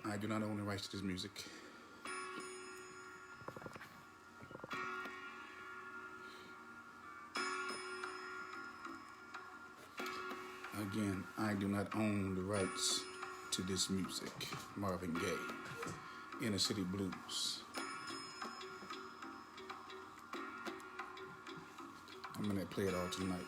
I do not own the rights to this music. Again, I do not own the rights to this music. Marvin Gaye, Inner City Blues. I'm gonna play it all tonight.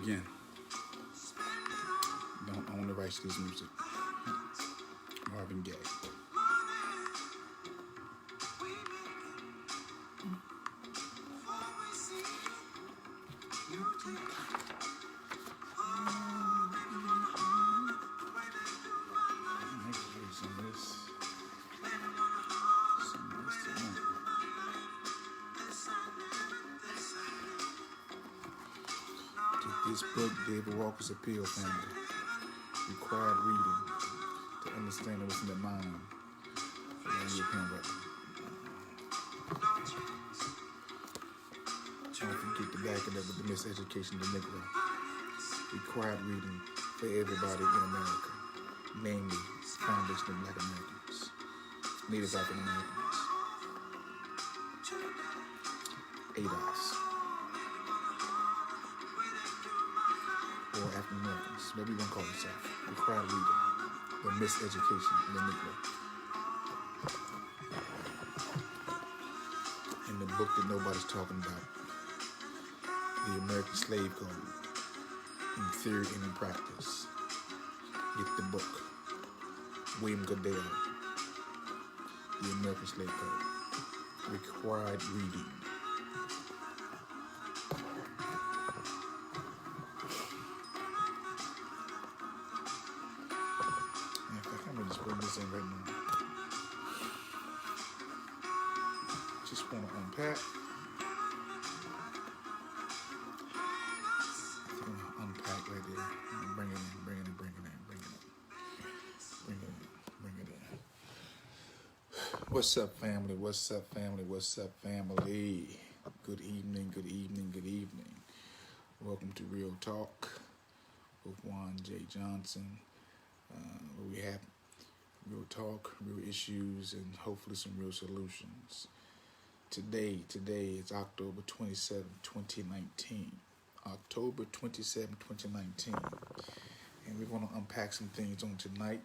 Again, don't own the rights to this music. Marvin Gaye. This book, David Walker's Appeal Family, required reading to understand what's in the mind of the European record. Don't forget to back it up with the miseducation of the Negro. Required reading for everybody in America, namely Foundation of Black Americans, Native African Americans, ADOS, or African Americans, whatever you want to call yourself. Required reading, the miseducation of the Negro. In the book that nobody's talking about, The American Slave Code, in theory and in practice. Get the book. William Goodell, The American Slave Code. Required reading. In fact, I'm going to just bring this in right now. Just want to unpack. Unpack right there. Bring it in, bring it in, bring it in, bring it in. Bring it in, bring it in. What's up, family? What's up, family? What's up, family? Good evening, good evening, good evening. Welcome to Real Talk with Juan J. Johnson, where we have real talk, real issues, and hopefully some real solutions. Today is October 27, 2019. October 27, 2019. And we're going to unpack some things on tonight.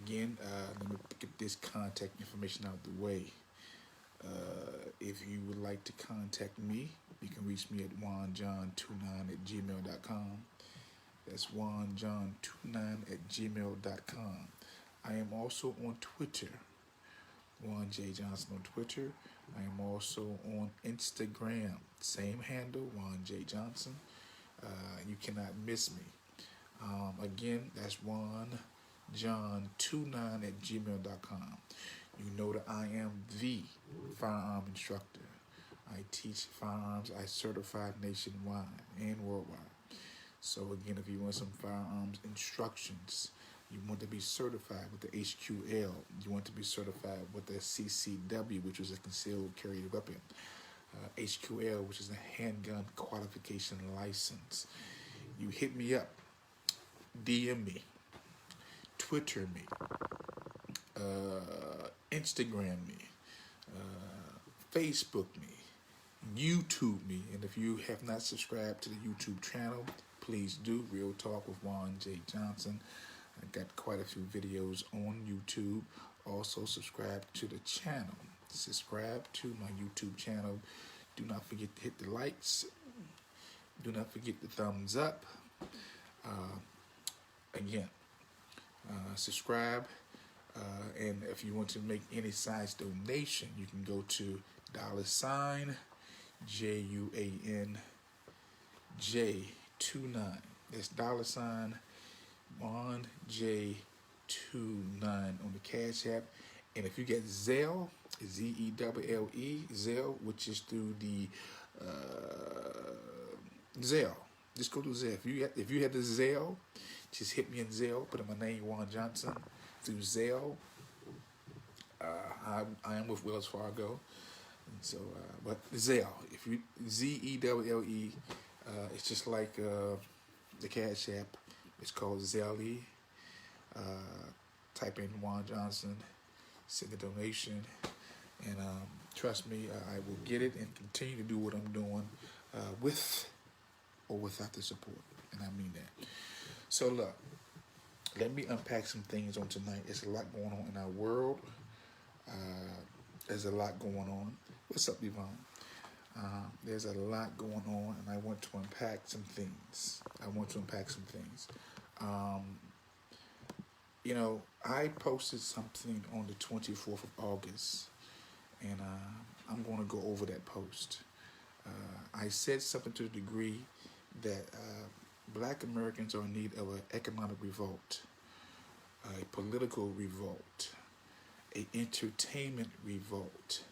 Again, let me get this contact information out of the way. If you would like to contact me, you can reach me at juanjohn29@gmail.com. That's juanjohn29@gmail.com. I am also on Twitter, Juan J. Johnson on Twitter. I am also on Instagram, same handle, Juan J. Johnson. You cannot miss me. Again, that's juanjohn29@gmail.com. You know that I am the firearm instructor. I teach firearms. I certify nationwide and worldwide. So again, if you want some firearms instructions, you want to be certified with the HQL. You want to be certified with the CCW, which is a concealed carry weapon. HQL, which is a handgun qualification license. You hit me up, DM me, Twitter me, Instagram me, Facebook me, YouTube me. And if you have not subscribed to the YouTube channel, please do. Real Talk with Juan J. Johnson. I got quite a few videos on YouTube. Also subscribe to the channel. Subscribe to my YouTube channel. Do not forget to hit the likes. Do not forget the thumbs up. Again, subscribe. And if you want to make any size donation, you can go to $JUANJ29. That's $1J29 on the Cash App. And if you get Zelle, Zelle, Zelle, which is through the Zelle. Just go to Zelle. If you have the Zelle, just hit me in Zelle. Put in my name, Juan Johnson, through Zelle. I am with Wells Fargo, and so but Zelle, if you Zelle, it's just like the Cash App. It's called Zelle. Uh, Type in Juan Johnson, send a donation, and trust me, I will get it and continue to do what I'm doing with or without the support, and I mean that. So look, let me unpack some things on tonight. There's a lot going on in our world. There's a lot going on. What's up, Yvonne? There's a lot going on, and I want to unpack some things. You know, I posted something on the 24th of August, and I'm going to go over that post. I said something to the degree that Black Americans are in need of an economic revolt, a political revolt, a entertainment revolt,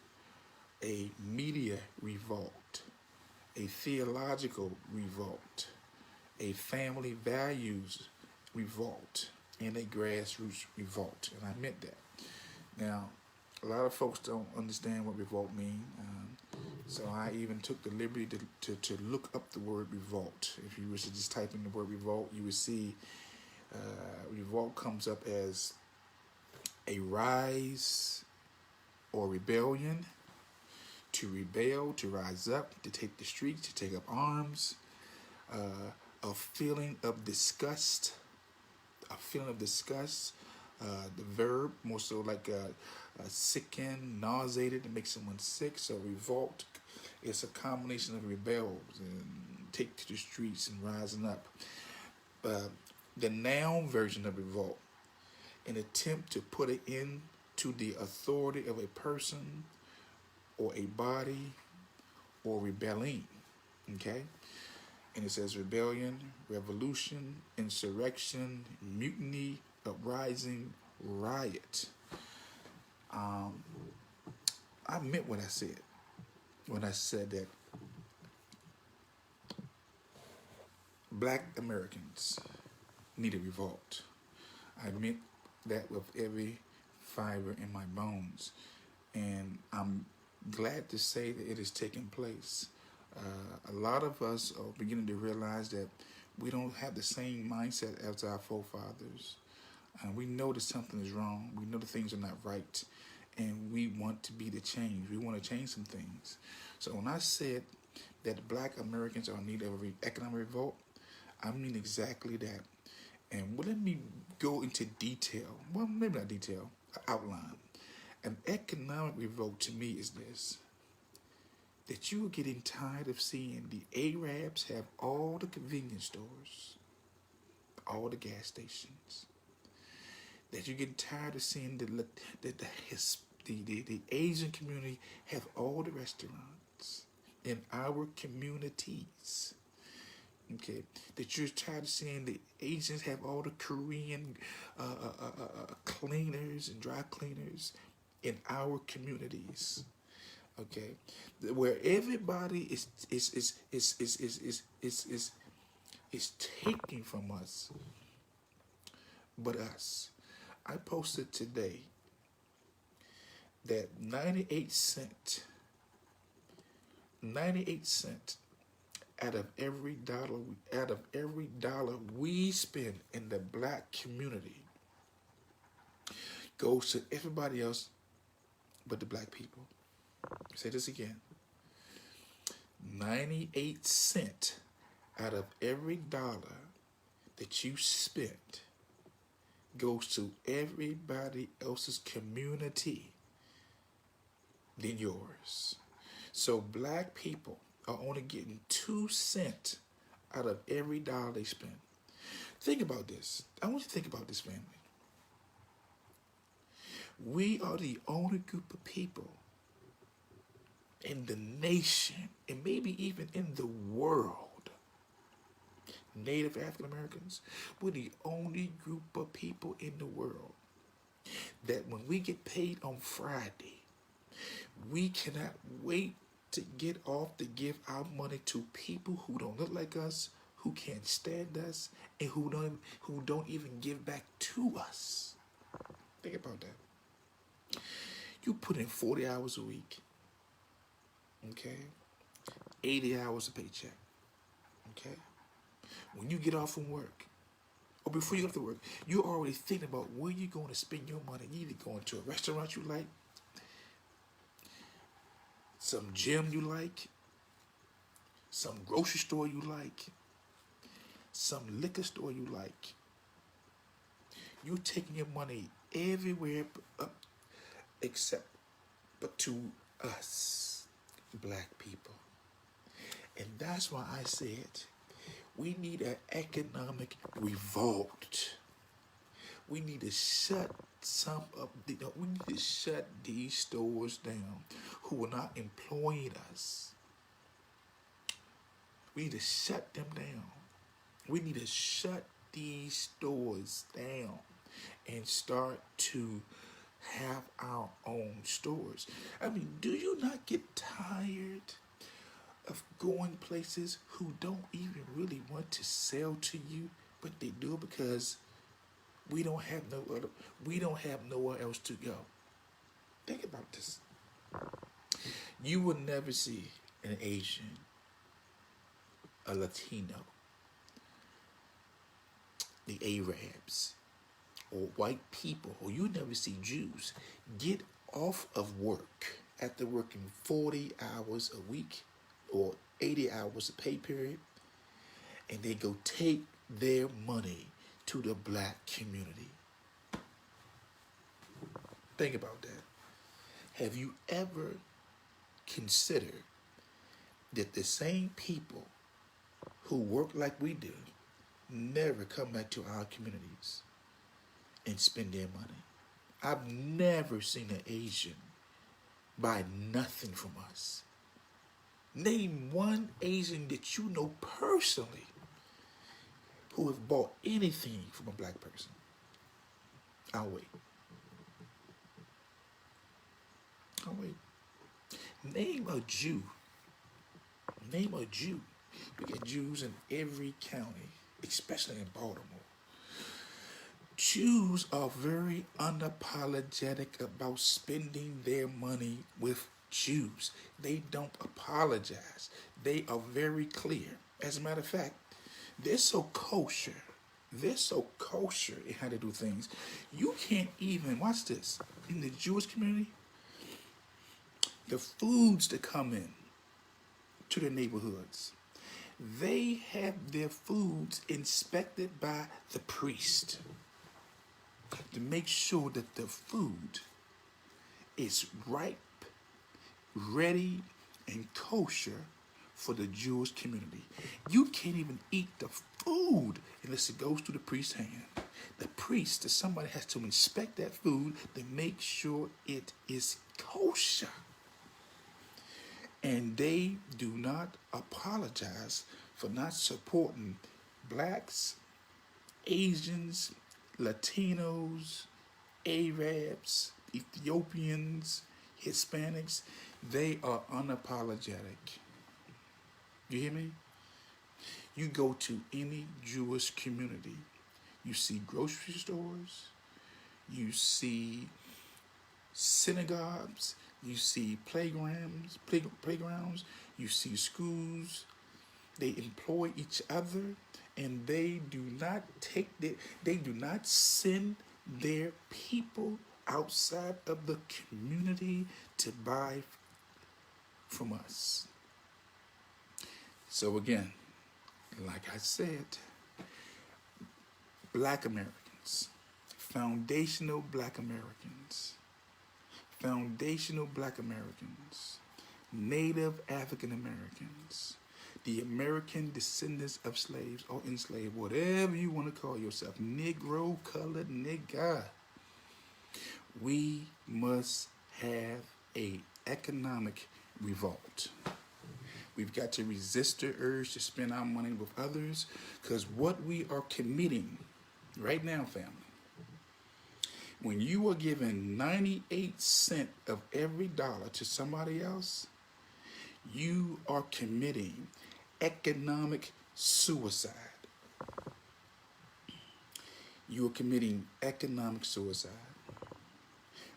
a media revolt, a theological revolt, a family values revolt, and a grassroots revolt. And I meant that. Now, a lot of folks don't understand what revolt means. So I even took the liberty to look up the word revolt. If you were to just type in the word revolt, you would see revolt comes up as a rise or rebellion, to rebel, to rise up, to take the streets, to take up arms, a feeling of disgust, the verb, more so like sicken, nauseated, to make someone sick. So revolt is a combination of rebels and take to the streets and rising up. The noun version of revolt, an attempt to put it into the authority of a person or a body or rebelling. Okay? And it says rebellion, revolution, insurrection, mutiny, uprising, riot. I meant what I said when I said that Black Americans need a revolt. I meant that with every fiber in my bones. And I'm glad to say that it is taking place. A lot of us are beginning to realize that we don't have the same mindset as our forefathers. We know that something is wrong. We know that things are not right. And we want to be the change. We want to change some things. So when I said that Black Americans are in need of an economic revolt, I mean exactly that. And let me go into detail. Well, maybe not detail, outline. An economic revolt to me is this: that you are getting tired of seeing the Arabs have all the convenience stores, all the gas stations. That you're getting tired of seeing the Asian community have all the restaurants in our communities. Okay, that you're tired of seeing the Asians have all the Korean cleaners and dry cleaners in our communities. Okay, where everybody is taking from us, but us. I posted today that 98 cents out of every dollar we spend in the Black community goes to everybody else but the Black people. Say this again. 98 cents out of every dollar that you spent goes to everybody else's community than yours. So Black people are only getting 2 cents out of every dollar they spend. Think about this. I want you to think about this, family. We are the only group of people in the nation, and maybe even in the world, Native African Americans, we're the only group of people in the world that when we get paid on Friday, we cannot wait to get off to give our money to people who don't look like us, who can't stand us and who don't even give back to us. Think about that. You put in 40 hours a week, okay? 80 hours a paycheck, okay? When you get off from work, or before you go to work, you're already thinking about where you're going to spend your money. You either going to a restaurant you like, some gym you like, some grocery store you like, some liquor store you like. You're taking your money everywhere except but to us, black people. And that's why I said we need an economic revolt. We need to shut we need to shut these stores down who are not employing us. We need to shut them down. We need to shut these stores down and start to have our own stores. I mean, do you not get tired of going places who don't even really want to sell to you, but they do it because we don't have nowhere else to go? Think about this. You will never see an Asian, a Latino, the Arabs, or white people, or you never see Jews get off of work after working 40 hours a week or 80 hours a pay period, and they go take their money to the black community. Think about that. Have you ever considered that the same people who work like we do never come back to our communities and spend their money? I've never seen an Asian buy nothing from us. Name one Asian that you know personally who have bought anything from a black person. I'll wait. Name a Jew. Name a Jew. We get Jews in every county, especially in Baltimore. Jews are very unapologetic about spending their money with Jews. They don't apologize. They are very clear. As a matter of fact, they're so kosher. They're so kosher in how they do things. You can't even, watch this, in the Jewish community, the foods that come in to the neighborhoods, they have their foods inspected by the priest to make sure that the food is ripe, ready, and kosher for the Jewish community. You can't even eat the food unless it goes through the priest's hand. The priest, somebody has to inspect that food to make sure it is kosher. And they do not apologize for not supporting blacks, Asians, Latinos, Arabs, Ethiopians, Hispanics. They are unapologetic. You hear me? You go to any Jewish community, you see grocery stores, you see synagogues, you see playgrounds, you see schools. They employ each other, and they do not send their people outside of the community to buy from us. So again, like I said, black Americans, foundational black Americans, Native African Americans, the American descendants of slaves or enslaved, whatever you want to call yourself, Negro, colored, nigga. We must have an economic revolt. We've got to resist the urge to spend our money with others, because what we are committing right now, family, when you are giving 98 cents of every dollar to somebody else, you are committing economic suicide. You are committing economic suicide.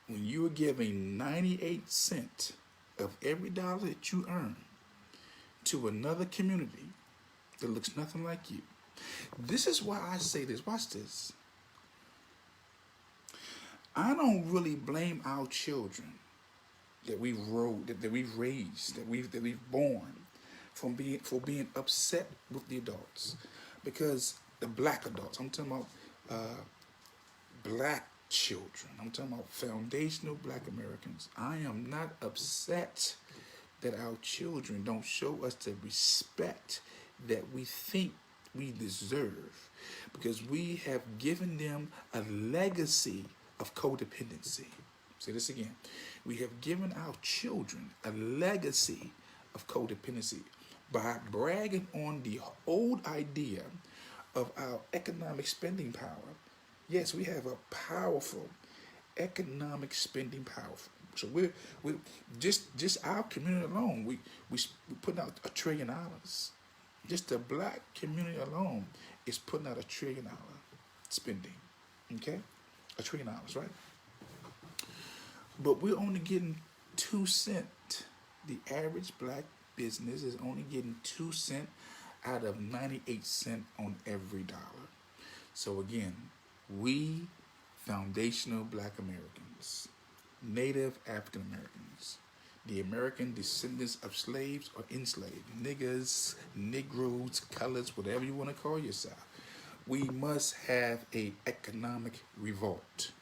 When you are giving 98 cents of every dollar that you earn to another community that looks nothing like you. This is why I say this. Watch this. I don't really blame our children that we've raised, that we've born for being upset with the adults, because the black adults. I'm talking about black children. I'm talking about foundational black Americans. I am not upset that our children don't show us the respect that we think we deserve, because we have given them a legacy of codependency. Say this again. We have given our children a legacy of codependency by bragging on the old idea of our economic spending power. Yes, we have a powerful economic spending power. So we're just our community alone. We putting out $1 trillion. Just the black community alone is putting out $1 trillion spending. Okay, $1 trillion, right? But we're only getting 2 cents. The average black business is only getting 2 cents out of 98 cents on every dollar. So again, we foundational black Americans, Native African Americans, the American descendants of slaves or enslaved, niggers, negroes, colors, whatever you want to call yourself, we must have an economic revolt.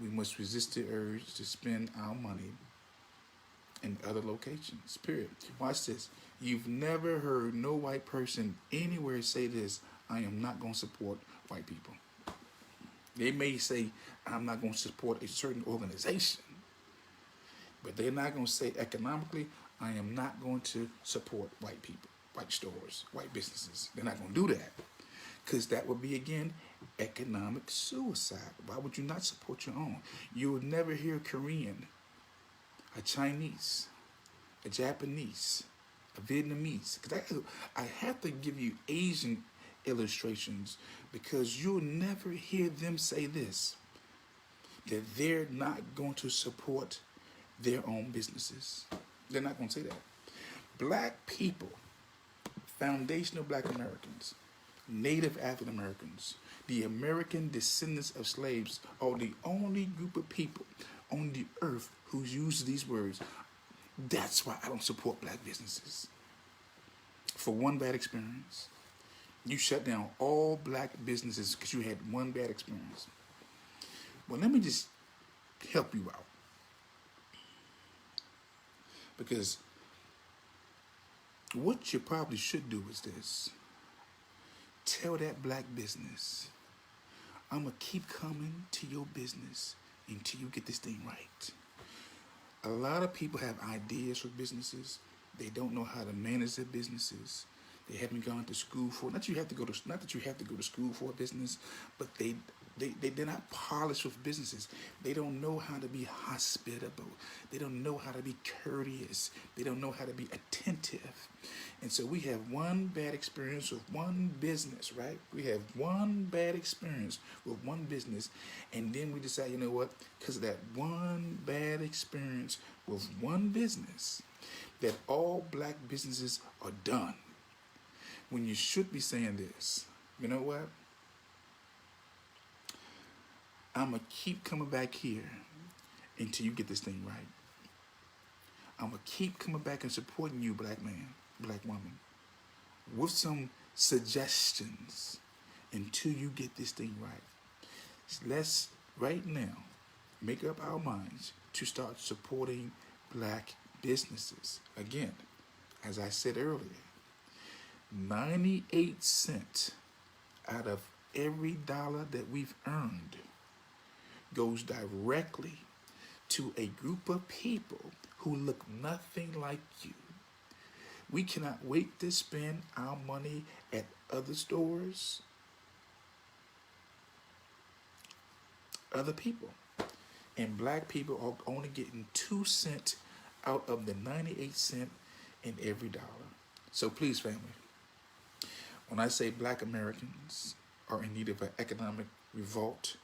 We must resist the urge to spend our money in other locations, period. Watch this. You've never heard no white person anywhere say this: I am not going to support white people. They may say, I'm not going to support a certain organization, but they're not going to say economically, I am not going to support white people, white stores, white businesses. They're not going to do that, because that would be, again, economic suicide. Why would you not support your own? You would never hear a Korean, a Chinese, a Japanese, a Vietnamese. Because I have to give you Asian illustrations, because you'll never hear them say this, that they're not going to support their own businesses. They're not going to say that. Black people, foundational black Americans, Native African Americans, the American descendants of slaves are the only group of people on the earth who use these words. That's why I don't support black businesses. For one bad experience. You shut down all black businesses because you had one bad experience. Well, let me just help you out. Because what you probably should do is this. Tell that black business, I'm going to keep coming to your business until you get this thing right. A lot of people have ideas for businesses. They don't know how to manage their businesses. They haven't gone to school for it. Not that you have to go to school for a business, but they're not polished with businesses. They don't know how to be hospitable. They don't know how to be courteous. They don't know how to be attentive. And so we have one bad experience with one business, right? We have one bad experience with one business, and then we decide, you know what? Because of that one bad experience with one business, that all black businesses are done. When you should be saying this, you know what? I'm going to keep coming back here until you get this thing right. I'm going to keep coming back and supporting you, black man, black woman, with some suggestions until you get this thing right. Let's, right now, make up our minds to start supporting black businesses. Again, as I said earlier, 98 cents out of every dollar that we've earned goes directly to a group of people who look nothing like you. We cannot wait to spend our money at other stores, other people. And black people are only getting 2 cents out of the 98 cents in every dollar. So please, family, when I say black Americans are in need of an economic revolt,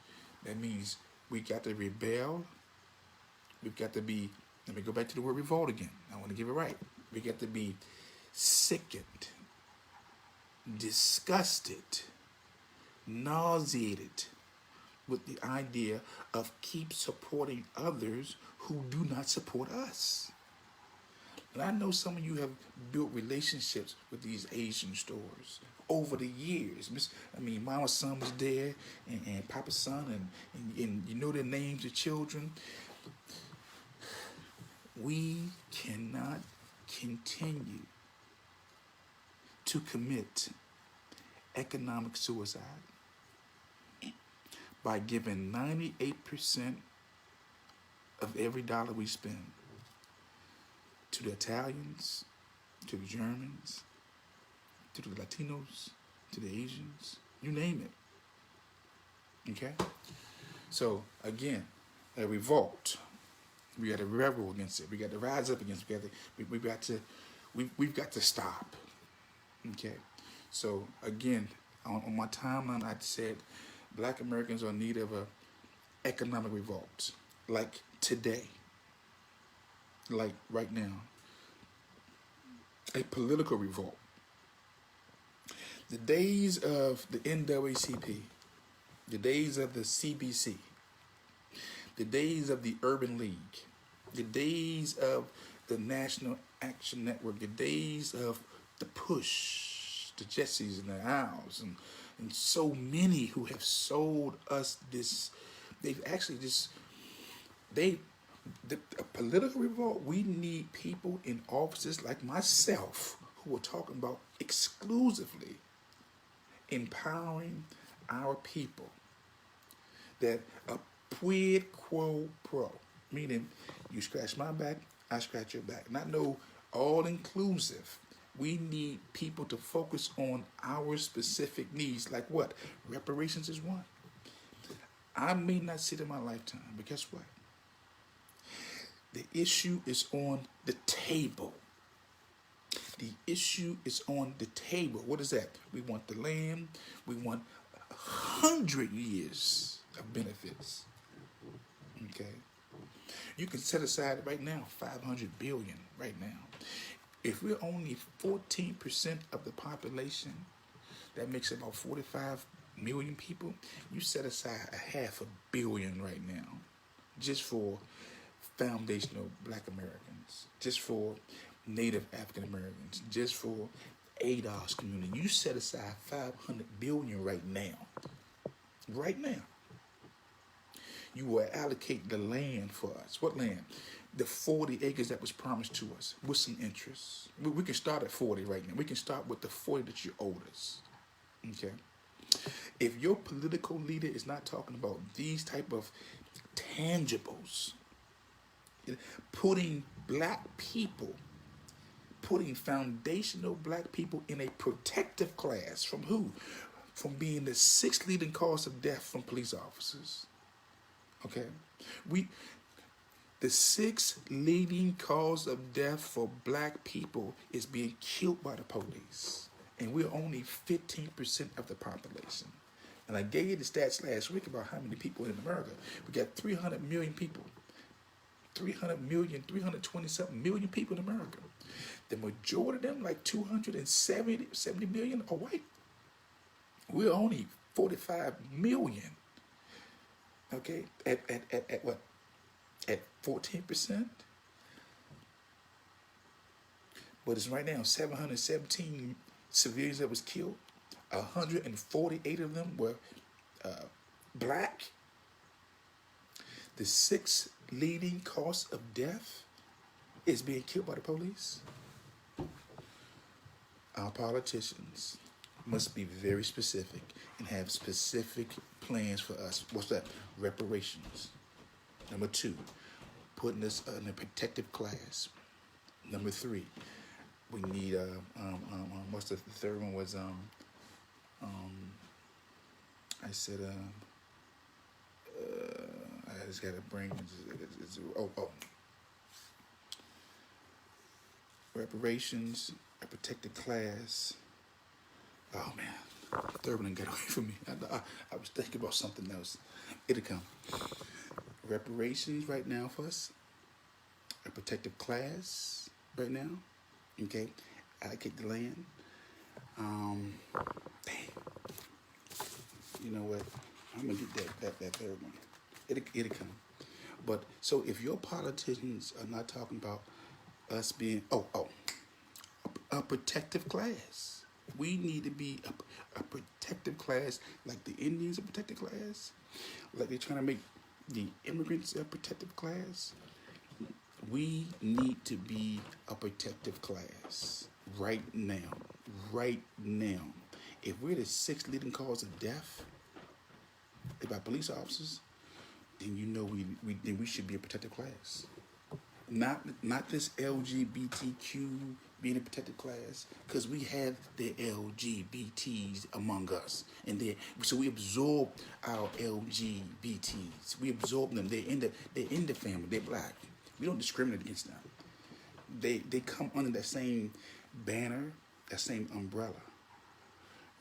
that means we got to rebel. We've got to be, let me go back to the word revolt again. I want to give it right. We got to be sickened, disgusted, nauseated with the idea of keep supporting others who do not support us. And I know some of you have built relationships with these Asian stores over the years. Mama's son was there, and Papa's son, and you know their names of children. We cannot continue to commit economic suicide by giving 98% of every dollar we spend to the Italians, to the Germans, to the Latinos, to the Asians, you name it. Okay? So, again, a revolt. We got to rebel against it. We got to rise up against it. We've got to stop. Okay? So, again, on my timeline, I said black Americans are in need of a economic revolt. Like today. Like right now. A political revolt. The days of the NAACP, the days of the CBC, the days of the Urban League, the days of the National Action Network, the days of the Push, the Jessies and the Owls, and so many who have sold us this. They've actually just, a political revolt, we need people in offices like myself who are talking about exclusively empowering our people. That a quid pro quo, meaning you scratch my back, I scratch your back. Not no all inclusive. We need people to focus on our specific needs. Like what? Reparations is one. I may not see it in my lifetime, but guess what? The issue is on the table. The issue is on the table. What is that? We want the land. We want 100 years of benefits. Okay? You can set aside right now $500 billion right now. If we're only 14% of the population, that makes about 45 million people. You set aside $500 million right now, just for foundational black Americans, just for Native African Americans, just for ADOS community. You set aside $500 billion right now. Right now. You will allocate the land for us. What land? The 40 acres that was promised to us with some interest. We can start at 40 right now. We can start with the 40 that you owed us. Okay? If your political leader is not talking about these type of tangibles, putting black people, putting foundational black people in a protective class from who? From being the 6th leading cause of death from police officers. Okay? The 6th leading cause of death for black people is being killed by the police. And we're only 15% of the population. And I gave you the stats last week about how many people in America. We got 300 million people. 300 million, 320-something million people in America. The majority of them, like 270 million, are white. We're only 45 million. Okay? At what? At 14%? But it's right now 717 civilians that was killed. 148 of them were black. The 6th leading cause of death is being killed by the police. Our politicians must be very specific and have specific plans for us. What's that? Reparations. Number 2, putting us in a protective class. Number 3, we need what's the third one was I said I just gotta bring reparations, a protected class. Oh man, the third one got away from me. I was thinking about something else. It'll come. Reparations right now for us. A protective class right now. Okay, allocate the land. Dang. You know what? I'm gonna get that third one. It'll come. But so if your politicians are not talking about us being a protective class, we need to be a protective class, like the Indians a protective class, like they're trying to make the immigrants a protective class. We need to be a protective class right now. Right now. If we're the sixth leading cause of death by police officers, then you know we should be a protected class. Not this LGBTQ being a protected class, because we have the LGBTs among us, and so we absorb our LGBTs. We absorb them. They're in the family. They're black. We don't discriminate against them. They come under that same banner, that same umbrella.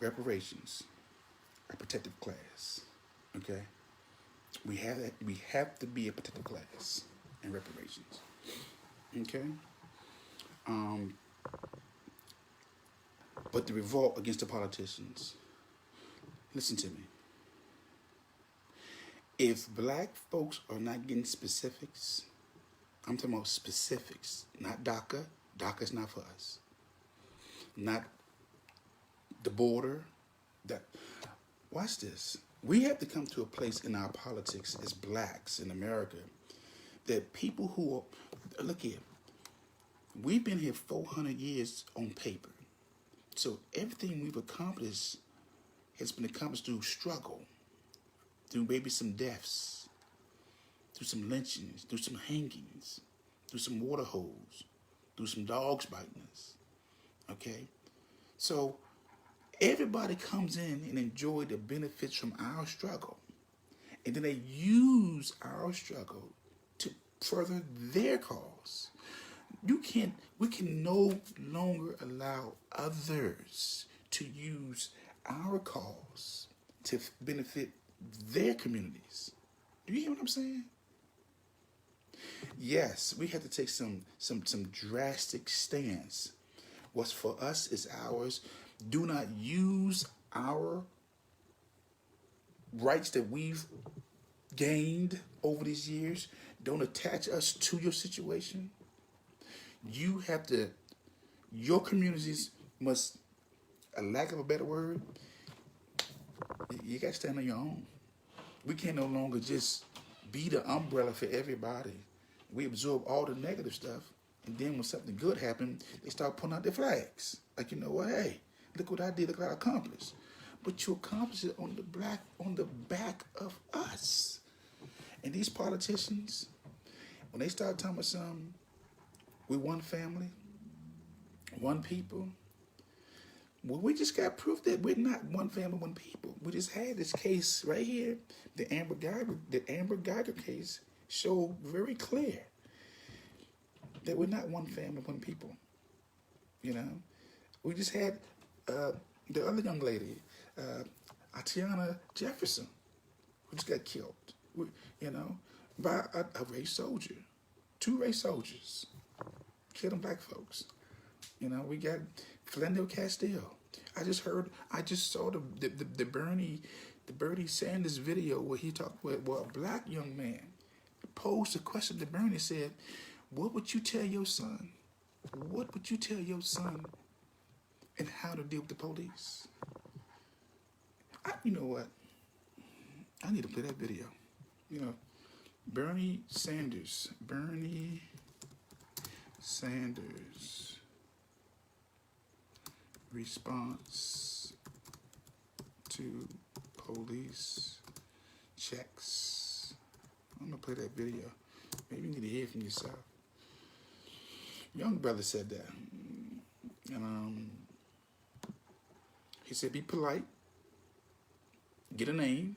Reparations, a protected class. Okay. We have to be a protected class in reparations. Okay. But the revolt against the politicians. Listen to me. If black folks are not getting specifics, I'm talking about specifics, not DACA. DACA's not for us. Not the border. Watch this. We have to come to a place in our politics as blacks in America that people who are, look here, we've been here 400 years on paper. So everything we've accomplished has been accomplished through struggle, through maybe some deaths, through some lynchings, through some hangings, through some water holes, through some dogs biting us. Okay? So everybody comes in and enjoy the benefits from our struggle. And then they use our struggle to further their cause. We can no longer allow others to use our cause to benefit their communities. Do you hear what I'm saying? Yes, we have to take some drastic stance. What's for us is ours. Do not use our rights that we've gained over these years. Don't attach us to your situation. You have to, your communities must, a lack of a better word, you got to stand on your own. We can no longer just be the umbrella for everybody. We absorb all the negative stuff, and then when something good happens, they start putting out their flags. Like, you know what, hey, look what I did, look what I accomplished. But you accomplished it on the back of us. And these politicians, when they start talking about something, we're one family, one people. Well, we just got proof that we're not one family, one people. We just had this case right here, the Amber Geiger case, showed very clear that we're not one family, one people. You know, we just had the other young lady, Atiana Jefferson, who just got killed. By a race soldier, 2 race soldiers. Killing black folks. We got Philando Castile. I just saw the Bernie Sanders video where he talked with a black young man posed a question to Bernie, said, what would you tell your son? What would you tell your son and how to deal with the police? You know what? I need to play that video. Bernie Sanders response to police checks. I'm gonna play that video. Maybe you need to hear it from yourself. Young brother said that, and he said, "Be polite. Get a name."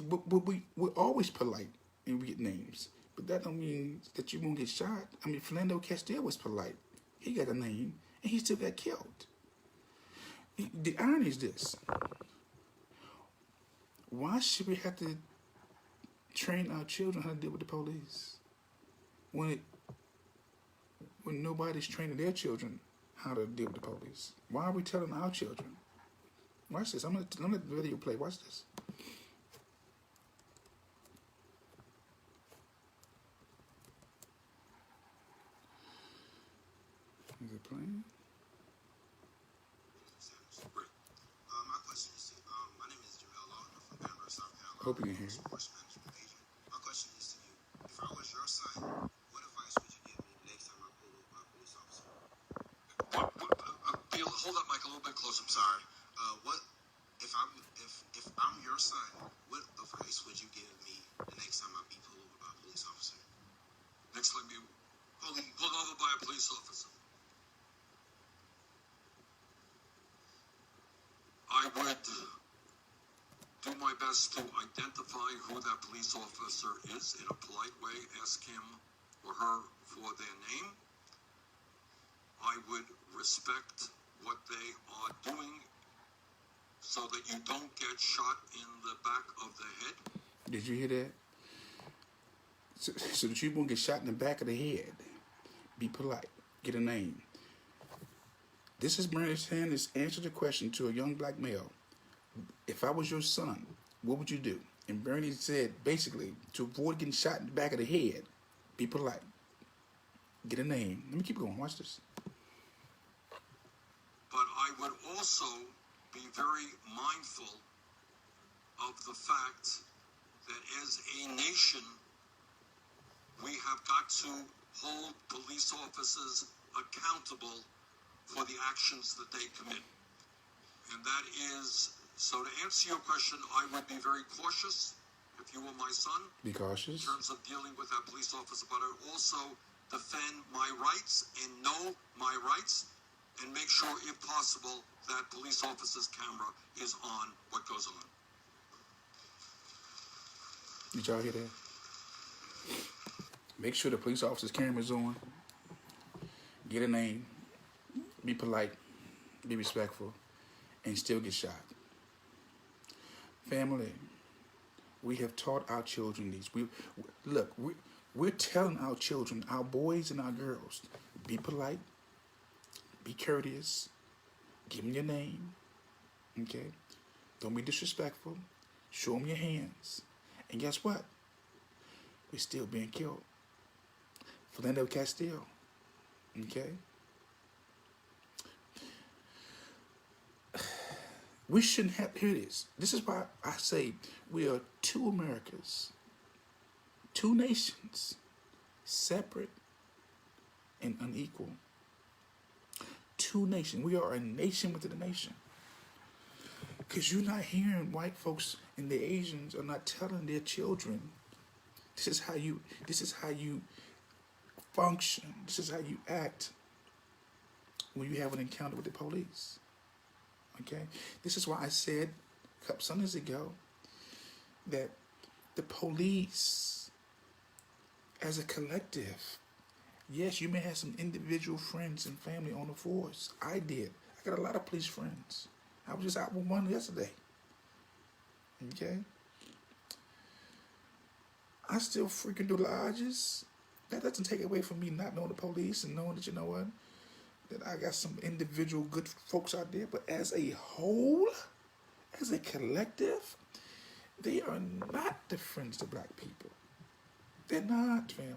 But we're always polite and we get names. But that don't mean that you won't get shot. I mean, Philando Castile was polite. He got a name, and he still got killed. The irony is this. Why should we have to train our children how to deal with the police when nobody's training their children how to deal with the police? Why are we telling our children? Watch this. I'm gonna let the video play. Watch this. Is it playing? Hope you can hear it. My question is to you. If I was your son, what advice would you give me the next time I pull over by a police officer? Hold up, Mike, a little bit closer. I'm sorry. If I'm your son, what advice would you give me the next time I be pulled over by a police officer? Next time you pulled over by a police officer, I would do my best to identify who that police officer is in a polite way, ask him or her for their name. I would respect what they are doing so that you don't get shot in the back of the head. Did you hear that? So that you won't get shot in the back of the head. Be polite. Get a name. This is Bernie Sanders' answer the question to a young black male. If I was your son, what would you do? And Bernie said, basically, to avoid getting shot in the back of the head, be polite. Get a name. Let me keep going. Watch this. But I would also be very mindful of the fact that as a nation, we have got to hold police officers accountable for the actions that they commit. And that is, so to answer your question, I would be very cautious if you were my son. Be cautious. In terms of dealing with that police officer, but I would also defend my rights and know my rights and make sure, if possible, that police officer's camera is on what goes on. Did y'all hear that? Make sure the police officer's camera's on. Get a name. Be polite. Be respectful. And still get shot. Family, we have taught our children these. We're telling our children, our boys and our girls, be polite. Be courteous. Give them your name. Okay? Don't be disrespectful. Show them your hands. And guess what? We're still being killed. Philando Castile. Okay? We shouldn't have, here it is. This is why I say we are two Americas. Two nations. Separate and unequal. Two nations. We are a nation within a nation. Because you're not hearing white folks and the Asians are not telling their children, this is how you function. This is how you act when you have an encounter with the police. Okay? This is why I said a couple Sundays ago that the police as a collective, yes, you may have some individual friends and family on the force. I did. I got a lot of police friends. I was just out with one yesterday. Okay? I still freaking do lodges. That doesn't take away from me not knowing the police and knowing that, you know what, that I got some individual good folks out there. But as a whole, as a collective, they are not the friends of black people. They're not, family.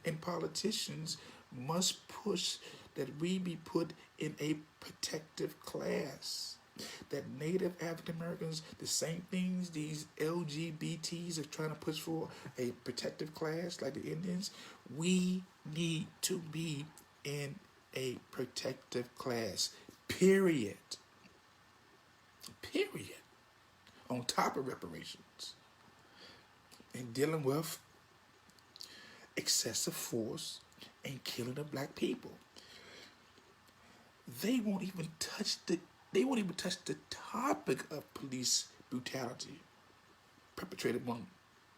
And politicians must push that we be put in a protective class. That Native African Americans, the same things these LGBTs are trying to push for, a protective class like the Indians, we need to be in a protective class. Period. Period. On top of reparations. And dealing with excessive force and killing of black people. They won't even touch the topic of police brutality perpetrated among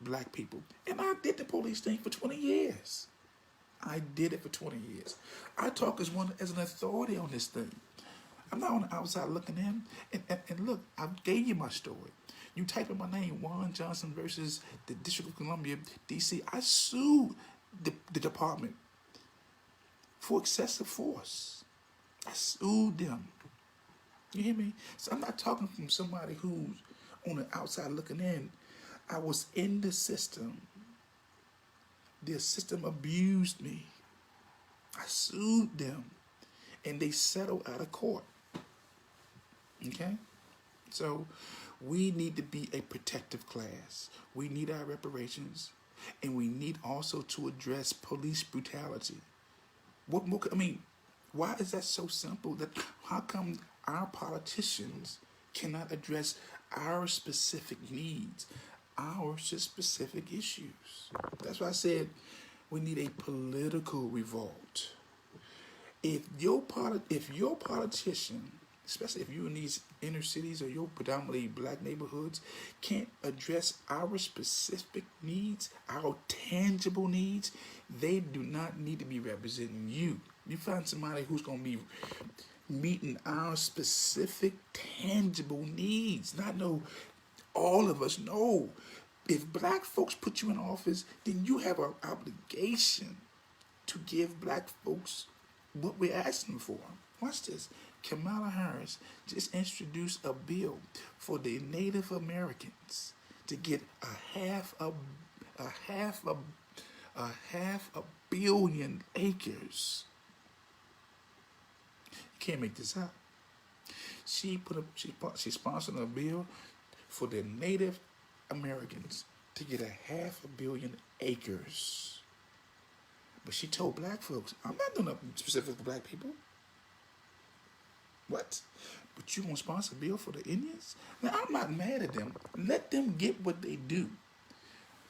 black people. And I did the police thing for 20 years. I did it for 20 years. I talk as an authority on this thing. I'm not on the outside looking in. And look, I gave you my story. You type in my name, Juan Johnson versus the District of Columbia, D.C. I sued the department for excessive force. I sued them. You hear me? So I'm not talking from somebody who's on the outside looking in. I was in the system. The system abused me. I sued them. And they settled out of court. Okay? So we need to be a protective class. We need our reparations. And we need also to address police brutality. What more? I mean, why is that so simple? That how come our politicians cannot address our specific needs, our specific issues? That's why I said we need a political revolt. If your politician, especially if you're in these inner cities or your predominantly black neighborhoods, can't address our specific needs, our tangible needs, they do not need to be representing you. You find somebody who's going to be meeting our specific tangible needs, not no all of us. No. If black folks put you in office, then you have an obligation to give black folks what we're asking for. Watch this. Kamala Harris just introduced a bill for the Native Americans to get a half a billion acres. You can't make this up. She sponsored a bill for the Native Americans to get a half a billion acres. But she told black folks, I'm not doing nothing specific for black people. What? But you gonna sponsor a bill for the Indians? Now I'm not mad at them. Let them get what they do.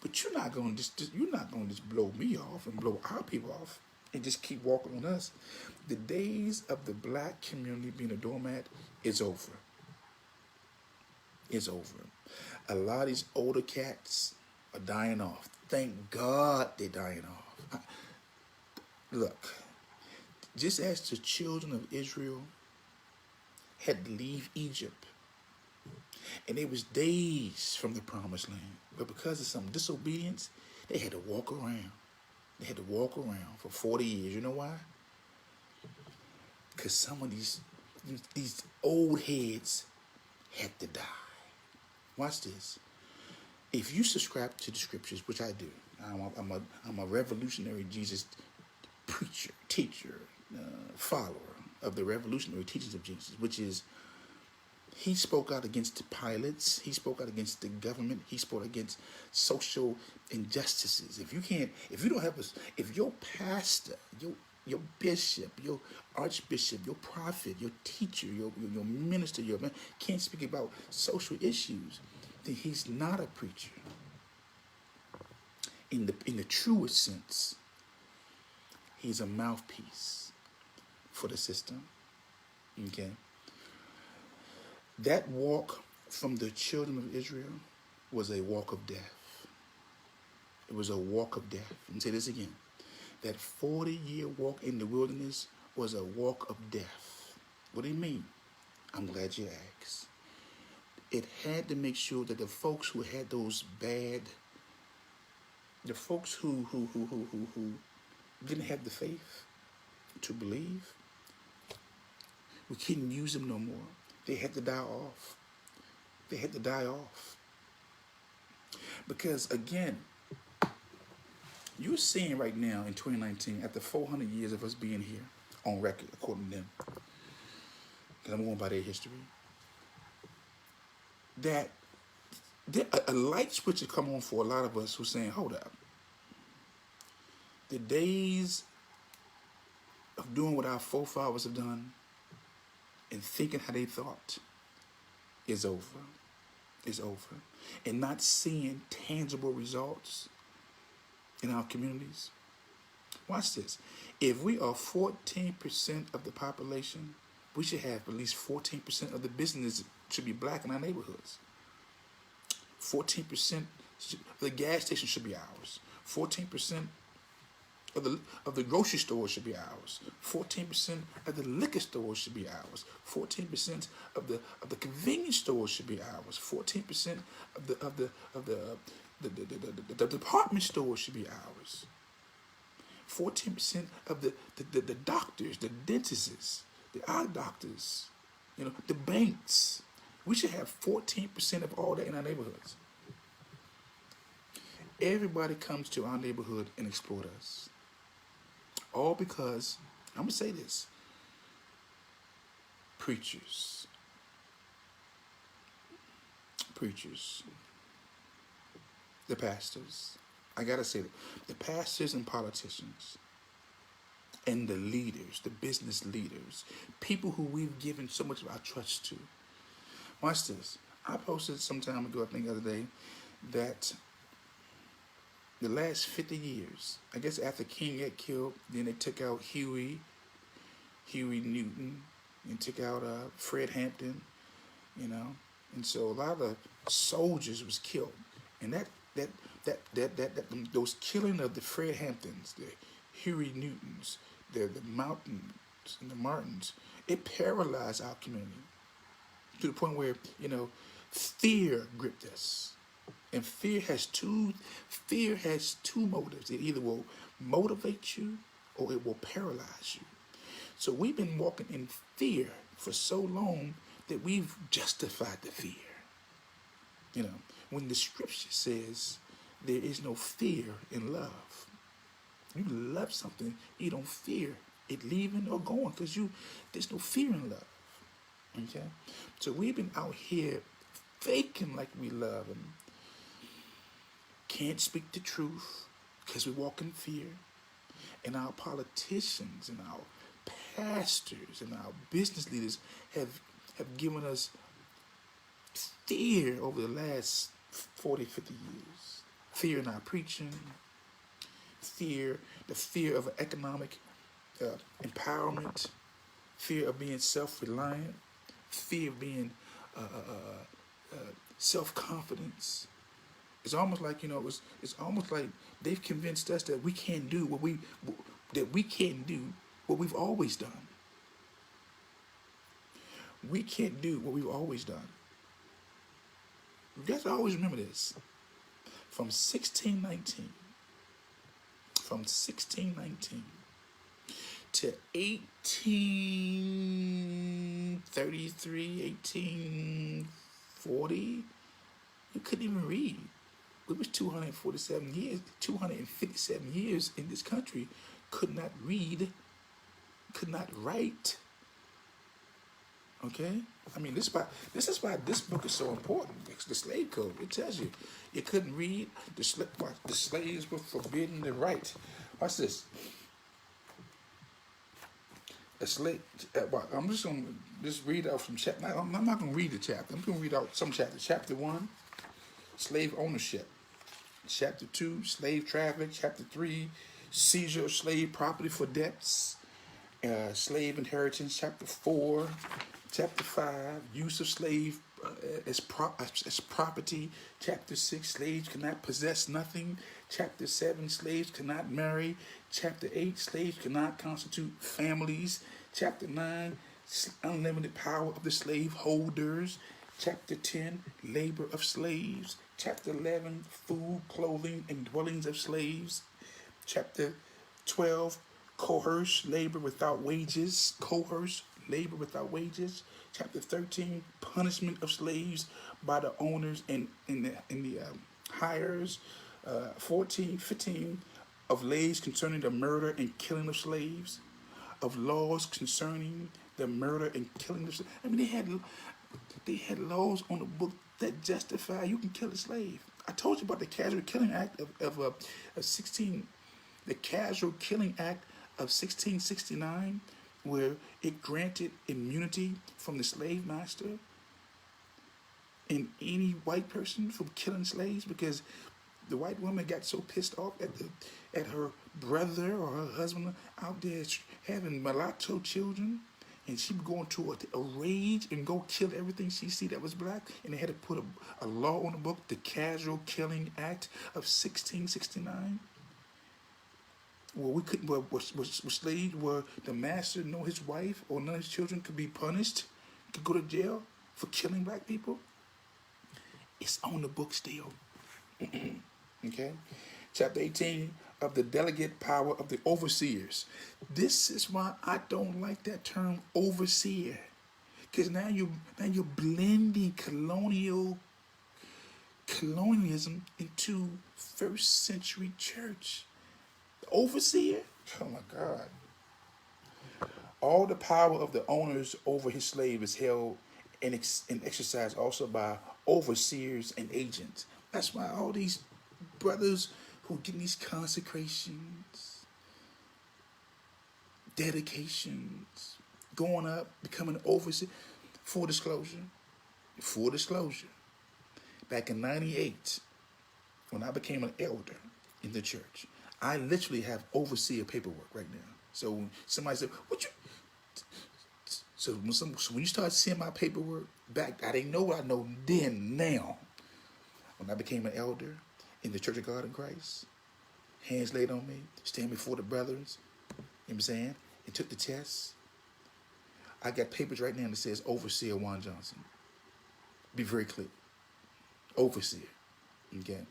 But you're not gonna just blow me off and blow our people off and just keep walking on us. The days of the black community being a doormat is over. It's over. A lot of these older cats are dying off. Thank God they're dying off. Look, just as the children of Israel had to leave Egypt, and it was days from the promised land, but because of some disobedience, they had to walk around. They had to walk around for 40 years. You know why? Because some of these old heads had to die. Watch this. If you subscribe to the scriptures, which I do, I'm a revolutionary Jesus preacher, teacher, follower of the revolutionary teachings of Jesus, which is he spoke out against the pilots, he spoke out against the government, he spoke against social injustices. If your pastor, your bishop, your archbishop, your prophet, your teacher, your minister, your man can't speak about social issues, then he's not a preacher in the truest sense. He's a mouthpiece for the system. Okay? That walk from the children of Israel was a walk of death. It was a walk of death. Let me say this again. That 40-year walk in the wilderness was a walk of death. What do you mean? I'm glad you asked. It had to make sure that the folks who had those bad, the folks who didn't have the faith to believe, we couldn't use them no more. They had to die off. They had to die off. Because again, you're seeing right now in 2019, after 400 years of us being here on record, according to them, because I'm going by their history, that a light switch has come on for a lot of us who's saying, hold up. The days of doing what our forefathers have done and thinking how they thought is over. Is over. And not seeing tangible results in our communities. Watch this. If we are 14% of the population, we should have at least 14% of the business should be black in our neighborhoods. 14%, the gas station should be ours. 14% of the grocery store should be ours. 14% of the liquor store should be ours. 14% of the convenience store should be ours. 14% the department store should be ours. 14% of the doctors, the dentists, the eye doctors, the banks. We should have 14% of all that in our neighborhoods. Everybody comes to our neighborhood and exploit us. All because, I'm going to say this, preachers, the pastors, I got to say that, the pastors and politicians, and the leaders, the business leaders, people who we've given so much of our trust to. Watch this. I posted some time ago, I think the other day, that the last 50 years, I guess after King got killed, then they took out Huey Newton, and took out Fred Hampton, and so a lot of the soldiers was killed, and those killing of the Fred Hamptons, the Huey Newtons, the Mountains and the Martins, it paralyzed our community to the point where fear gripped us. And fear has two motives. It either will motivate you or it will paralyze you. So we've been walking in fear for so long that we've justified the fear. When the scripture says there is no fear in love. You love something, you don't fear it leaving or going because there's no fear in love. Okay? So we've been out here faking like we love and can't speak the truth because we walk in fear. And our politicians and our pastors and our business leaders have given us fear over the last 40, 50 years. Fear in our preaching, the fear of economic empowerment, fear of being self-reliant, fear of being self-confidence. It's almost like it's almost like they've convinced us that we can't do what we've always done. We can't do what we've always done. You guys always remember this. From 1619 to 1833, 1840, you couldn't even read. It was 257 years in this country, could not read, could not write. Okay? I mean, this is why this book is so important. It's the slave code. It tells you couldn't read. The slaves were forbidden to write. Watch this. A slave. I'm just going to read out from chapter. I'm not going to read the chapter. I'm going to read out some chapters. Chapter 1, slave ownership. Chapter 2, slave traffic. Chapter 3, seizure of slave property for debts. Slave inheritance. Chapter 4. Chapter 5, use of slave as property. Chapter 6, slaves cannot possess nothing. Chapter 7, slaves cannot marry. Chapter 8, slaves cannot constitute families. Chapter 9, unlimited power of the slave holders. Chapter 10, labor of slaves. Chapter 11, food, clothing, and dwellings of slaves. Chapter 12, coerced labor without wages. Coerced labor without wages. Chapter 13, punishment of slaves by the owners and the hires. 15 of laws concerning the murder and killing of slaves. Of laws concerning the murder and killing of slaves. I mean, they had laws on the book that justify you can kill a slave. I told you about the Casual Killing Act of 16. The Casual Killing Act of 1669, where it granted immunity from the slave master and any white person from killing slaves, because the white woman got so pissed off at her brother or her husband out there having mulatto children, and she would go into a rage and go kill everything she see that was black, and they had to put a law on the book, the Casual Killing Act of 1669. where we couldn't, where slaves, where the master nor his wife or none of his children could be punished, could go to jail for killing black people. It's on the book still. Okay? Chapter 18 of the delegate power of the overseers. This is why I don't like that term overseer. Because now you're blending colonialism into first century church. Overseer? Oh my God. All the power of the owners over his slave is held and exercised also by overseers and agents. That's why all these brothers who get these consecrations, dedications, going up, becoming overseer. Full disclosure. Back in 98, when I became an elder in the church, I literally have overseer paperwork right now. So when somebody said, "What you?" So when you start seeing my paperwork back, I didn't know what I know then. Now, when I became an elder in the Church of God in Christ, hands laid on me, stand before the brothers, you know what I'm saying, and took the test. I got papers right now that says Overseer Juan Johnson. Be very clear. Overseer. Okay.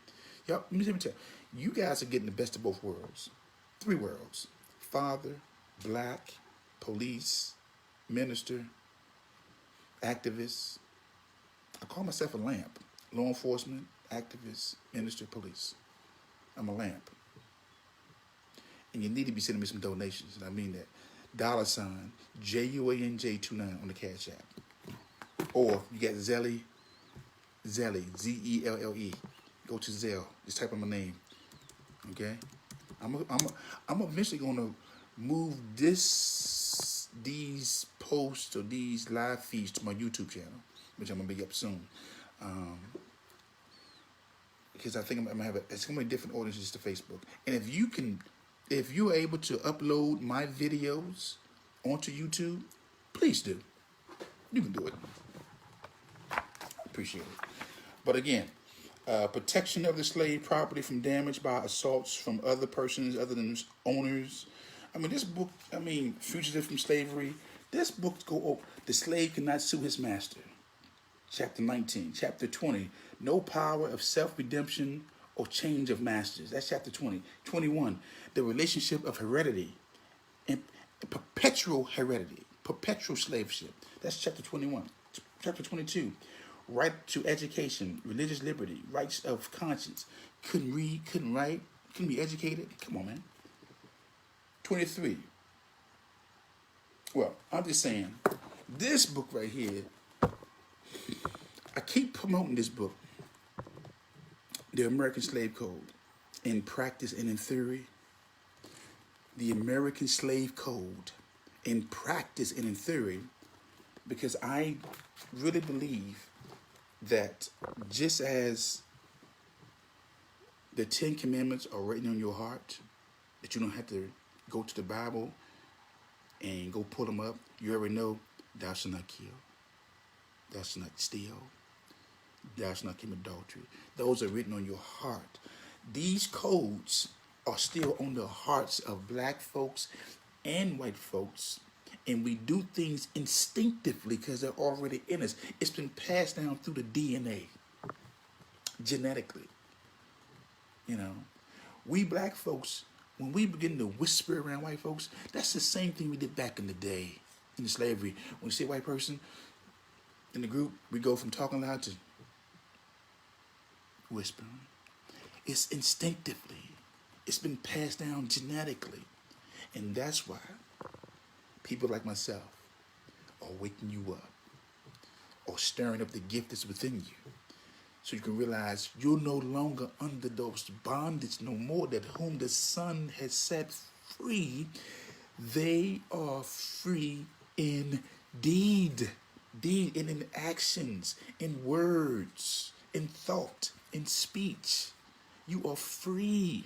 Y'all, let me tell you, you guys are getting the best of both worlds. 3 worlds. Father, black, police, minister, activist. I call myself a lamp. Law enforcement, activist, minister, police. I'm a lamp. And you need to be sending me some donations, and I mean that. $ JUANJ29 on the Cash App. Or you got Zelle, ZELLE. Go to Zelle. Just type in my name. Okay? I'm eventually gonna move these posts or these live feeds to my YouTube channel, which I'm gonna be up soon. Because I think I'm gonna have it's gonna be different audiences to Facebook. And if you're able to upload my videos onto YouTube, please do. You can do it. Appreciate it. But again, protection of the slave property from damage by assaults from other persons other than owners. I mean, this book, Fugitive from Slavery, this book go over. The slave cannot sue his master. Chapter 19. Chapter 20, no power of self-redemption or change of masters. That's chapter 20. 21, the relationship of heredity and perpetual heredity, perpetual slaveship. That's chapter 21. Chapter 22, right to education, religious liberty, rights of conscience. Couldn't read, couldn't write, couldn't be educated. Come on, man. 23. Well, I'm just saying, this book right here, I keep promoting this book, The American Slave Code, in practice and in theory. The American Slave Code, in practice and in theory, because I really believe that just as the 10 Commandments are written on your heart, that you don't have to go to the Bible and go pull them up. You already know, thou shalt not kill, thou shalt not steal, thou shalt not commit adultery. Those are written on your heart. These codes are still on the hearts of black folks and white folks, and we do things instinctively because they're already in us. It's been passed down through the DNA, genetically. You know, we black folks, when we begin to whisper around white folks, that's the same thing we did back in the day in the slavery. When you see a white person in the group, we go from talking loud to whispering. It's instinctively. It's been passed down genetically. And that's why people like myself are waking you up or stirring up the gift that's within you. So you can realize you're no longer under those bondage no more, that whom the Son has set free, they are free indeed. Deed, and in actions, in words, in thought, in speech. You are free.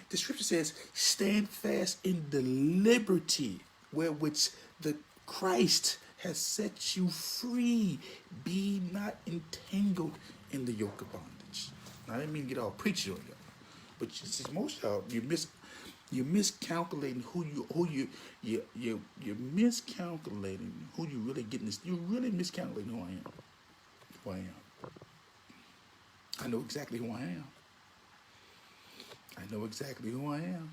The scripture says, stand fast in the liberty wherewith the Christ has set you free. Be not entangled in the yoke of bondage. Now, I didn't mean to get all preachy on y'all, but most of y'all, You're miscalculating you're miscalculating who you really getting this. You're really miscalculating who I am. Who I am. I know exactly who I am. I know exactly who I am.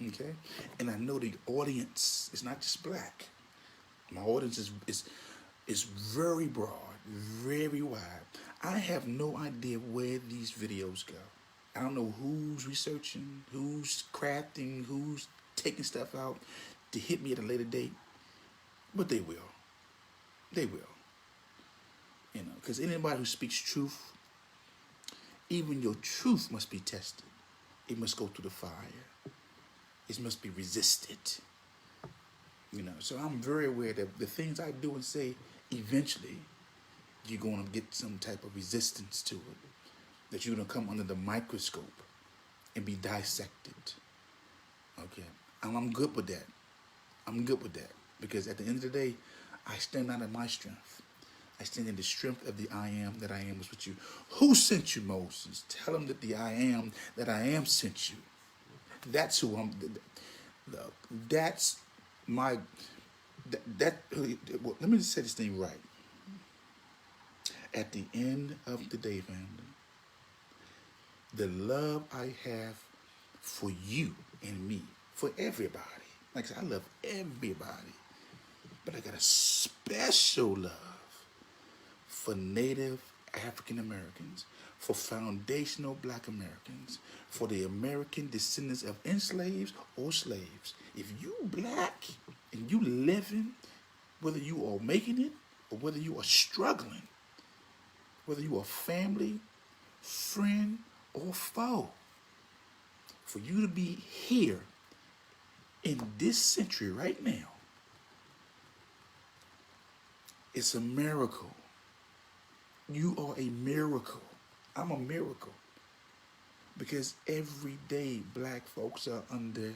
Okay? And I know the audience is not just black. My audience is very broad, very wide. I have no idea where these videos go. I don't know who's researching, who's crafting, who's taking stuff out to hit me at a later date. But they will. They will. You know, because anybody who speaks truth, even your truth must be tested. It must go through the fire. It must be resisted. You know, so I'm very aware that the things I do and say, eventually, you're going to get some type of resistance to it. That you're going to come under the microscope and be dissected. Okay? And I'm good with that. I'm good with that. Because at the end of the day, I stand out in my strength. I stand in the strength of the I am that I am was with you. Who sent you, Moses? Tell him that the I am that I am sent you. That's who I'm. That's my. Well, let me just say this thing right. At the end of the day, family, the love I have for you and me, for everybody. Like I said, I love everybody. But I got a special love for Native African Americans, for foundational Black Americans, for the American descendants of enslaved or slaves. If you Black and you living, whether you are making it or whether you are struggling, whether you are family, friend, or foe, for you to be here in this century right now, it's a miracle. You are a miracle. I'm a miracle. Because every day Black folks are under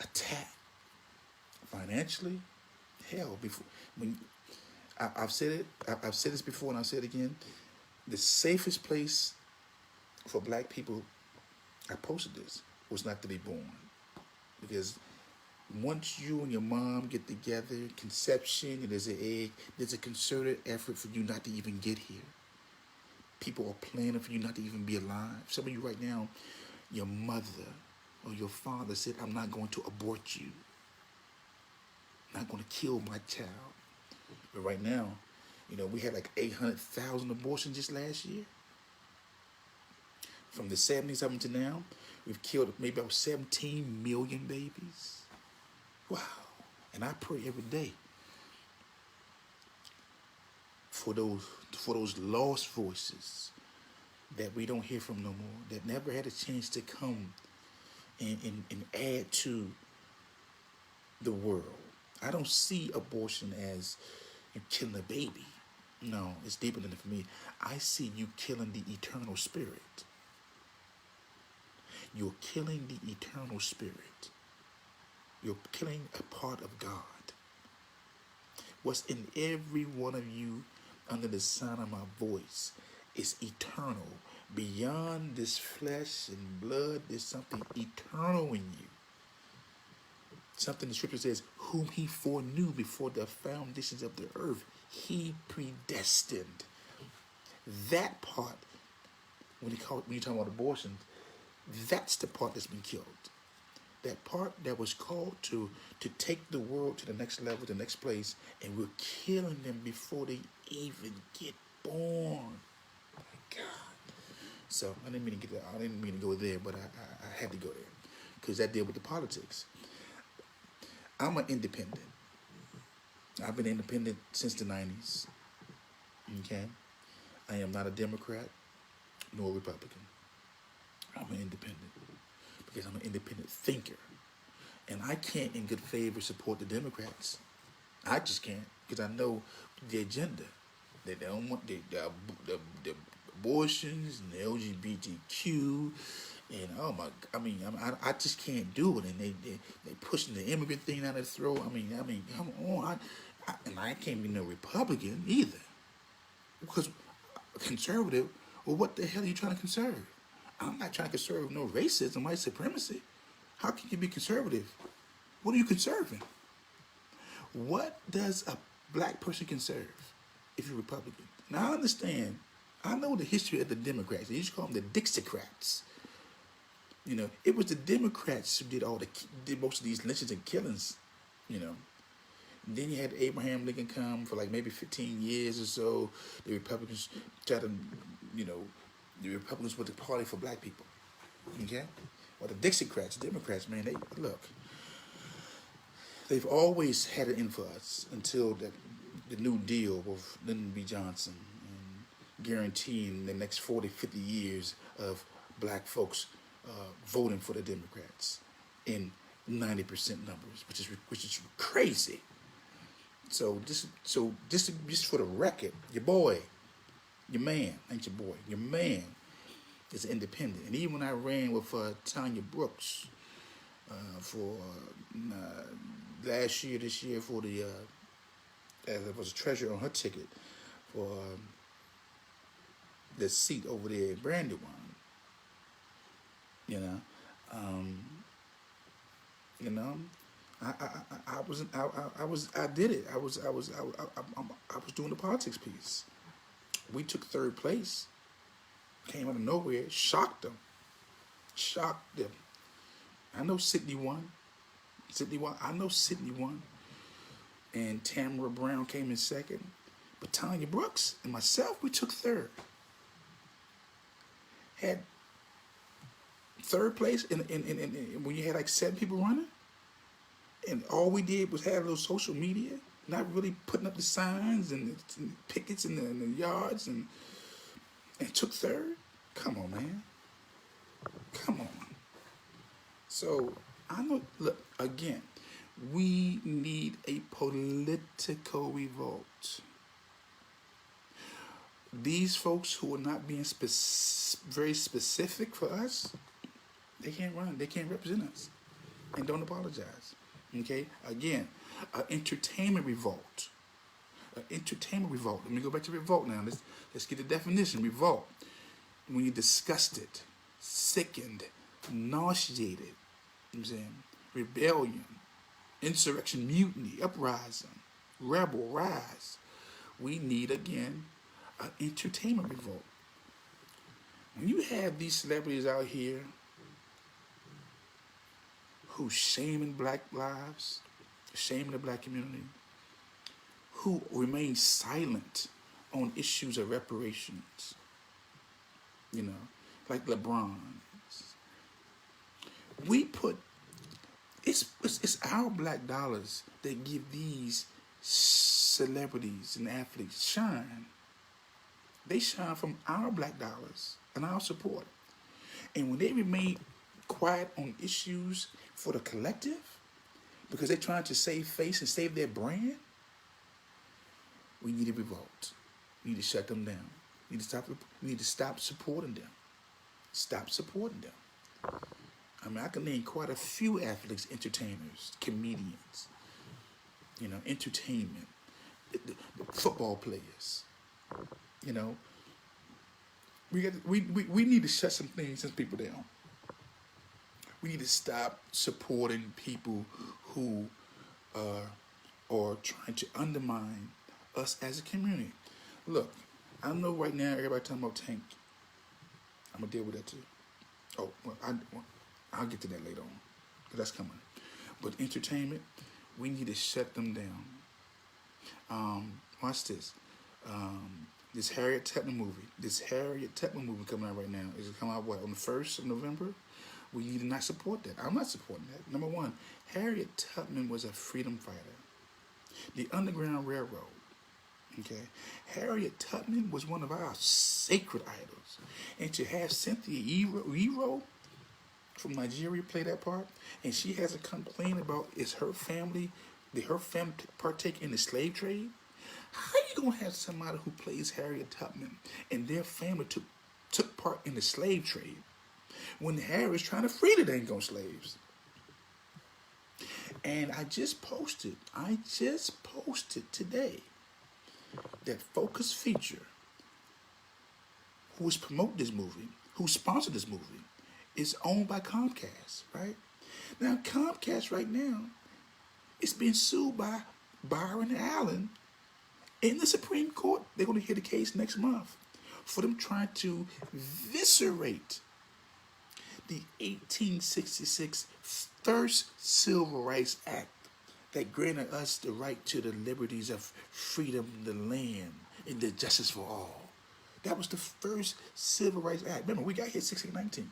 attack. Financially, hell, before when I've said it, I've said this before and I'll say it again. The safest place for Black people, I posted this, was not to be born. Because once you and your mom get together, conception, and there's an egg, there's a concerted effort for you not to even get here. People are planning for you not to even be alive. Some of you right now, your mother or your father said, I'm not going to abort you. I'm not going to kill my child. But right now, you know, we had like 800,000 abortions just last year. From the 70s up to now, we've killed maybe about 17 million babies. Wow. And I pray every day for those lost voices that we don't hear from no more, that never had a chance to come and add to the world. I don't see abortion as killing a baby. No, it's deeper than it for me. I see you killing the eternal spirit. You're killing the eternal spirit. You're killing a part of God. What's in every one of you under the sound of my voice is eternal. Beyond this flesh and blood, there's something eternal in you. Something the scripture says, whom he foreknew before the foundations of the earth, he predestined. That part, when you're talking about abortions, that's the part that's been killed. That part that was called to take the world to the next level, the next place, and we're killing them before they even get born. My God. So I didn't mean to go there, but I had to go there because that deal with the politics. I'm an independent. I've been independent since the 90s. Okay? I am not a Democrat nor a Republican. I'm an independent because I'm an independent thinker. And I can't in good favor support the Democrats. I just can't because I know the agenda. They don't want the abortions and the LGBTQ. And oh my, I just can't do it. And they pushing the immigrant thing down their throat. I mean, come on. And I can't be no Republican either. Because conservative, well, what the hell are you trying to conserve? I'm not trying to conserve no racism, white supremacy. How can you be conservative? What are you conserving? What does a black person conserve if you're Republican? Now I understand. I know the history of the Democrats. They used to call them the Dixiecrats. You know, it was the Democrats who did most of these lynchings and killings. You know, and then you had Abraham Lincoln come for like maybe 15 years or so. The Republicans tried to, you know, the Republicans were the party for black people. Okay, well the Dixiecrats, Democrats, man, they look. They've always had it in for us until the New Deal with Lyndon B. Johnson and guaranteeing the next 40, 50 years of black folks voting for the Democrats in 90% numbers, which is crazy. So just for the record, your boy, your man, ain't your boy, your man is independent. And even when I ran with Tanya Brooks for last year, this year for the as I was a treasurer on her ticket for the seat over there in Brandywine. You know, you know, I did it. I was doing the politics piece. We took third place. Came out of nowhere, shocked them. I know Sydney won. I know Sydney won. And Tamara Brown came in second. But Tanya Brooks and myself, we took third. Had third place in when you had like 7 people running. And all we did was have a little social media, not really putting up the signs and pickets in the yards and took third. Come on, man. Come on. So I know, look, again, we need a political revolt. These folks who are not being very specific for us, they can't run. They can't represent us. And don't apologize. Okay? Again, an entertainment revolt. An entertainment revolt. Let me go back to revolt now. Let's get the definition. Revolt. When you're disgusted, sickened, nauseated, you know what I'm saying? Rebellion, insurrection, mutiny, uprising, rebel, rise. We need, again, an entertainment revolt. When you have these celebrities out here who shaming black lives, shaming the black community, who remain silent on issues of reparations, you know, like LeBron. We put, it's our black dollars that give these celebrities and athletes shine. They shine from our black dollars and our support. And when they remain quiet on issues for the collective, because they're trying to save face and save their brand, we need a revolt. We need to shut them down. We need to stop supporting them. Stop supporting them. I mean, I can name quite a few athletes, entertainers, comedians, you know, entertainment, the football players. You know, we need to shut some people down. We need to stop supporting people who are trying to undermine us as a community. Look, I know right now everybody talking about Tank. I'm gonna deal with that too. Oh, well, I'll get to that later on, because that's coming. But entertainment, we need to shut them down. Watch this. This Harriet Tubman movie coming out right now. Is it coming out what, on the 1st of November? We need to not support that. I'm not supporting that. Number one, Harriet Tubman was a freedom fighter. The Underground Railroad. Okay, Harriet Tubman was one of our sacred idols, and to have Cynthia Ero from Nigeria play that part, and she has a complaint about did her family partake in the slave trade? How you gonna have somebody who plays Harriet Tubman and their family took part in the slave trade when Harriet's trying to free the dang on slaves? And I just posted today that Focus Feature, who was promoting this movie, who sponsored this movie, is owned by Comcast, right? Now, Comcast right now is being sued by Byron Allen in the Supreme Court. They're going to hear the case next month for them trying to eviscerate the 1866 First Civil Rights Act that granted us the right to the liberties of freedom, the land, and the justice for all. That was the first Civil Rights Act. Remember, we got here 1619.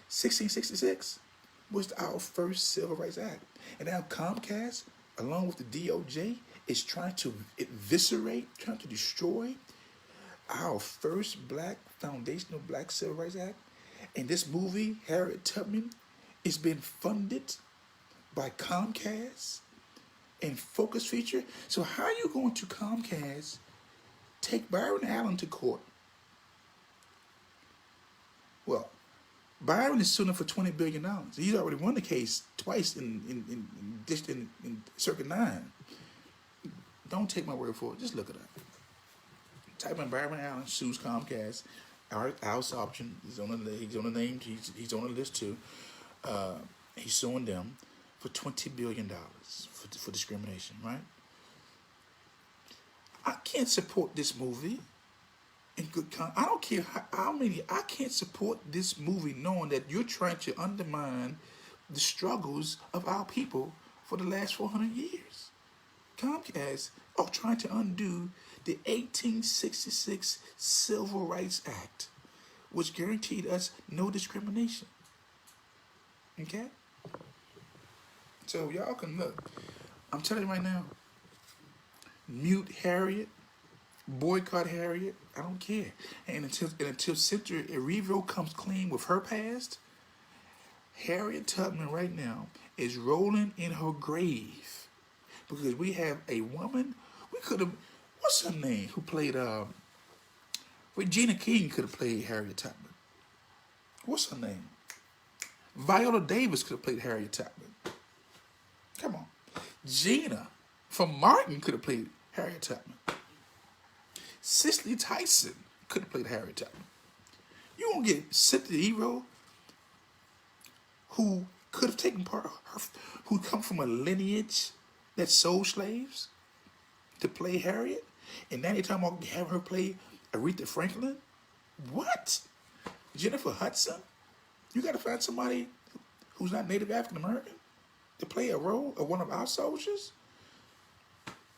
1666 was our first Civil Rights Act. And now Comcast, along with the DOJ, is trying to eviscerate, trying to destroy our first foundational black Civil Rights Act. And this movie, Harriet Tubman, is being funded by Comcast and Focus Feature. So how are you going to Comcast take Byron Allen to court? Well, Byron is suing for $20 billion. He's already won the case twice in Circuit 9. Don't take my word for it. Just look it up. Type in Byron Allen sues Comcast. Our option. He's on the name. He's on the list too. He's suing them for $20 billion for discrimination. Right? I can't support this movie in good I don't care how many. I can't support this movie knowing that you're trying to undermine the struggles of our people for the last 400 years. Comcast are trying to undo the 1866 Civil Rights Act, which guaranteed us no discrimination. Okay? So y'all can look. I'm telling you right now, mute Harriet, boycott Harriet, I don't care. And until Cynthia Erivo comes clean with her past, Harriet Tubman right now is rolling in her grave. Because we have a woman, we could have, what's her name, who played, Regina King could have played Harriet Tubman. What's her name? Viola Davis could have played Harriet Tubman. Come on. Gina from Martin could have played Harriet Tubman. Cicely Tyson could have played Harriet Tubman. You won't get Cynthia Erivo, who could have taken part of her, who come from a lineage that sold slaves, to play Harriet, and now you're talking about having her play Aretha Franklin? What? Jennifer Hudson? You got to find somebody who's not Native African American to play a role of one of our soldiers?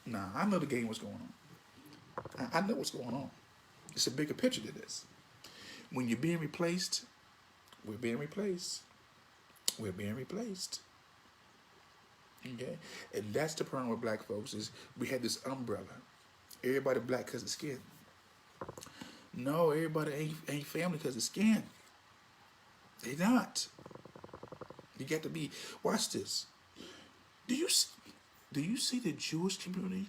Nah, I know the game was going on. I know what's going on. It's a bigger picture to this. When you're being replaced, we're being replaced. We're being replaced. Okay? And that's the problem with black folks is we had this umbrella. Everybody black because of skin. No, everybody ain't family because of skin. They not. You got to be. Watch this. Do you see the Jewish community?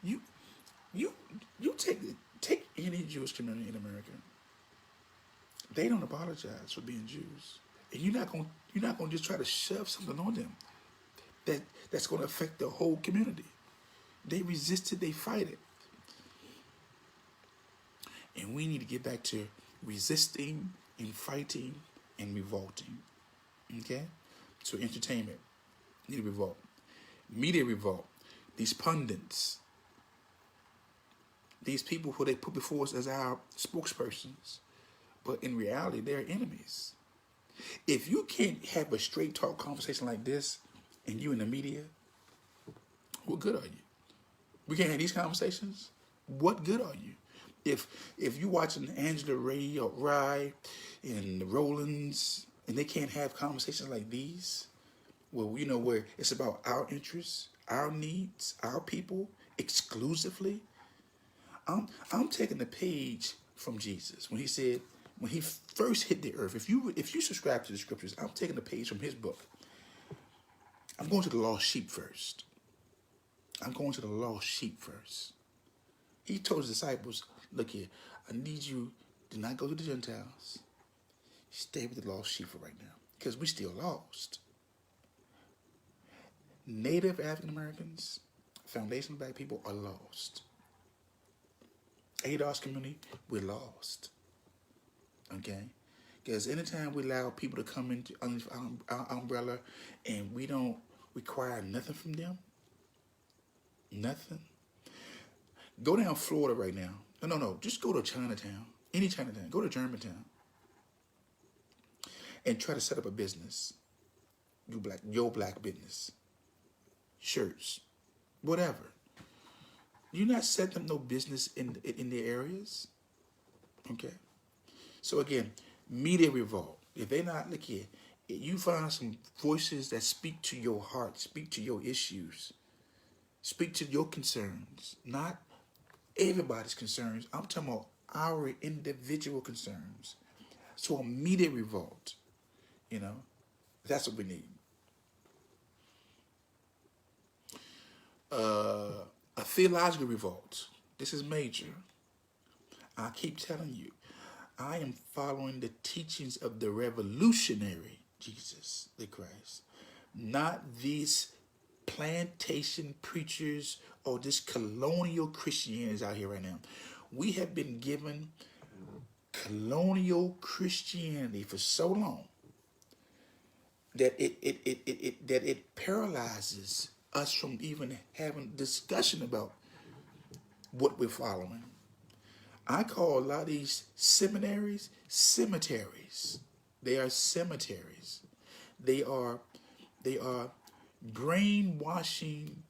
You take any Jewish community in America. They don't apologize for being Jews, and you're not gonna just try to shove something on them that's gonna affect the whole community. They resist it. They fight it, and we need to get back to resisting and fighting and revolting. Okay, so entertainment need to revolt, media revolt. These pundits, these people who they put before us as our spokespersons, but in reality, they're enemies. If you can't have a straight talk conversation like this and you in the media, what good are you? We can't have these conversations? What good are you? If you're watching Angela Rye and the Rollins and they can't have conversations like these, well, you know, where it's about our interests, our needs, our people exclusively. I'm taking the page from Jesus when he said, when he first hit the earth, if you subscribe to the scriptures, I'm taking the page from his book. I'm going to the lost sheep first. I'm going to the lost sheep first. He told his disciples, look here, I need you to not go to the Gentiles. Stay with the lost sheep for right now, because we're still lost. Native African Americans, foundational black people are lost. ADOS community, we're lost. Okay? Because anytime we allow people to come into our umbrella and we don't require nothing from them, nothing. Go down Florida right now. No. Just go to Chinatown. Any Chinatown. Go to Germantown. And try to set up a business. Your black business. Shirts. Whatever. You not set them no business in their areas. Okay? So again, media revolt. If they not, look here, you find some voices that speak to your heart, speak to your issues, speak to your concerns, not everybody's concerns. I'm talking about our individual concerns. So a media revolt, that's what we need. A theological revolt. This is major. I keep telling you, I am following the teachings of the revolutionary Jesus, the Christ, not these plantation preachers or this colonial Christianity out here right now. We have been given colonial Christianity for so long that it paralyzes us from even having discussion about what we're following. I call a lot of these seminaries cemeteries. They are cemeteries. They are brainwashing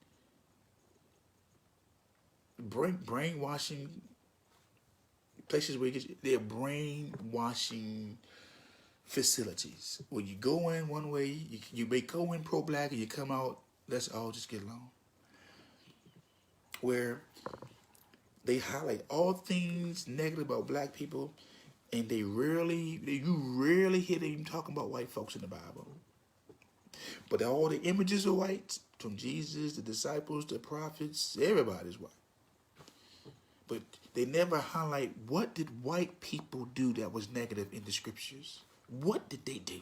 places where they're brainwashing facilities. Where you go in one way, you may go in pro-black and you come out, let's all just get along. Where they highlight all things negative about black people, and you rarely hear them talking about white folks in the Bible. But all the images are white, from Jesus, the disciples, the prophets, everybody's white. But they never highlight what did white people do that was negative in the scriptures. What did they do?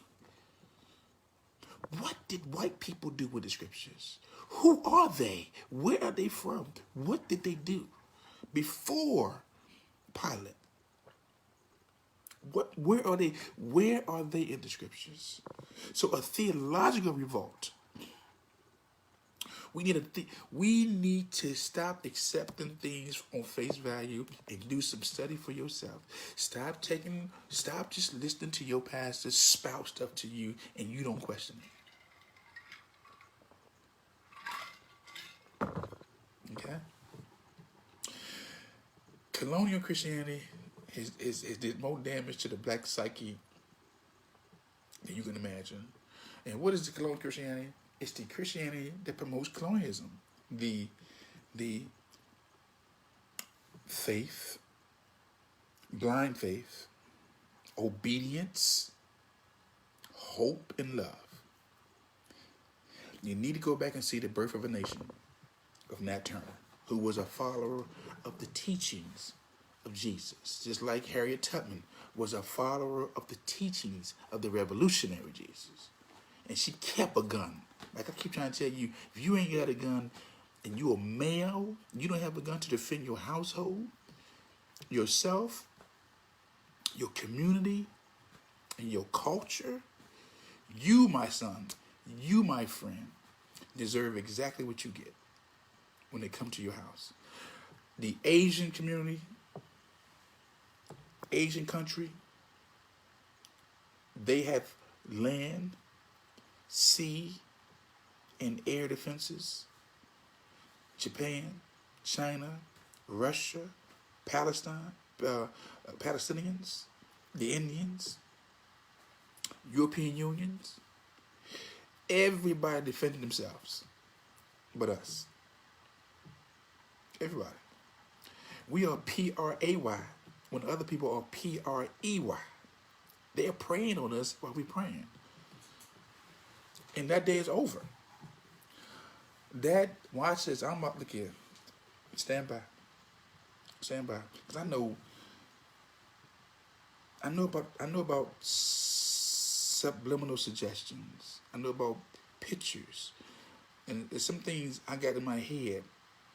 What did white people do with the scriptures? Who are they? Where are they from? What did they do before Pilate? Where are they? Where are they in the scriptures? So a theological revolt. We need to stop accepting things on face value and do some study for yourself. Stop just listening to your pastor spout stuff to you and you don't question it. Okay? Colonial Christianity did more damage to the black psyche than you can imagine. And what is the colonial Christianity? It's the Christianity that promotes colonialism. The faith, blind faith, obedience, hope, and love. You need to go back and see The Birth of a Nation of Nat Turner, who was a follower of the teachings of Jesus, just like Harriet Tubman was a follower of the teachings of the revolutionary Jesus. And she kept a gun. Like I keep trying to tell you, if you ain't got a gun and you a male, you don't have a gun to defend your household, yourself, your community, and your culture, you, my son, you, my friend, deserve exactly what you get when they come to your house. The Asian community, Asian country, they have land, sea, and air defenses. Japan, China, Russia, Palestine, Palestinians, the Indians, European Unions. Everybody defending themselves but us. Everybody. We are P-R-A-Y when other people are P-R-E-Y. They're preying on us while we're praying. And that day is over. Dad, watch this. I'm up. Look here. Stand by. Stand by. Because I know about subliminal suggestions. I know about pictures. And there's some things I got in my head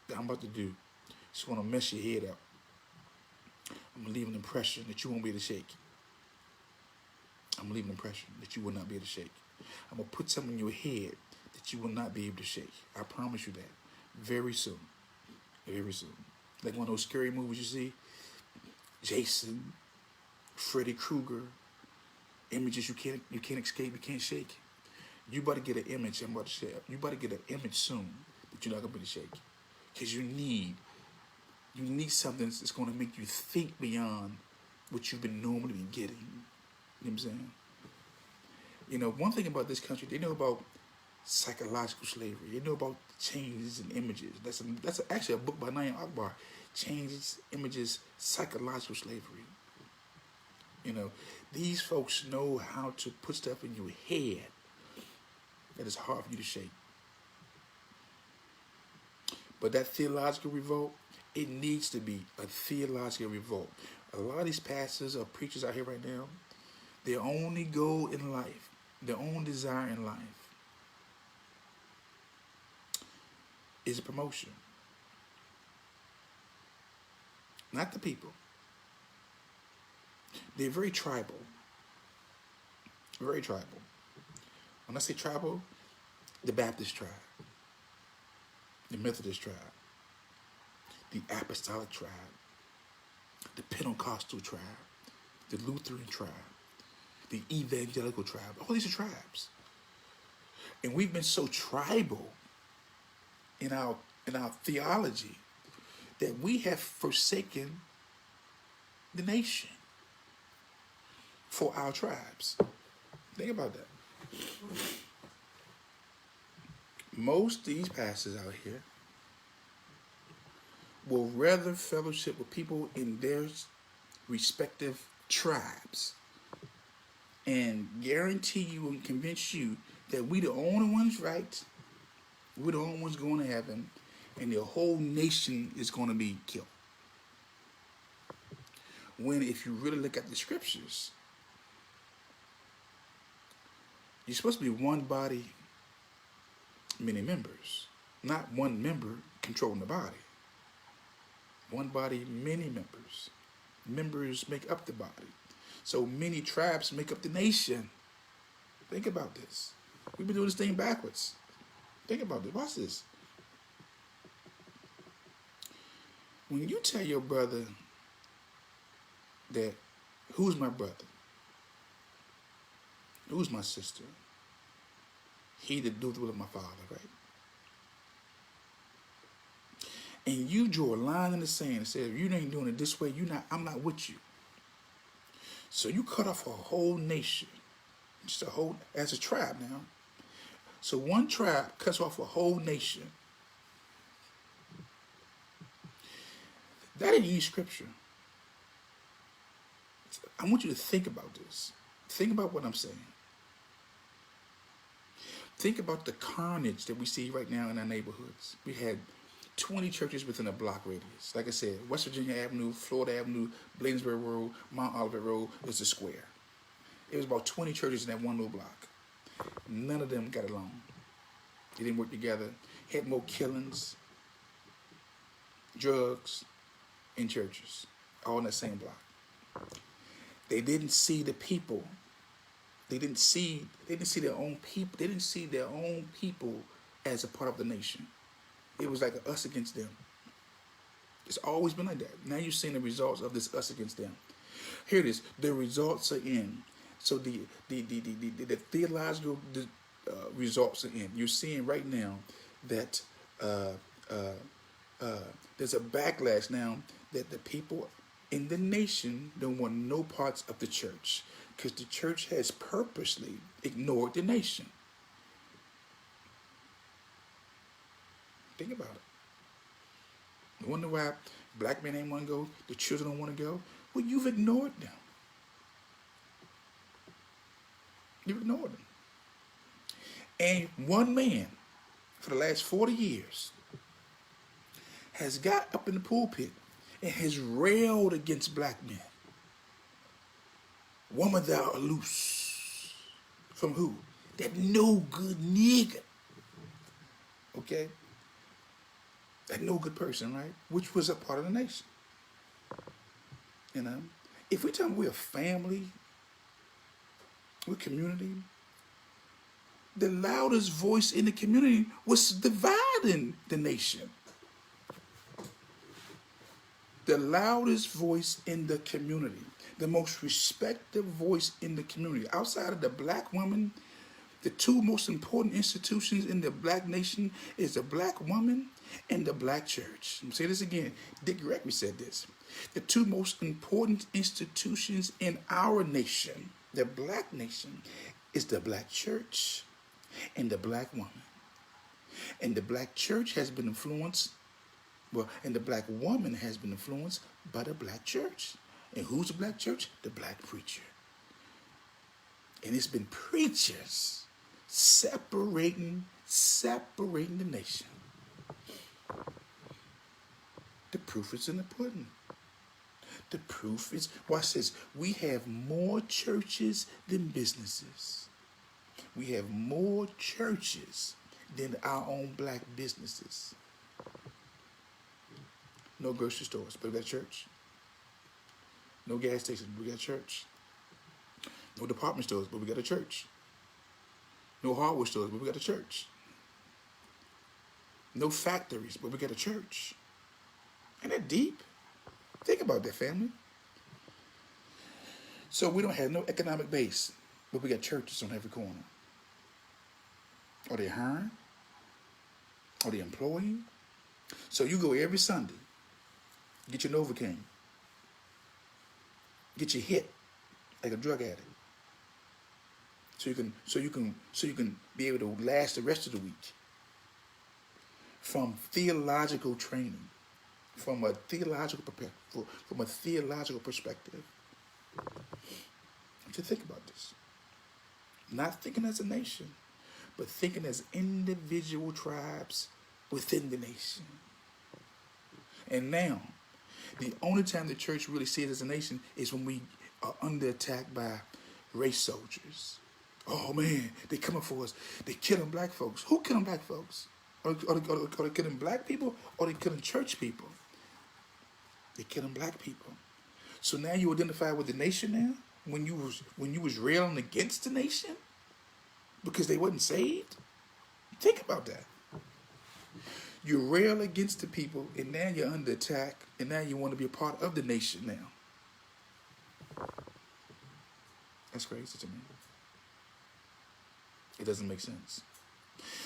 that I'm about to do. Just want to mess your head up. I'm going to leave an impression that you won't be able to shake. I'm going to leave an impression that you will not be able to shake. I'm going to put something in your head that you will not be able to shake. I promise you that. Very soon. Very soon. Like one of those scary movies you see. Jason, Freddy Krueger, images you can't escape, you can't shake. You better get an image, I'm about to share. You better get an image soon that you're not gonna be able to shake. Because you need something that's gonna make you think beyond what you've been normally getting. You know what I'm saying? You know, one thing about this country, they know about psychological slavery. They know about changes in images. That's actually a book by Naim Akbar. Changes, images, psychological slavery. You know, these folks know how to put stuff in your head that is hard for you to shake. But that theological revolt, it needs to be a theological revolt. A lot of these pastors or preachers out here right now, their only goal in life, their own desire in life is a promotion. Not the people. They're very tribal. Very tribal. When I say tribal, the Baptist tribe, the Methodist tribe, the Apostolic tribe, the Pentecostal tribe, the Lutheran tribe, the Evangelical tribe. All these are tribes. And we've been so tribal in our theology that we have forsaken the nation for our tribes. Think about that. Most of these pastors out here will rather fellowship with people in their respective tribes and guarantee you and convince you that we the only ones right, we're the only ones going to heaven, and the whole nation is going to be killed. When if you really look at the scriptures, you're supposed to be one body, many members. Not one member controlling the body. One body, many members. Members make up the body. So many tribes make up the nation. Think about this. We've been doing this thing backwards. Think about this. Watch this. When you tell your brother that, who's my brother? Who's my sister? He that doeth the will of my Father, right? And you draw a line in the sand and say, if you ain't doing it this way, I'm not with you. So you cut off a whole nation, just a whole, as a tribe now. So one tribe cuts off a whole nation. That ain't scripture. I want you to think about this. Think about what I'm saying. Think about the carnage that we see right now in our neighborhoods. We had 20 churches within a block radius. Like I said, West Virginia Avenue, Florida Avenue, Bladensburg Road, Mount Olivet Road is a square. It was about 20 churches in that one little block. None of them got along. They didn't work together. Had more killings, drugs in churches, all in that same block. They didn't see the people. They didn't see their own people. They didn't see their own people as a part of the nation. It was like us against them. It's always been like that. Now you're seeing the results of this us against them. Here it is. The results are in. So the theological results are in. You're seeing right now that there's a backlash now that the people in the nation don't want no parts of the church because the church has purposely ignored the nation. Think about it. You wonder why black men ain't want to go, the children don't want to go? Well, you've ignored them. You've ignored them. And one man, for the last 40 years, has got up in the pulpit and has railed against black men. Woman, thou art loose. From who? That no good nigga. Okay? That no good person, right? Which was a part of the nation. You know, if we tell them we're a family, we're community, the loudest voice in the community was dividing the nation. The loudest voice in the community, the most respected voice in the community, outside of the black woman, the two most important institutions in the black nation is the black woman and the black church. I'm gonna say this again. Dick Gregory said this. The two most important institutions in our nation, the black nation, is the black church and the black woman. And the black church has been influenced, and the black woman has been influenced by the black church. And who's the black church? The black preacher. And it's been preachers separating the nation. The proof is in the pudding. The proof is, watch this, we have more churches than businesses. We have more churches than our own black businesses. No grocery stores, but we got church. No gas stations, but we got church. No department stores, but we got a church. No hardware stores, but we got a church. No factories, but we got a church. Ain't that deep? Think about that, family. So we don't have no economic base, but we got churches on every corner. Are they hiring? Are they employing? So you go every Sunday, get your Novocaine, get your hit like a drug addict, so you can be able to last the rest of the week. From theological training, from a theological perspective. To think about this, not thinking as a nation, but thinking as individual tribes within the nation. And now, the only time the church really sees it as a nation is when we are under attack by race soldiers. Oh man, they coming for us. They killing black folks. Who killing black folks? Are they killing black people or are they killing church people? They're killing black people. So now you identify with the nation now? When you was railing against the nation? Because they wasn't saved? Think about that. You rail against the people, and now you're under attack, and now you want to be a part of the nation now. That's crazy to me. It doesn't make sense.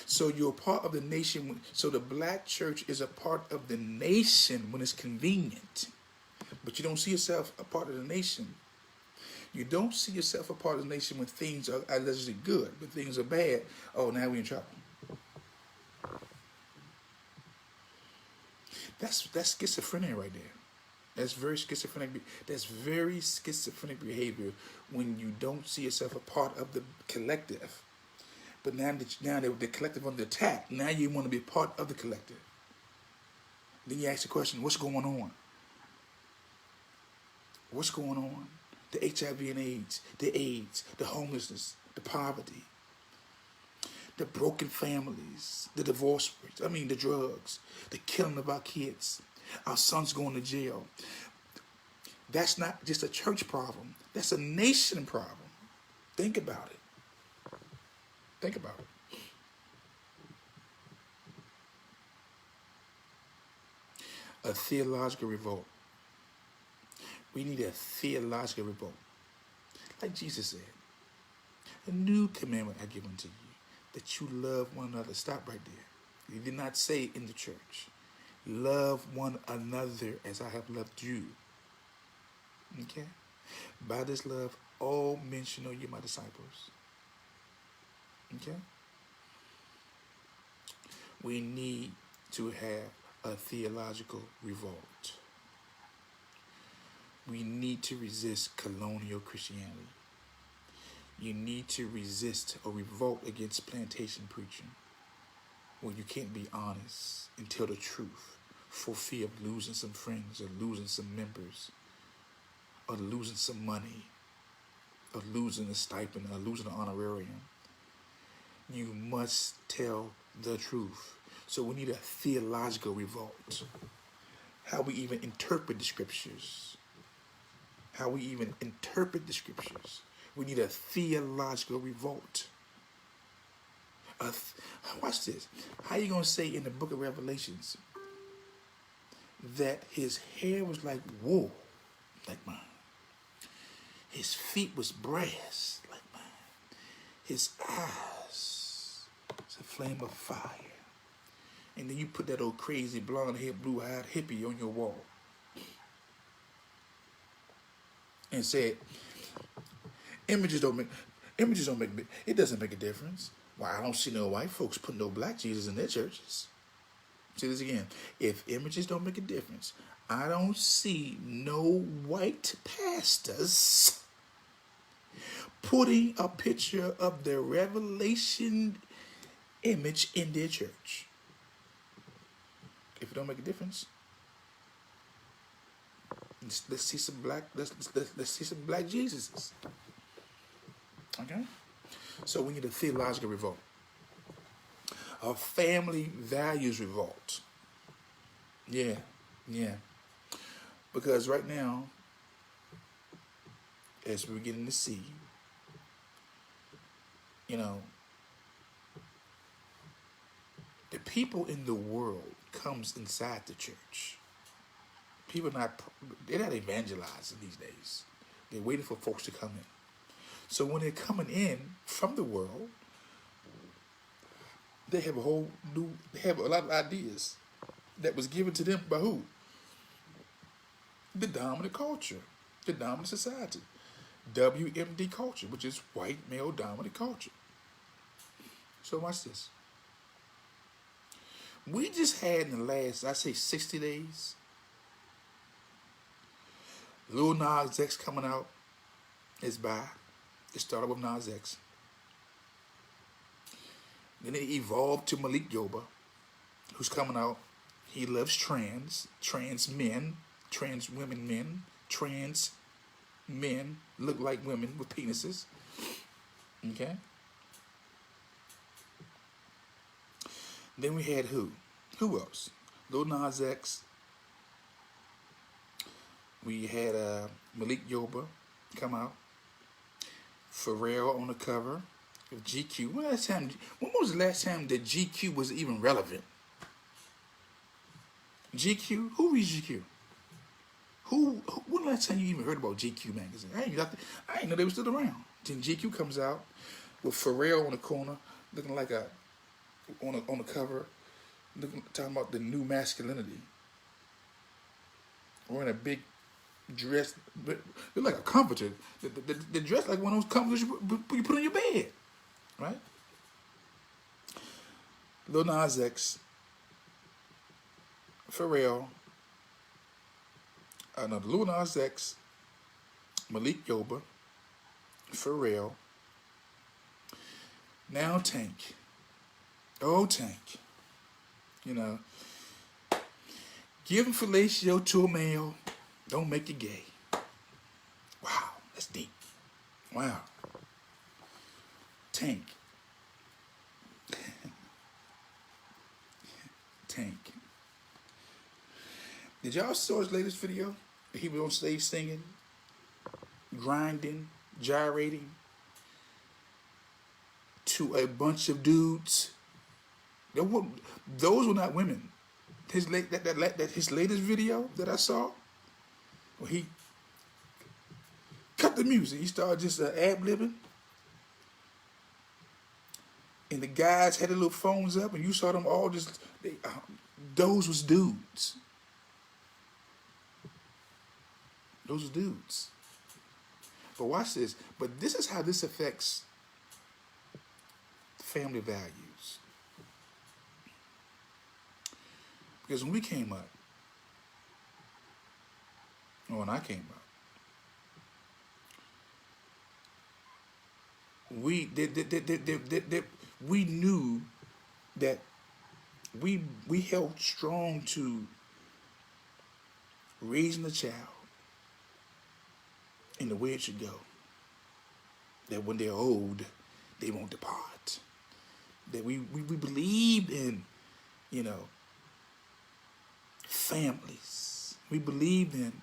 So you're a part of the nation. So the black church is a part of the nation when it's convenient. But you don't see yourself a part of the nation. You don't see yourself a part of the nation when things are allegedly good, but things are bad. Oh, now we're in trouble. That's schizophrenia right there. That's very schizophrenic. That's very schizophrenic behavior when you don't see yourself a part of the collective. But now the collective under attack. Now you want to be a part of the collective. Then you ask the question, what's going on? What's going on? The HIV and AIDS, the homelessness, the poverty, the broken families, the divorce rates, the drugs, the killing of our kids, our sons going to jail. That's not just a church problem. That's a nation problem. Think about it. Think about it. A theological revolt. We need a theological revolt. Like Jesus said, a new commandment I give unto you, that you love one another. Stop right there. He did not say in the church, love one another as I have loved you. Okay? By this love, all men shall know you my disciples. Okay? We need to have a theological revolt. We need to resist colonial Christianity. You need to resist or revolt against plantation preaching, where you can't be honest and tell the truth for fear of losing some friends or losing some members or losing some money or losing a stipend or losing an honorarium. You must tell the truth. So we need a theological revolt. How we even interpret the scriptures. how we even interpret the scriptures. We need a theological revolt. Watch this. How you going to say in the book of Revelations that his hair was like wool, like mine? His feet was brass, like mine. His eyes was a flame of fire. And then you put that old crazy blonde-haired, blue-eyed hippie on your wall and said, images don't make, it doesn't make a difference. Well, I don't see no white folks put no black Jesus in their churches. See this again. If images don't make a difference, I don't see no white pastors putting a picture of the Revelation image in their church. If it don't make a difference, let's see some black. Let's see some black Jesuses. Okay. So we need a theological revolt, a family values revolt. Yeah. Because right now, as we're beginning to see, the people in the world comes inside the church. They're not evangelizing these days. They're waiting for folks to come in. So when they're coming in from the world, they have a lot of ideas that was given to them by who? The dominant culture, the dominant society. WMD culture, which is white male dominant culture. So watch this. We just had in the last, I say 60 days, Lil Nas X coming out is by. It started with Nas X. Then it evolved to Malik Yoba, who's coming out. He loves trans men, trans women men, trans men look like women with penises. Okay? Then we had who? Who else? Lil Nas X. We had Malik Yoba come out. Pharrell on the cover of GQ. When was the last time that GQ was even relevant? GQ? Who reads GQ? When the last time you even heard about GQ magazine? I didn't know they were still around. Then GQ comes out with Pharrell on the corner, looking like on the cover, talking about the new masculinity. Wearing a big dress, look like a comforter. The dress like one of those comforters you put on your bed, right? Lil Nas X, Pharrell, Lil Nas X, Malik Yoba, Pharrell, now Tank. Oh, Tank. Giving fellatio to a male don't make you gay. Wow, that's deep. Wow. Tank. Tank. Did y'all saw his latest video? He was on stage singing, grinding, gyrating to a bunch of dudes. Those were not women. His latest video that I saw, where he cut the music. He started just ad-libbing. And the guys had their little phones up, and you saw them all those was dudes. Those are dudes. But watch this. But this is how this affects family values. Because when we came up, or when I came up, we knew that we held strong to raising a child in the way it should go. That when they're old, they won't depart. That we believed in, families. We believed in,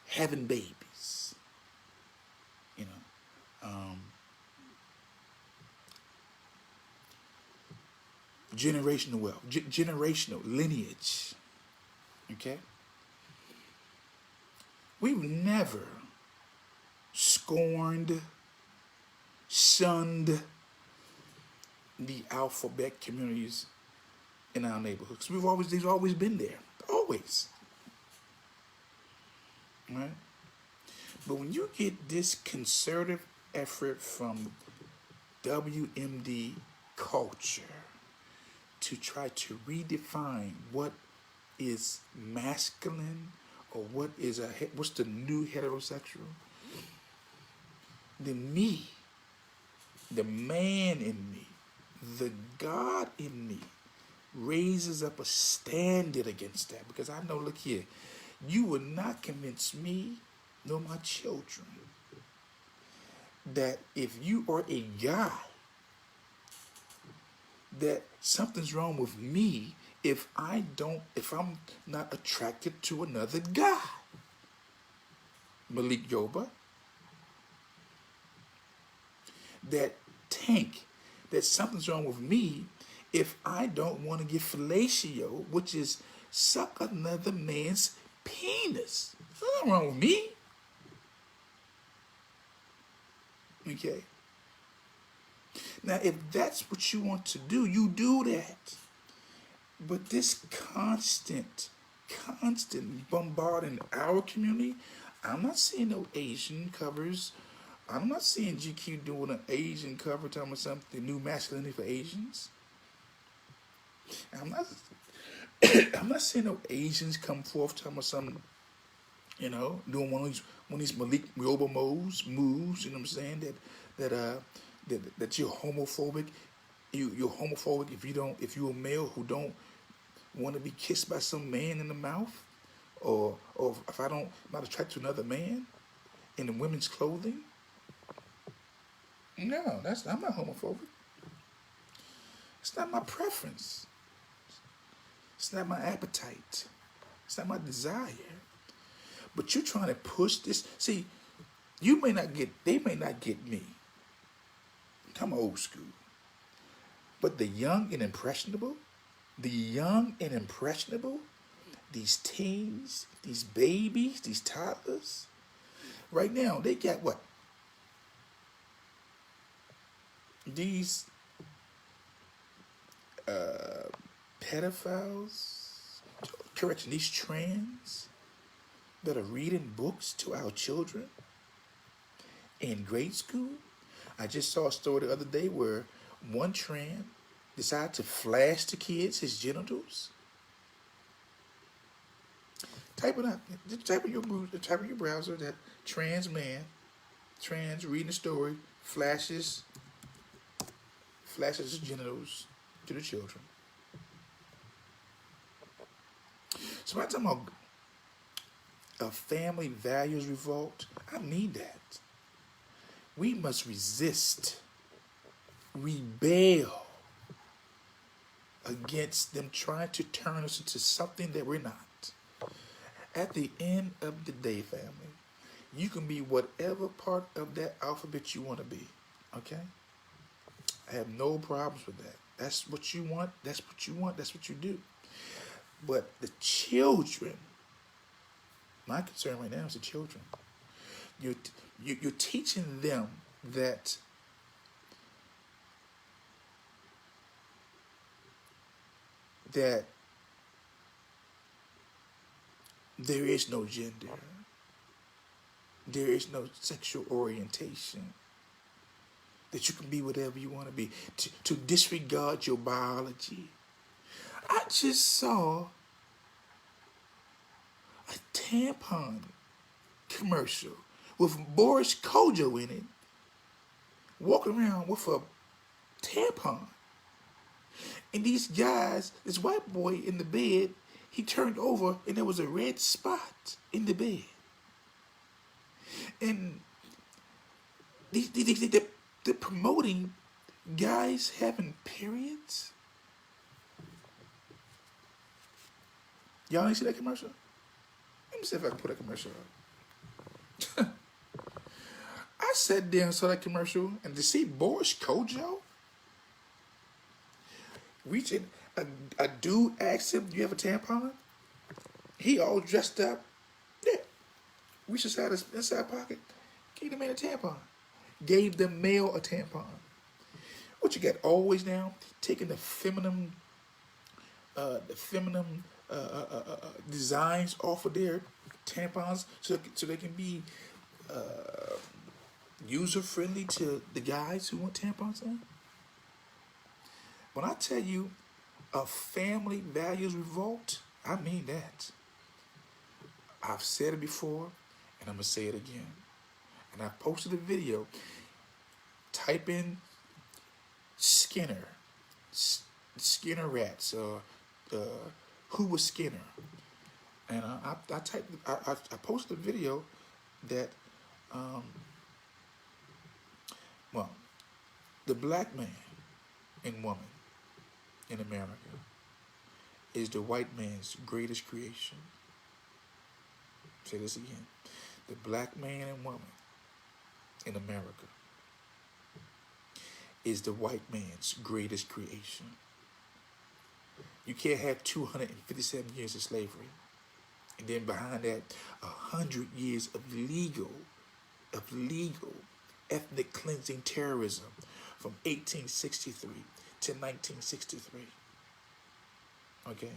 having babies. You know, generational wealth, generational lineage. Okay, we've never scorned, shunned the alphabet communities in our neighborhoods. They've always been there, always. Right? But when you get this concerted effort from WMD culture to try to redefine what is masculine or what's the new heterosexual, then me, the man in me, the God in me, raises up a standard against that, because I know, look here, you will not convince me nor my children that if you are a guy, that something's wrong with me if I'm not attracted to another guy. Malik Yoba, that Tank, that something's wrong with me if I don't want to get fellatio, which is suck another man's penis. There's nothing wrong with me. Okay. Now, if that's what you want to do, you do that. But this constant bombarding our community, I'm not seeing no Asian covers. I'm not seeing GQ doing an Asian cover talking about something new masculinity for Asians. I'm not I'm not seeing no Asians come forth talking about something, doing one of these Malik Yoba moves, you know what I'm saying? That you're homophobic. You're homophobic if you're a male who don't want to be kissed by some man in the mouth, or if I'm not attracted to another man in the women's clothing. No, I'm not homophobic. It's not my preference. It's not my appetite. It's not my desire. But you're trying to push this. See, they may not get me. I'm old school. But the young and impressionable, these teens, these babies, these toddlers, right now, they got what? These pedophiles, these trans that are reading books to our children in grade school. I just saw a story the other day where one trans decided to flash the kids his genitals. Type it up. Just type in your browser that trans reading the story, flashes his genitals to the children. So when I talk about a family values revolt, I mean that. We must resist, rebel against them trying to turn us into something that we're not. At the end of the day, family, you can be whatever part of that alphabet you want to be, okay? I have no problems with that. That's what you want, that's what you do. But the children, my concern right now is the children. You're teaching them that there is no gender. There is no sexual orientation. That you can be whatever you want to be. To disregard your biology. I just saw a tampon commercial with Boris Kojo in it, walking around with a tampon. And these guys, this white boy in the bed, he turned over and there was a red spot in the bed. And they're promoting guys having periods. Y'all ain't see that commercial? Let me see if I can put a commercial up. sat there and saw that commercial, and to see Boris Kojo reaching, a dude asked him, "Do you have a tampon?" He all dressed up. Yeah. Reached inside his inside pocket, gave the man a tampon. Gave the male a tampon. What you got always now? Taking the feminine designs off of their tampons so they can be user friendly to the guys who want tampons in. When I tell you a family values revolt, I mean that. I've said it before, and I'm gonna say it again. And I posted a video. Type in Skinner, Skinner rats, who was Skinner, and I posted a video that, well, the black man and woman in America is the white man's greatest creation. Say this again. The black man and woman in America is the white man's greatest creation. You can't have 257 years of slavery, and then behind that, 100 years of legal ethnic cleansing terrorism from 1863 to 1963. Okay?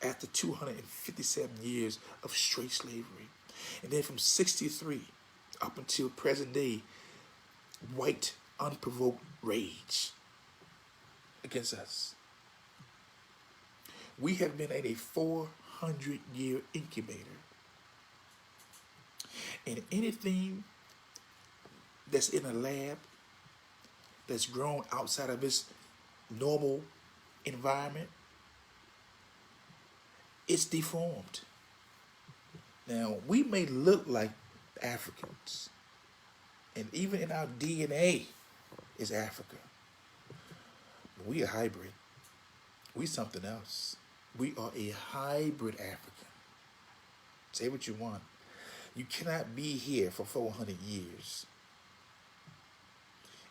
After 257 years of straight slavery. And then from 63 up until present day, white unprovoked rage against us. We have been in a 400-year incubator. And anything that's in a lab that's grown outside of its normal environment, it's deformed. Now, we may look like Africans, and even in our DNA is Africa. But we a hybrid. We something else. We are a hybrid African. Say what you want. You cannot be here for 400 years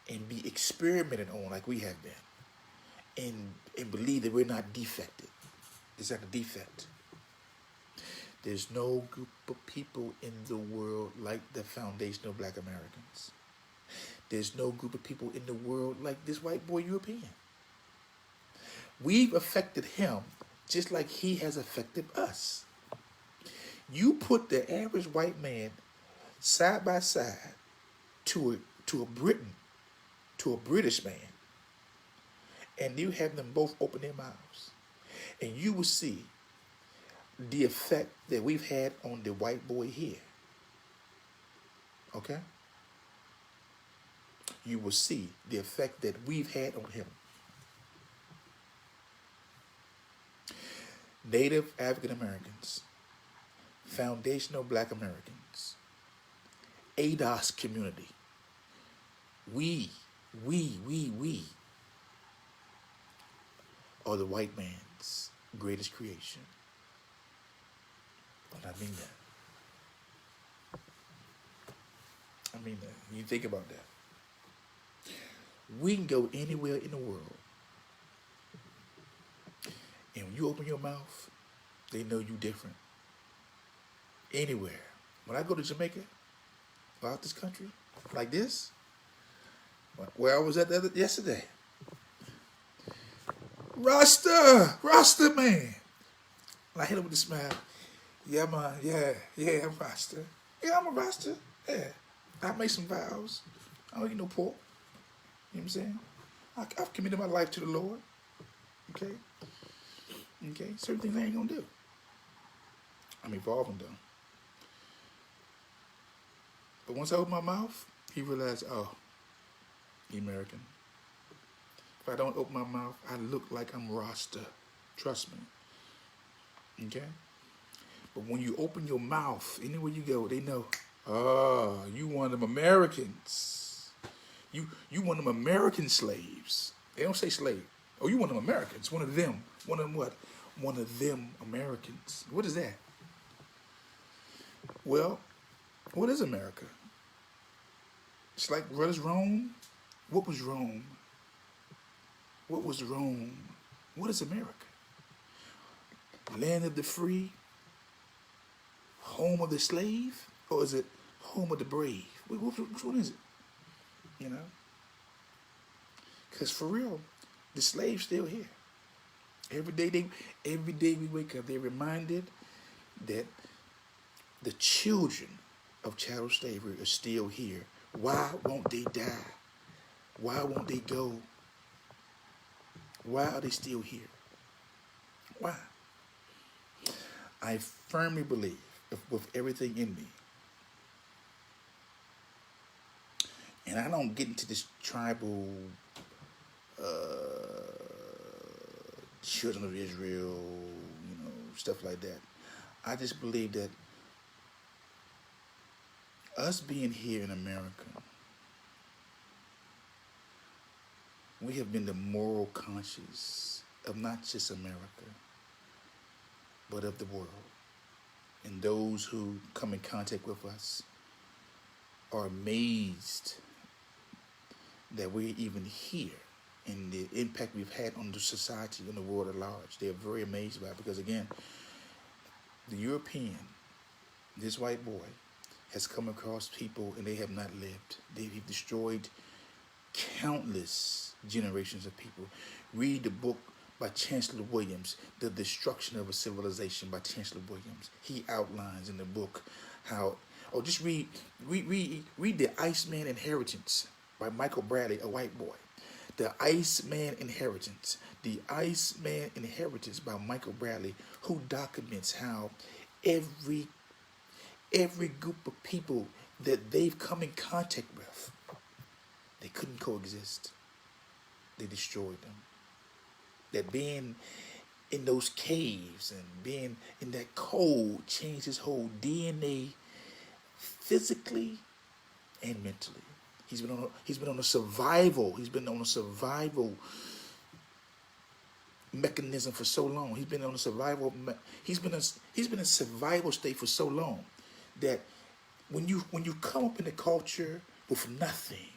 and be experimented on like we have been, and believe that we're not defected. Is that a defect? There's no group of people in the world like the foundational black Americans. There's no group of people in the world like this white boy European. We've affected him just like he has affected us. You put the average white man side by side to a British man, and you have them both open their mouths, and you will see the effect that we've had on the white boy here. Okay? You will see the effect that we've had on him. Native African Americans, foundational black Americans, ADOS community, we are the white man's greatest creation. And I mean that. I mean that. You think about that. We can go anywhere in the world, and when you open your mouth, they know you different. Anywhere. When I go to Jamaica, or out this country, like this, where I was at yesterday, Rasta man. And I hit him with a smile. Yeah, man, yeah, I'm Rasta. Yeah, I'm a Rasta. Yeah. I made some vows. I don't eat no pork. You know what I'm saying? I've committed my life to the Lord. Okay? Okay? Certain things I ain't gonna do. I'm evolving though. But once I opened my mouth, he realized, oh, the American. If I don't open my mouth, I look like I'm Rasta. Trust me. Okay? But when you open your mouth, anywhere you go, they know, oh, you one of them Americans. You one of them American slaves. They don't say slave. Oh, you one of them Americans. One of them. One of them what? One of them Americans. What is that? Well, what is America? It's like, what is Rome? What was Rome? What was Rome? What is America? Land of the free, home of the slave, or is it home of the brave? Which one is it? You know? Because for real, the slave's still here. Every day we wake up, they're reminded that the children of chattel slavery are still here. Why won't they die? Why won't they go? Why are they still here? Why? I firmly believe, with everything in me, and I don't get into this tribal children of Israel, stuff like that. I just believe that us being here in America, we have been the moral conscience of not just America, but of the world. And those who come in contact with us are amazed that we're even here and the impact we've had on the society and the world at large. They're very amazed by it because, again, the European, this white boy, has come across people and they have not lived. They've destroyed countless generations of people. Read the book by Chancellor Williams, The Destruction of a Civilization by Chancellor Williams. He outlines in the book how, just read The Iceman Inheritance by Michael Bradley, a white boy. The Iceman Inheritance. The Iceman Inheritance by Michael Bradley, who documents how every group of people that they've come in contact with, they couldn't coexist. They destroyed them. That being in those caves and being in that cold changed his whole DNA physically and mentally. He's been on a survival mechanism for so long. He's been in a survival state for so long that when you come up in the culture with nothing,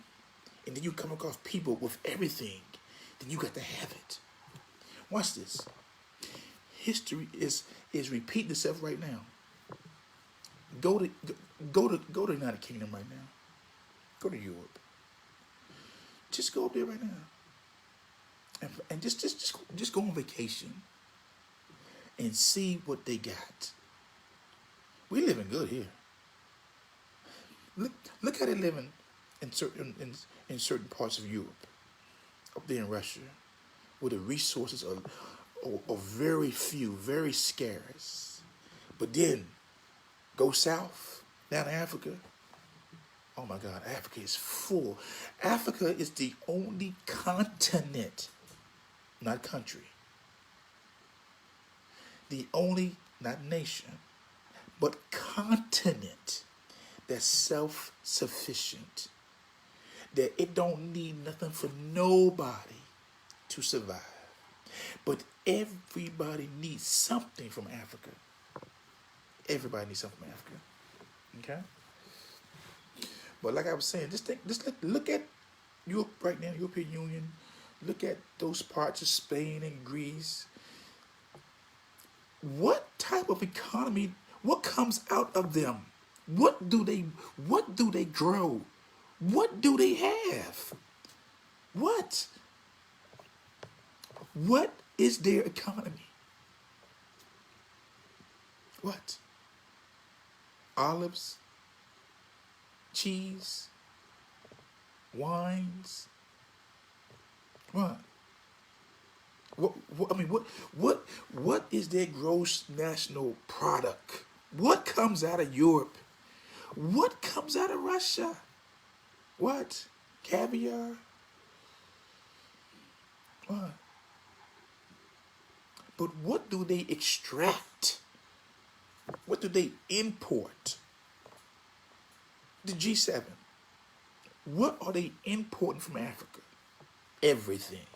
and then you come across people with everything, then you got to have it. Watch this. History is repeating itself right now. Go to the United Kingdom right now. Go to Europe. Just go up there right now, and just go on vacation and see what they got. We living good here. Look how they living in certain parts of Europe, up there in Russia, where the resources are very few, very scarce. But then go south, down to Africa. Oh my God, Africa is full. Africa is the only continent, not country, the only, not nation, but continent that's self-sufficient, that it don't need nothing for nobody to survive. But everybody needs something from Africa. Everybody needs something from Africa. Okay? But like I was saying, look at Europe right now, European Union. Look at those parts of Spain and Greece. What type of economy, what comes out of them? What do they grow? What do they have? What is their economy? What? Olives, cheese, wines. What? What is their gross national product? What comes out of Europe? What comes out of Russia? What? Caviar? What? But what do they extract? What do they import? The G7. What are they importing from Africa? Everything.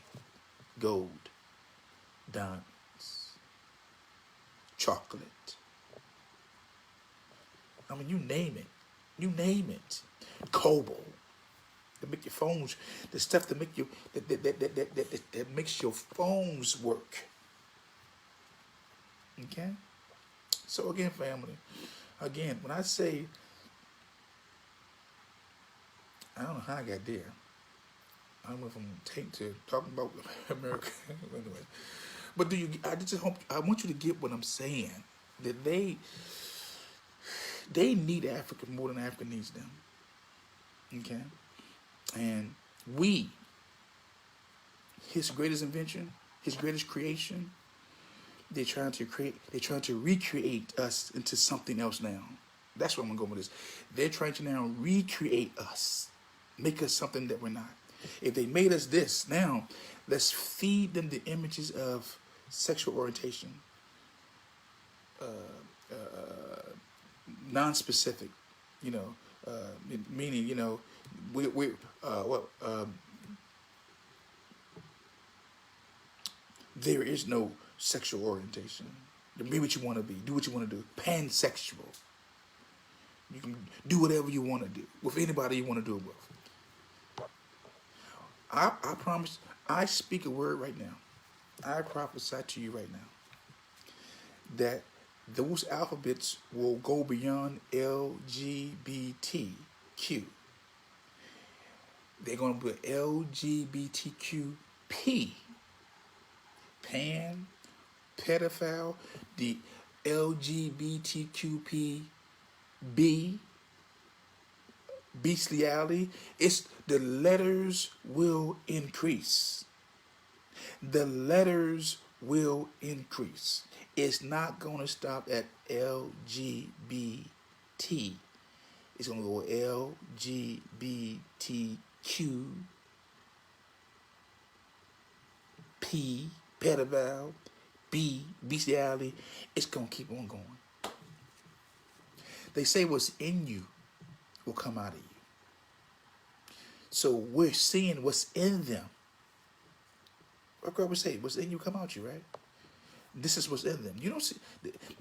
Gold, diamonds, chocolate. I mean, you name it. You name it. Cobalt. that make your phones, the stuff that make you that makes your phones work. Okay? So again, family, again, when I say, I don't know how I got there. I don't know if I'm taking to talking about America anyway. But do you? I just hope I want you to get what I'm saying. That they need Africa more than Africa needs them. Okay, and we, his greatest invention, his greatest creation, they're trying to create. They're trying to recreate us into something else now. That's where I'm gonna go with this. They're trying to now recreate us, make us something that we're not. If they made us this, now let's feed them the images of sexual orientation, non-specific, you know, meaning, you know, we well, there is no sexual orientation. Be what you want to be. Do what you want to do. Pansexual. You can do whatever you want to do with anybody you want to do it with. I promise, I speak a word right now. I prophesy to you right now that those alphabets will go beyond LGBTQ. They're going to put LGBTQP, pan, pedophile, the LGBTQPB, bestiality. It's the letters will increase. The letters will increase. It's not going to stop at LGBT. It's going to go LGBTQ, P, pedophile, B, bestiality. It's going to keep on going. They say what's in you will come out of you. So we're seeing what's in them. What God would say, what's in you come out you, right? This is what's in them. You don't see,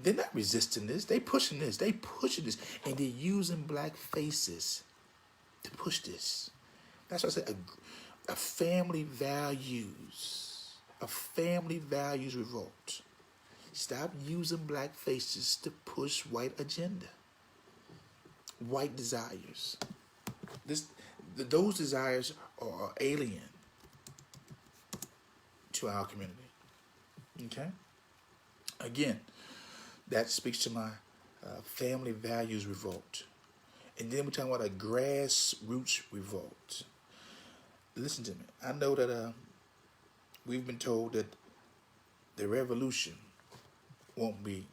they're not resisting this. They pushing this. They pushing this. And they're using black faces to push this. That's what I said. A family values. A family values revolt. Stop using black faces to push white agenda. White desires. Those desires are alien to our community. Okay? Again, that speaks to my family values revolt. And then we're talking about a grassroots revolt. Listen to me. I know that we've been told that the revolution won't be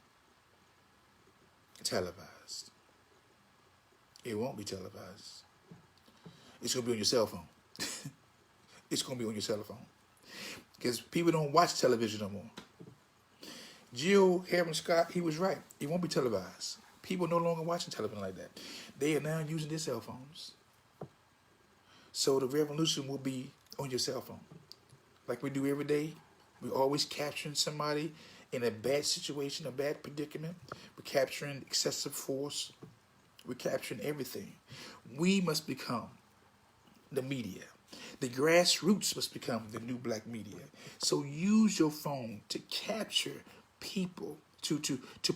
televised. It won't be televised. It's going to be on your cell phone. It's going to be on your cell phone. Because people don't watch television no more. Jill Harron Scott, he was right. It won't be televised. People no longer watching television like that. They are now using their cell phones. So the revolution will be on your cell phone. Like we do every day. We're always capturing somebody in a bad situation, a bad predicament. We're capturing excessive force. We're capturing everything. We must become the media. The grassroots must become the new black media. So use your phone to capture people, to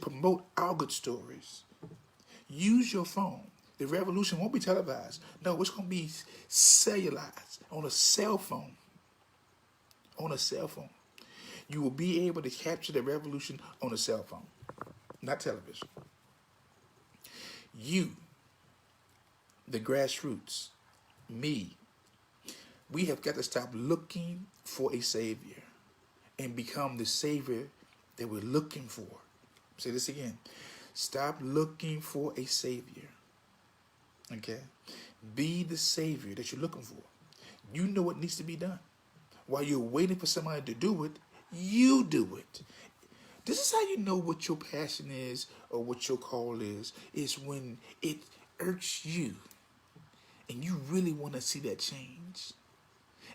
promote our good stories. Use your phone. The revolution won't be televised. No, it's going to be cellularized on a cell phone. On a cell phone. You will be able to capture the revolution on a cell phone, not television. You, the grassroots, me, we have got to stop looking for a savior and become the savior that we're looking for. Say this again. Stop looking for a savior. Okay? Be the savior that you're looking for. You know what needs to be done. While you're waiting for somebody to do it, you do it. This is how you know what your passion is or what your call is when it irks you and you really want to see that change.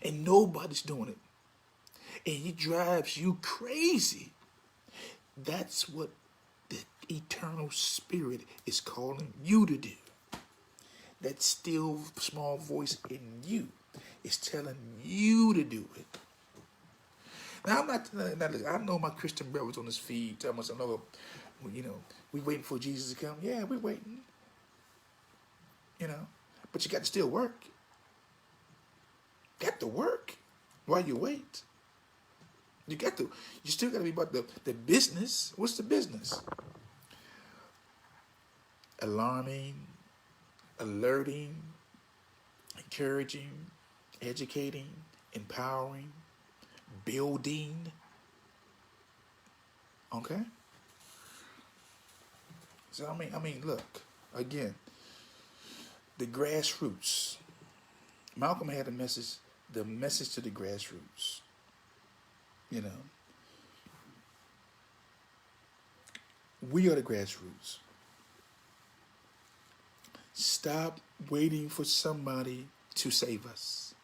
And nobody's doing it. And it drives you crazy. That's what the eternal spirit is calling you to do. That still small voice in you is telling you to do it. Now I'm not. I know my Christian brothers on this feed tell us, I know, we waiting for Jesus to come. Yeah, we're waiting. But you got to still work. Got to work while you wait. You still got to be about the business. What's the business? Alarming, alerting, encouraging, educating, empowering, building. Okay? So I mean, look, again, the grassroots. Malcolm had the message to the grassroots. We are the grassroots. Stop waiting for somebody to save us.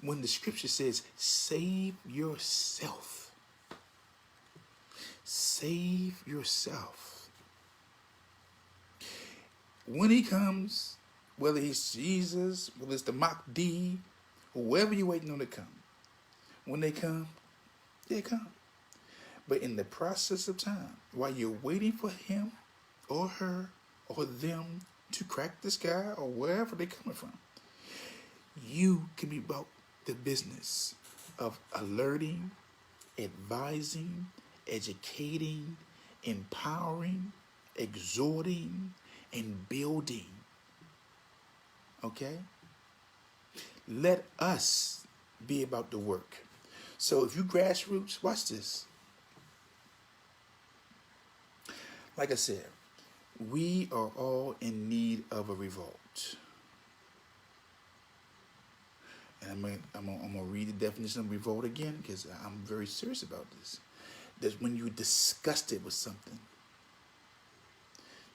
When the scripture says, save yourself. Save yourself. When he comes, whether he's Jesus, whether it's the Medi, whoever you're waiting on to come, when they come, they come. But in the process of time, while you're waiting for him or her or them to crack the sky or wherever they're coming from, you can be about the business of alerting, advising, educating, empowering, exhorting, and building. Okay? Let us be about the work. So if you grassroots, watch this. Like I said, we are all in need of a revolt. And I'm gonna read the definition of revolt again because I'm very serious about this. That's when you're disgusted with something.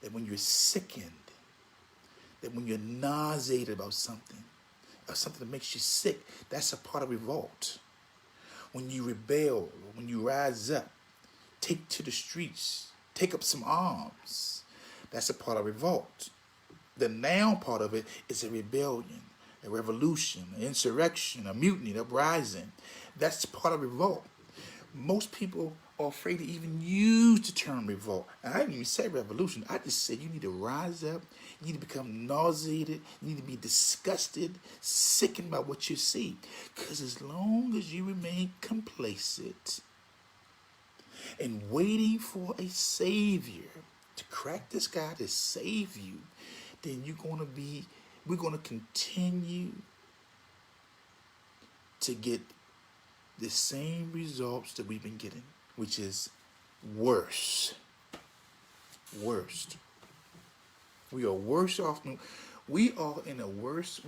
That when you're sickened. That when you're nauseated about something. Or something that makes you sick. That's a part of revolt. When you rebel, when you rise up, take to the streets, take up some arms. That's a part of revolt. The noun part of it is a rebellion, a revolution, an insurrection, a mutiny, an uprising. That's part of revolt. Most people are afraid to even use the term revolt. And I didn't even say revolution. I just said you need to rise up. You need to become nauseated. You need to be disgusted, sickened by what you see. Because as long as you remain complacent and waiting for a savior to crack the sky to save you, then we're going to continue to get the same results that we've been getting, which is worse. Worst. We are worse off than we are worse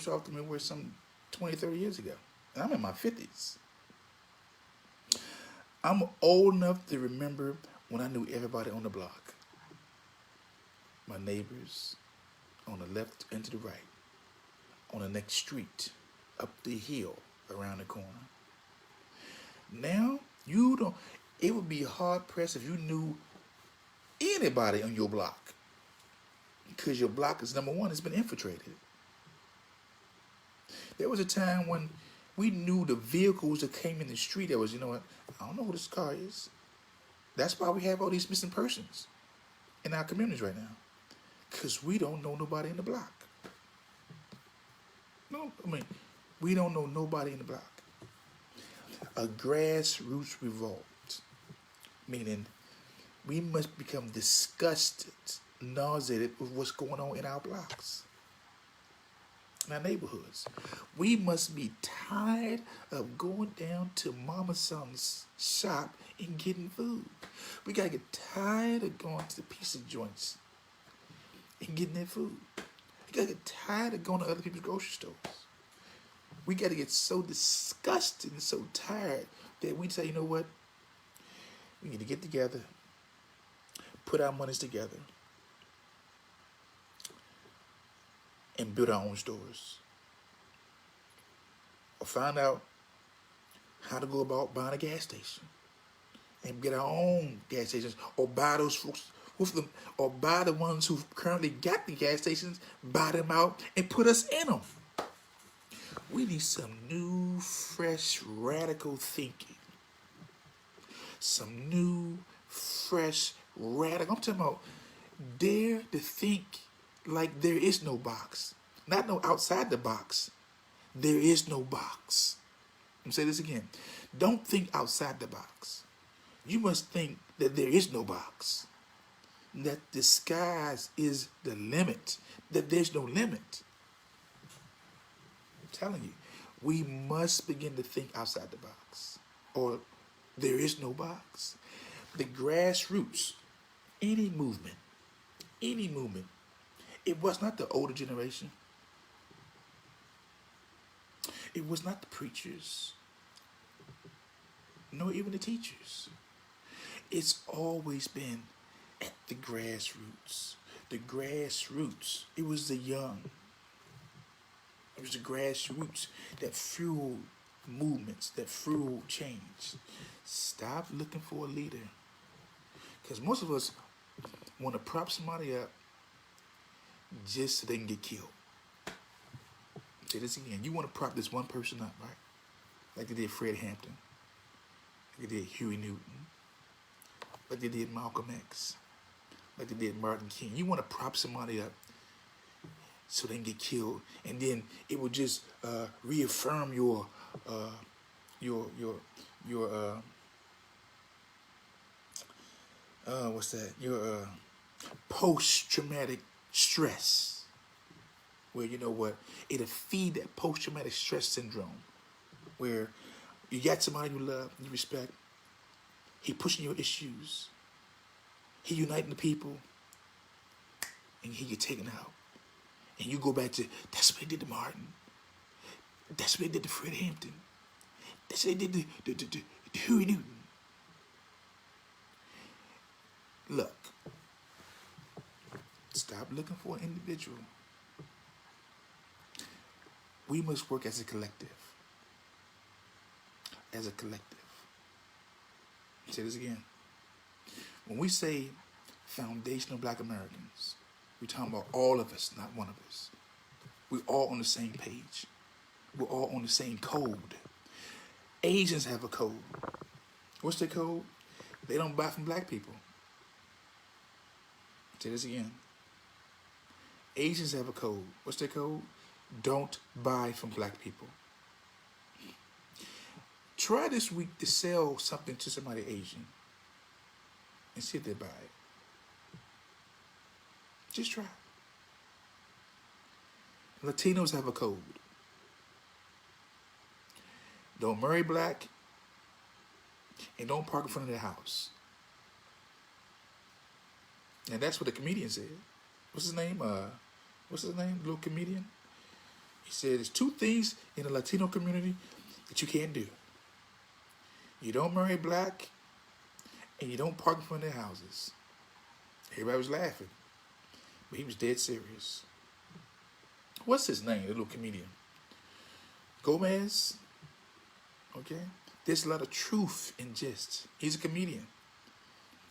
off than we were some 20, 30 years ago. And I'm in my 50s. I'm old enough to remember when I knew everybody on the block. My neighbors on the left and to the right. On the next street, up the hill, around the corner. Now, it would be hard pressed if you knew anybody on your block. Because your block is, number one, it's been infiltrated. There was a time when we knew the vehicles that came in the street that was, I don't know who this car is. That's why we have all these missing persons in our communities right now. Because we don't know nobody in the block. We don't know nobody in the block. A grassroots revolt, meaning we must become disgusted, nauseated with what's going on in our blocks, in our neighborhoods. We must be tired of going down to Mama Son's shop and getting food. We got to get tired of going to the pizza joints and getting their food. We got to get tired of going to other people's grocery stores. We got to get so disgusted and so tired that we say, you know what? We need to get together, put our monies together, and build our own stores. Or find out how to go about buying a gas station and get our own gas stations, or buy those folks with them, or buy the ones who currently got the gas stations, buy them out and put us in them. We need some new, fresh, radical thinking. Some new, fresh, radical. I'm talking about dare to think like there is no box. Not no outside the box. There is no box. I'm going to say this again. Don't think outside the box. You must think that there is no box. That the skies is the limit. That there's no limit. I'm telling you. We must begin to think outside the box. Or there is no box. The grassroots, any movement, it was not the older generation. It was not the preachers, nor even the teachers. It's always been at the grassroots. The grassroots. It was the young. It was the grassroots that fueled movements, that fueled change. Stop looking for a leader. Because most of us want to prop somebody up just so they can get killed. Say this again. You want to prop this one person up, right? Like they did Fred Hampton. Like they did Huey Newton. Like they did Malcolm X. Like they did Martin King. You want to prop somebody up so they can get killed, and then it will just reaffirm your what's that? Your post-traumatic stress. Where you know what? It'll feed that post-traumatic stress syndrome. Where you got somebody you love, you respect. He pushing your issues. He uniting the people, and he get taken out. And you go back to, that's what they did to Martin. That's what they did to Fred Hampton. That's what they did to Huey Newton. Look, stop looking for an individual. We must work as a collective. As a collective. I'll say this again. When we say foundational Black Americans, we're talking about all of us, not one of us. We're all on the same page. We're all on the same code. Asians have a code. What's their code? They don't buy from Black people. Say this again. Asians have a code. What's their code? Don't buy from Black people. Try this week to sell something to somebody Asian and see if they buy it. Just try. Latinos have a code. Don't marry Black and don't park in front of their house. And that's what the comedian said. What's his name? Little comedian. He said there's two things in the Latino community that you can't do. You don't marry Black and you don't park in front of their houses. Everybody was laughing. But he was dead serious. What's his name, the little comedian? Gomez? Okay? There's a lot of truth in gist. He's a comedian.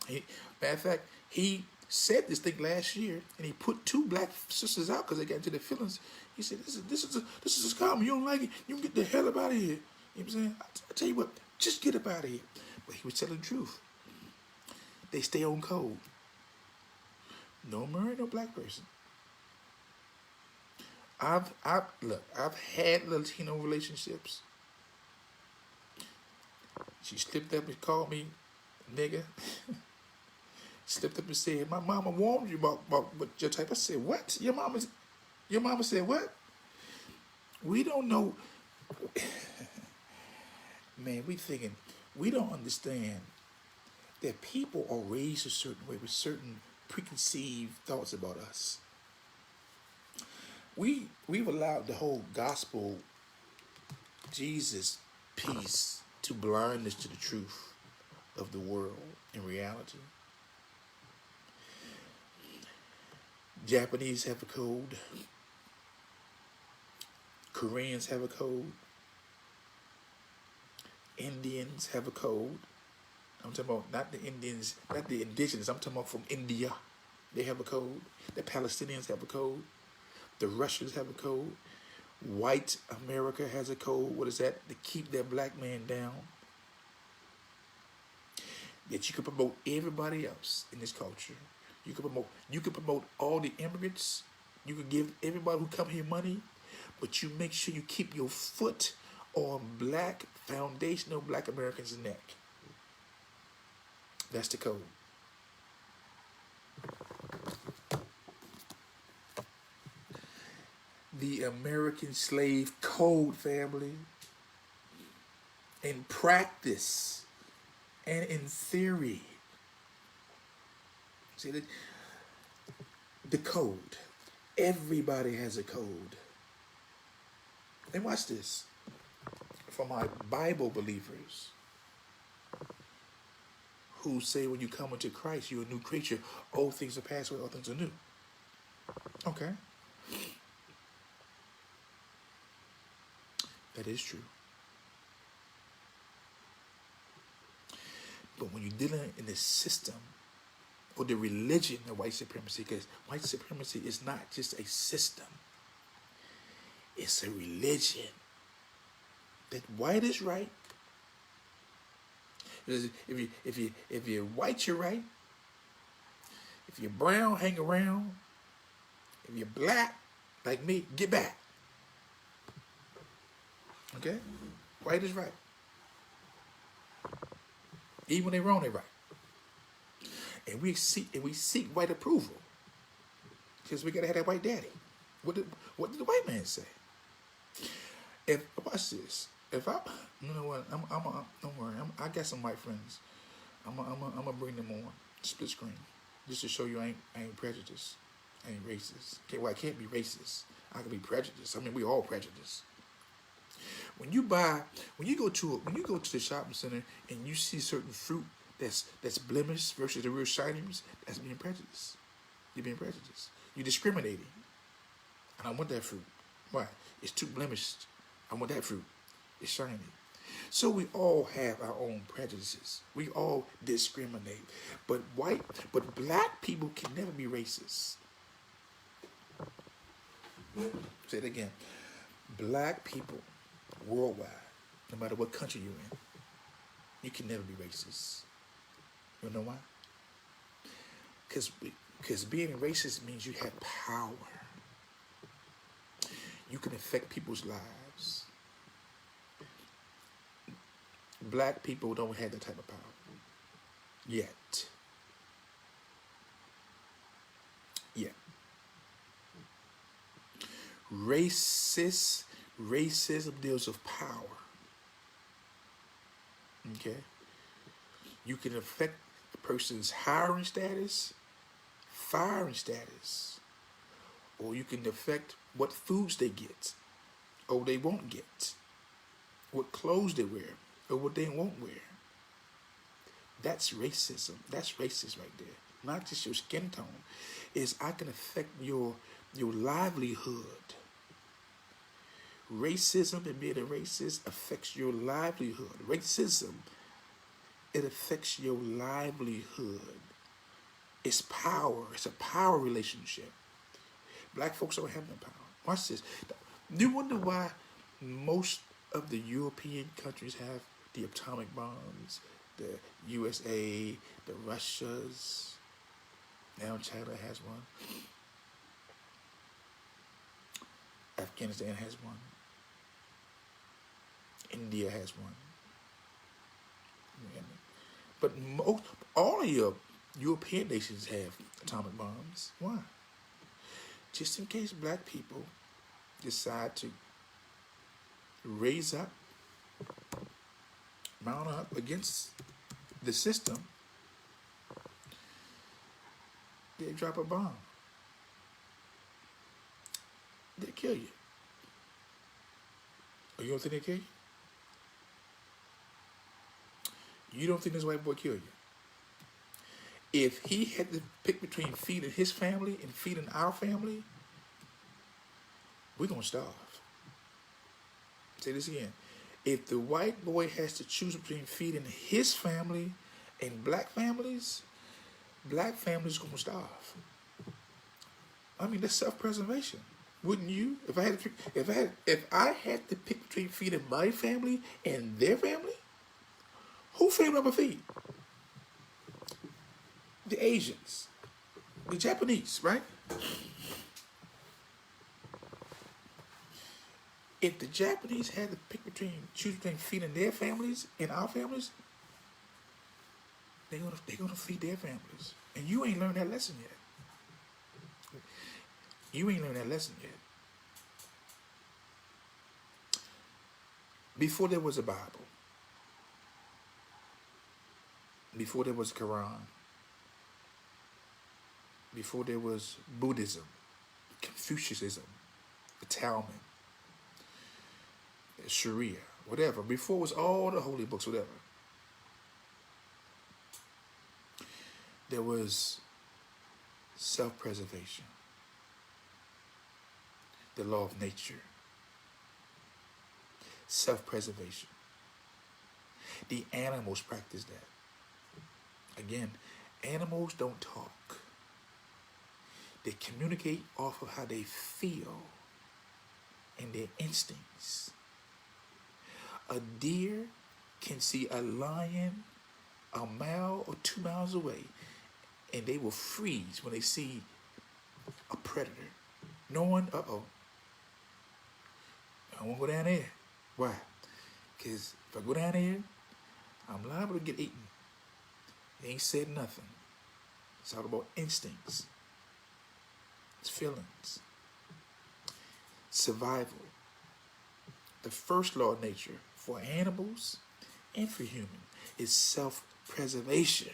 Matter of fact, he said this thing last year, and he put two Black sisters out because they got into their feelings. He said, this is a comedy. You don't like it, you can get the hell up out of here. You know what I'm saying? I tell you what, just get up out of here. But he was telling the truth. They stay on code. No marry no Black person. I've had Latino relationships. She slipped up and called me nigga. Slipped up and said, my mama warned you about your type. I said, what? Your mama said what? We don't know. Man, we don't understand that people are raised a certain way with certain preconceived thoughts about us. We've allowed the whole gospel, Jesus, peace, to blind us to the truth of the world in reality. Japanese have a code. Koreans have a code. Indians have a code. I'm talking about not the Indians, not the indigenous. I'm talking about from India. They have a code. The Palestinians have a code. The Russians have a code. White America has a code. What is that? To keep that black man down. That you can promote everybody else in this culture. You can promote all the immigrants. You can give everybody who come here money, but you make sure you keep your foot on black, foundational black Americans' neck. That's the code. The American slave code, family. In practice and in theory. See, the code. Everybody has a code. And watch this. For my Bible believers who say when you come into Christ, you're a new creature. Old things are passed away, all things are new. Okay. That is true. But when you're dealing in the system or the religion of white supremacy, because white supremacy is not just a system, it's a religion. That white is right. If you're white, you're right. If you're brown, hang around. If you're black, like me, get back. Okay? White is right. Even when they're wrong, they're right. And we seek white approval. Because we gotta have that white daddy. What did the white man say? Watch this. If I, you know what? Don't worry. I got some white friends. I'm gonna bring them on split screen, just to show you I ain't prejudiced. I ain't racist. Okay, well I can't be racist. I can be prejudiced. I mean, we all prejudiced. When you go to the shopping center and you see certain fruit that's blemished versus the real shinies, that's being prejudiced. You're being prejudiced. You're discriminating. And I want that fruit. Why? It's too blemished. I want that fruit. It's shiny. So we all have our own prejudices. We all discriminate. But black people can never be racist. Say it again. Black people worldwide, no matter what country you're in, you can never be racist. You know why? Because being racist means you have power. You can affect people's lives. Black people don't have that type of power. Yet. Racism deals with power. Okay? You can affect the person's hiring status, firing status, or you can affect what foods they get, or they won't get, what clothes they wear, or what they won't wear. That's racism. That's racist right there. Not just your skin tone. Is I can affect your livelihood. Racism and being a racist affects your livelihood. Racism, it affects your livelihood. It's power. It's a power relationship. Black folks don't have no power. Watch this. Do you wonder why most of the European countries have the atomic bombs? The USA, the Russias, now China has one. Afghanistan has one. India has one. But all of your European nations have atomic bombs. Why? Just in case black people decide to raise up, mount up against the system, they drop a bomb. They kill you. Or you don't think they kill you? You don't think this white boy kill you? If he had to pick between feeding his family and feeding our family, we're going to starve. Say this again. If the white boy has to choose between feeding his family in black families gonna starve. I mean, that's self-preservation. Wouldn't you? If I had to pick between feeding my family and their family, who family I'm gonna feed? The Asians, the Japanese, right? If the Japanese had to choose between feeding their families and our families, they're gonna feed their families. And you ain't learned that lesson yet. You ain't learned that lesson yet. Before there was a Bible, before there was Quran, before there was Buddhism, Confucianism, the Talmud, Sharia, whatever. Before it was all the holy books, whatever. There was self-preservation, the law of nature, self-preservation. The animals practice that. Again, animals don't talk. They communicate off of how they feel and their instincts. A deer can see a lion a mile or 2 miles away, and they will freeze when they see a predator, knowing, uh-oh, I won't go down there. Why? Because if I go down there, I'm liable to get eaten. They ain't said nothing. It's all about instincts. It's feelings. Survival. The first law of nature for animals and for humans is self-preservation.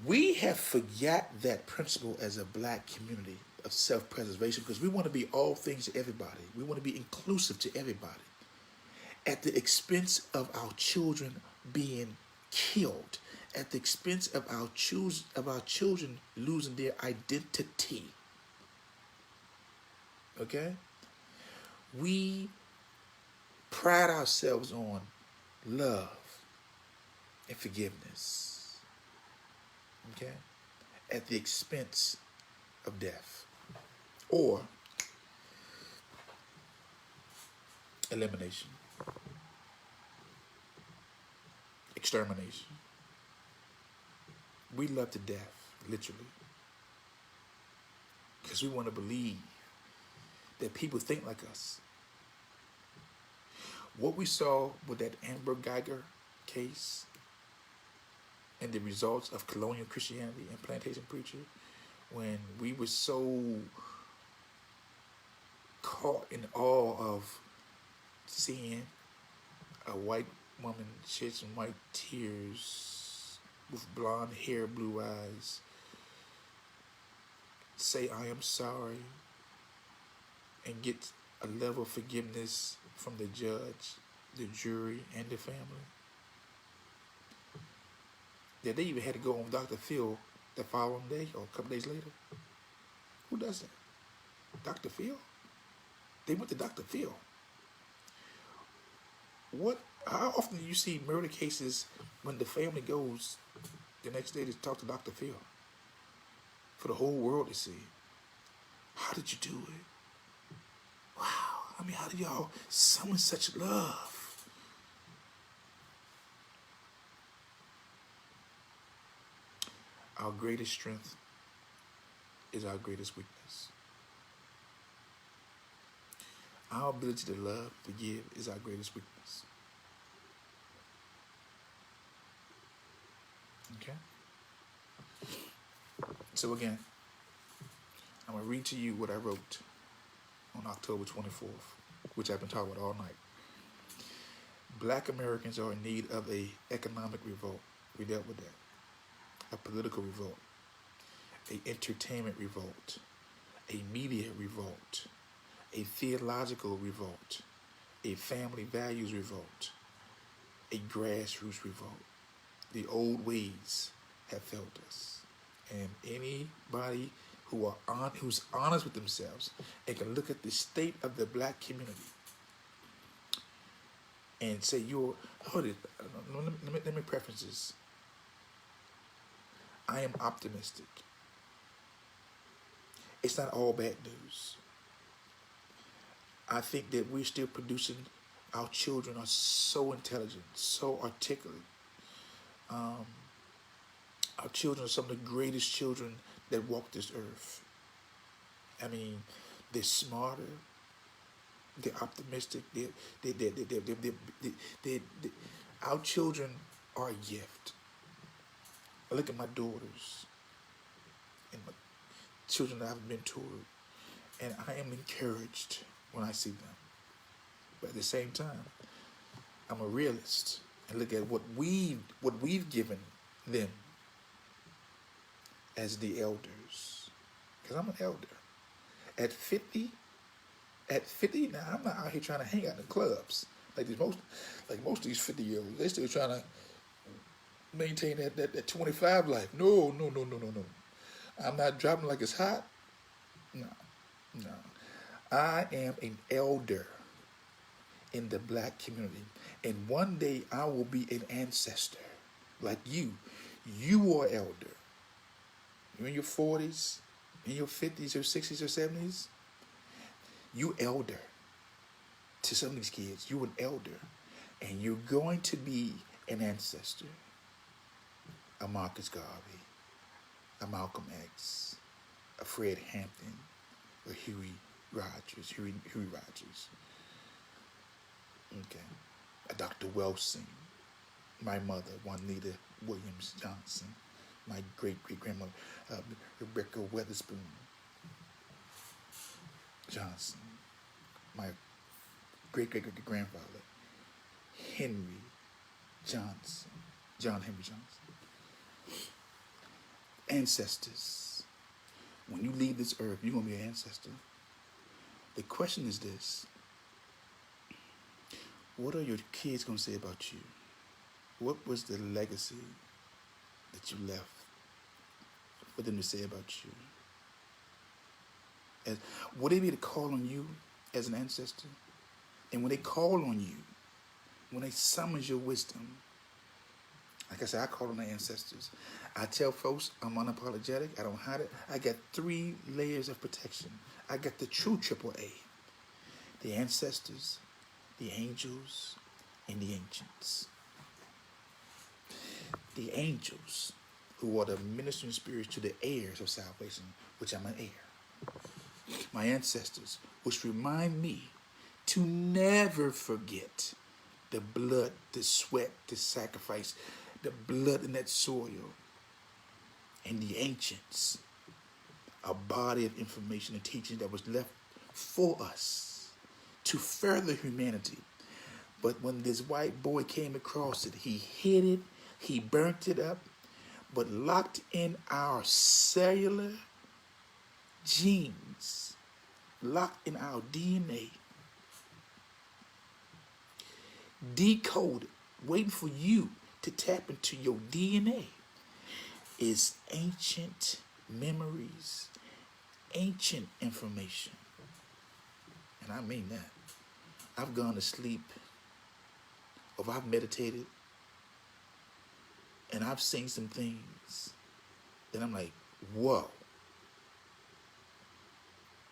We have forgot that principle as a black community of self-preservation because we want to be all things to everybody. We want to be inclusive to everybody at the expense of our children being killed, at the expense of our children losing their identity. Okay? We pride ourselves on love and forgiveness. Okay? At the expense of death or elimination, extermination. We love to death, literally, because we want to believe that people think like us. What we saw with that Amber Geiger case and the results of colonial Christianity and plantation preacher, when we were so caught in awe of seeing a white woman shed some white tears with blonde hair, blue eyes, say, I am sorry, and get a level of forgiveness from the judge, the jury, and the family. That they even had to go on Dr. Phil the following day or a couple days later. Who does that? Dr. Phil? They went to Dr. Phil. How often do you see murder cases when the family goes the next day to talk to Dr. Phil for the whole world to see? How did you do it? Wow. I mean, how did y'all summon such love? Our greatest strength is our greatest weakness. Our ability to love, forgive, is our greatest weakness. Okay? So again, I'm going to read to you what I wrote on October 24th, which I've been talking about all night. Black Americans are in need of an economic revolt. We dealt with that. A political revolt. An entertainment revolt. A media revolt. A theological revolt. A family values revolt. A grassroots revolt. The old ways have failed us. And anybody who's honest with themselves and can look at the state of the black community and say you're, hold it, let me preface this. I am optimistic. It's not all bad news. I think that we're still producing, our children are so intelligent, so articulate. Our children are some of the greatest children that walk this earth. I mean, they're smarter, they're optimistic, they our children are a gift. I look at my daughters and my children that I've mentored, and I am encouraged when I see them. But at the same time, I'm a realist and look at what we've given them as the elders. Because I'm an elder. At 50, now I'm not out here trying to hang out in the clubs like most of these 50-year-olds. They still trying to maintain that 25 life. No. I'm not dropping like it's hot. No. I am an elder in the black community. And one day I will be an ancestor like you. You are elder. You're in your 40s, in your 50s or 60s or 70s. You elder to some of these kids. You're an elder. And you're going to be an ancestor. A Marcus Garvey, a Malcolm X, a Fred Hampton, a Huey Rogers. Okay. A Dr. Wilson, my mother, Juanita Williams Johnson, my great-great-grandmother, Rebecca Weatherspoon Johnson, my great-great-great-grandfather, Henry Johnson, John Henry Johnson. Ancestors. When you leave this earth, you're going to be an ancestor. The question is this. What are your kids going to say about you? What was the legacy that you left for them to say about you? And would they be able to call on you as an ancestor? And when they call on you, when they summon your wisdom, like I said, I call on the ancestors. I tell folks I'm unapologetic. I don't hide it. I got 3 layers of protection. I got the true AAA. The ancestors, the angels, and the ancients. The angels, who are the ministering spirits to the heirs of salvation, which I'm an heir. My ancestors, which remind me to never forget the blood, the sweat, the sacrifice, the blood in that soil. And the ancients, a body of information and teaching that was left for us to further humanity. But when this white boy came across it, he hid it, he burnt it up, but locked in our cellular genes, locked in our DNA, decoded, waiting for you to tap into your DNA, is ancient memories, ancient information. And I mean that. I've gone to sleep, or I've meditated, and I've seen some things that I'm like, whoa.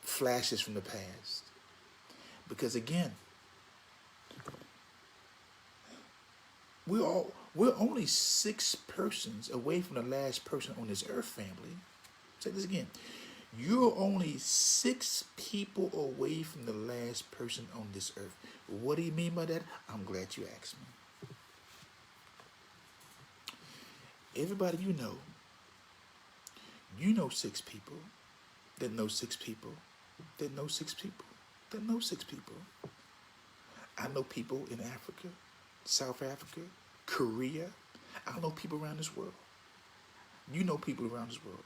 Flashes from the past. Because again, we're only 6 persons away from the last person on this earth, family. Say this again. You're only 6 people away from the last person on this earth. What do you mean by that? I'm glad you asked me. Everybody you know 6 people that know 6 people that know 6 people that know 6 people. I know people in Africa, South Africa, Korea. I know people around this world. You know people around this world.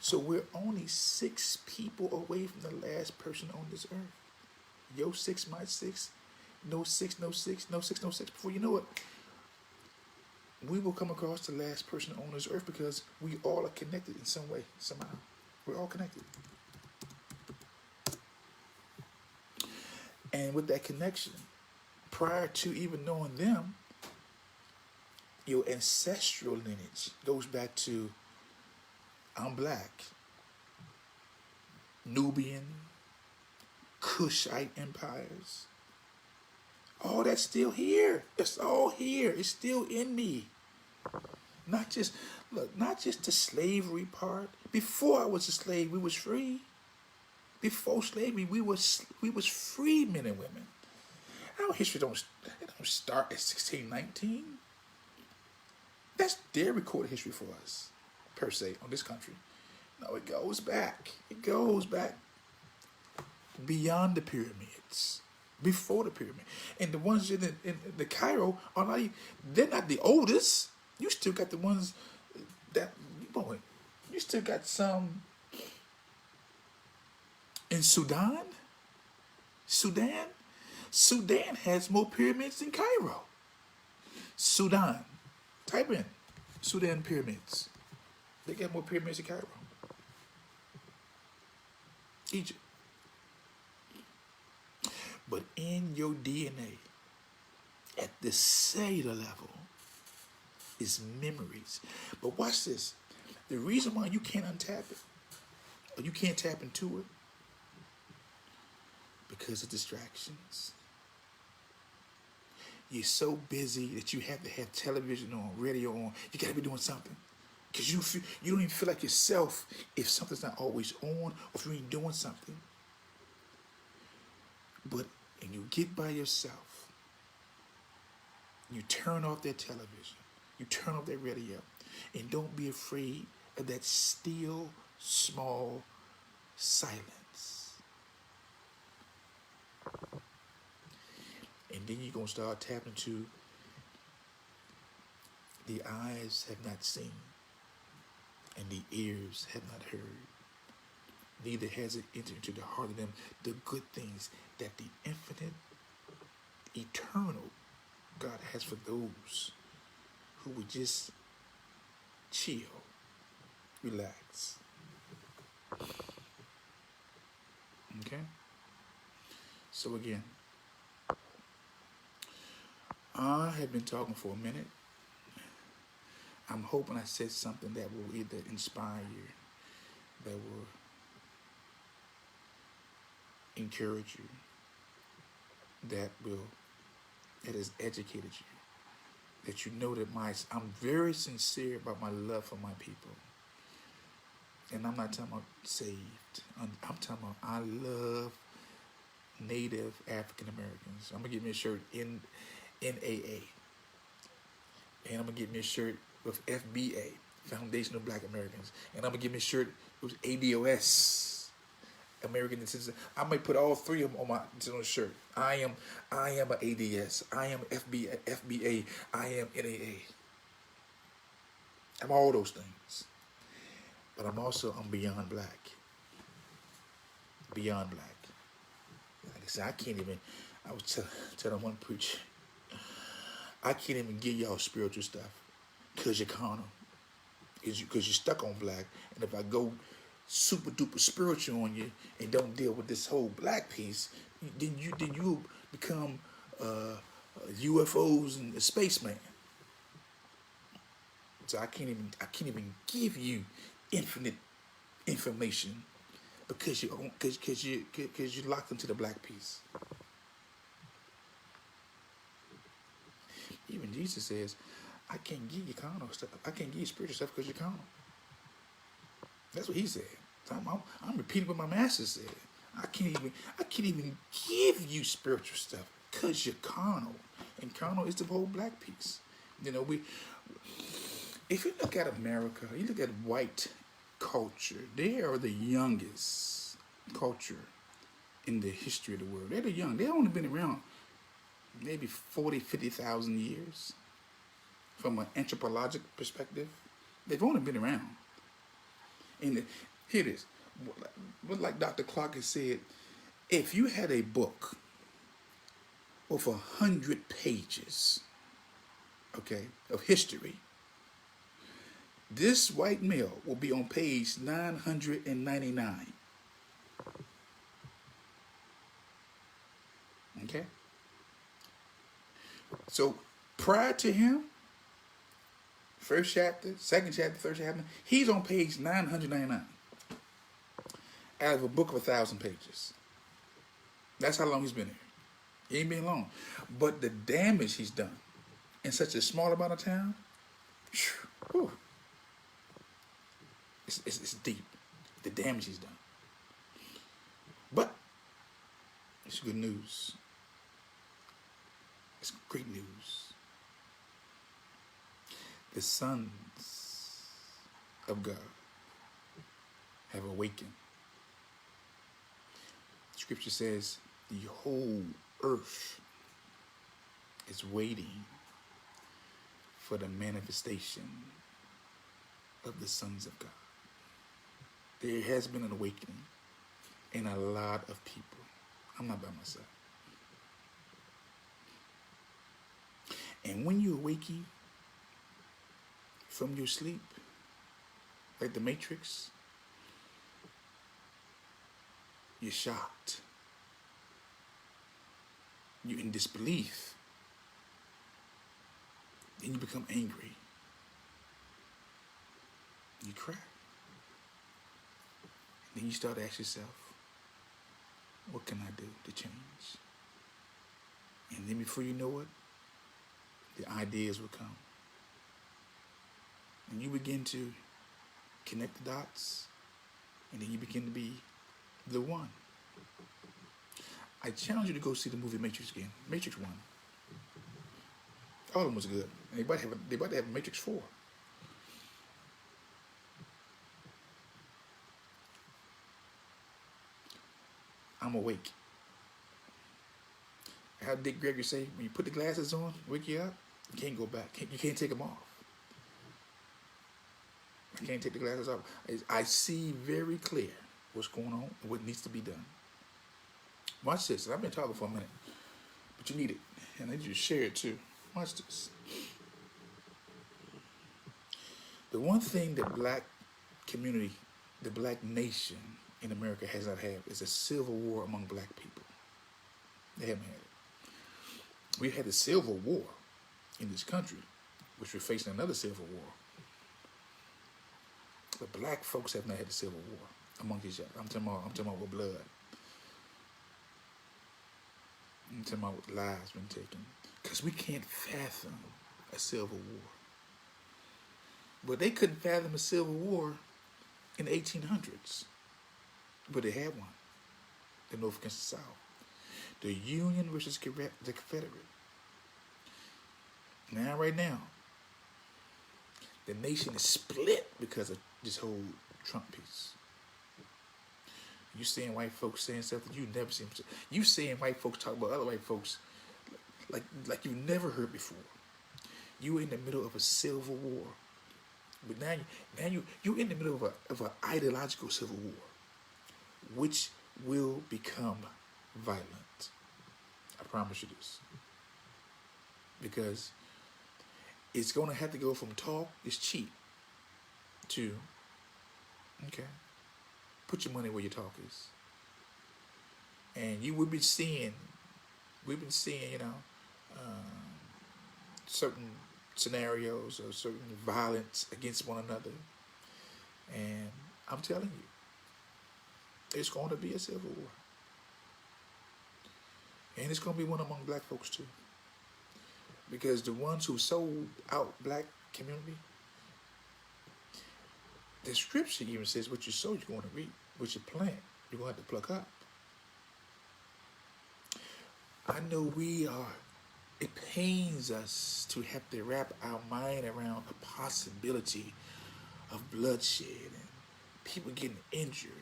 So we're only 6 people away from the last person on this earth. Yo 6, my 6, no 6, no 6, no 6, no 6. Before you know it, we will come across the last person on this earth because we all are connected in some way, somehow. We're all connected. And with that connection, prior to even knowing them, your ancestral lineage goes back to, I'm black, Nubian, Kushite empires. All that's still here. It's all here. It's still in me. Not just, look, not just the slavery part. Before I was a slave, we was free. Before slavery, we was free men and women. Our history don't start at 1619. That's their recorded history for us, per se, on this country. No, it goes back. It goes back beyond the pyramids, before the pyramid. And the ones in the Cairo are not, they're not the oldest. You still got the ones that, boy, you still got some in Sudan. Sudan has more pyramids than Cairo. Sudan. Type in Sudan pyramids. They got more pyramids than Cairo. Egypt. But in your DNA, at the cellular level, is memories. But watch this. The reason why you can't untap it, or you can't tap into it, because of distractions. You're so busy that you have to have television on, radio on. You got to be doing something. Because you don't even feel like yourself if something's not always on or if you ain't doing something. But, and you get by yourself. You turn off that television. You turn off that radio. And don't be afraid of that still, small silence. And then you're going to start tapping to the eyes have not seen and the ears have not heard. Neither has it entered into the heart of them the good things that the infinite, eternal God has for those who would just chill, relax. Okay? So again, I have been talking for a minute. I'm hoping I said something that will either inspire you, that will encourage you, that has educated you, that you know that I'm very sincere about my love for my people. And I'm not talking about saved. I'm talking about I love Native African Americans. I'm gonna get me a shirt in NAA. And I'm gonna get me a shirt with FBA, Foundation of Black Americans. And I'm gonna get me a shirt with ADOS, American Descendants. I might put all three of them on my shirt. I am an ADS. I am FBA. I am NAA. I'm all those things. But I'm beyond black. Beyond black. Like I said, I was telling one preacher, I can't even give y'all spiritual stuff because you're carnal. Because you're stuck on black. And if I go super duper spiritual on you and don't deal with this whole black piece, then you become UFOs and a spaceman. So I can't even give you infinite information because you're locked into the black piece. Even Jesus says, I can't give you carnal stuff. I can't give you spiritual stuff because you're carnal. That's what he said. So I'm repeating what my master said. I can't even give you spiritual stuff because you're carnal. And carnal is the whole black piece. You know, if you look at America, you look at white culture, they are the youngest culture in the history of the world. They're the young. They've only been around maybe 40, 50,000 years. From an anthropological perspective, they've only been around. And here it is. Like Dr. Clark has said, if you had a book of 100 pages, okay, of history, this white male will be on page 999. Okay? So prior to him, first chapter, second chapter, third chapter, he's on page 999 out of a book of 1,000 pages. That's how long he's been here. He ain't been long. But the damage he's done in such a small amount of time, whew, it's deep. The damage he's done. But it's good news. It's great news. The sons of God have awakened. Scripture says the whole earth is waiting for the manifestation of the sons of God. There has been an awakening in a lot of people. I'm not by myself. And when you awaken from your sleep, like the Matrix, you're shocked. You're in disbelief. Then you become angry. You cry. Then you start to ask yourself, what can I do to change? And then before you know it, the ideas will come. And you begin to connect the dots, and then you begin to be the one. I challenge you to go see the movie Matrix again. Matrix 1. All of them was good. And they about to have Matrix 4. I'm awake. How Dick Gregory say, when you put the glasses on, wake you up, you can't go back. You can't take them off. I can't take the glasses off. I see very clear what's going on and what needs to be done. Watch this. I've been talking for a minute, but you need it. And I need you to share it too. Watch this. The one thing the black community, the black nation in America has not had is a civil war among black people. They haven't had it. We had a civil war in this country, which we're facing another civil war. But black folks have not had a civil war among each other. I'm talking about with blood. I'm talking about with lives been taken. Because we can't fathom a civil war. But they couldn't fathom a civil war in the 1800s. But they had one. The North against the South. The Union versus the Confederate. Now, right now, the nation is split because of this whole Trump piece. You seeing white folks saying stuff that you never seen. You seeing white folks talk about other white folks like you've never heard before. You in the middle of a civil war. But now you're in the middle of an ideological civil war, which will become violent. I promise you this. Because it's going to have to go from talk is cheap to, okay, put your money where your talk is. And we've been seeing, certain scenarios or certain violence against one another. And I'm telling you, it's going to be a civil war. And it's going to be one among black folks too. Because the ones who sold out black community, the scripture even says what you sow, you're going to reap. What you plant, you're going to have to pluck up. I know it pains us to have to wrap our mind around the possibility of bloodshed and people getting injured.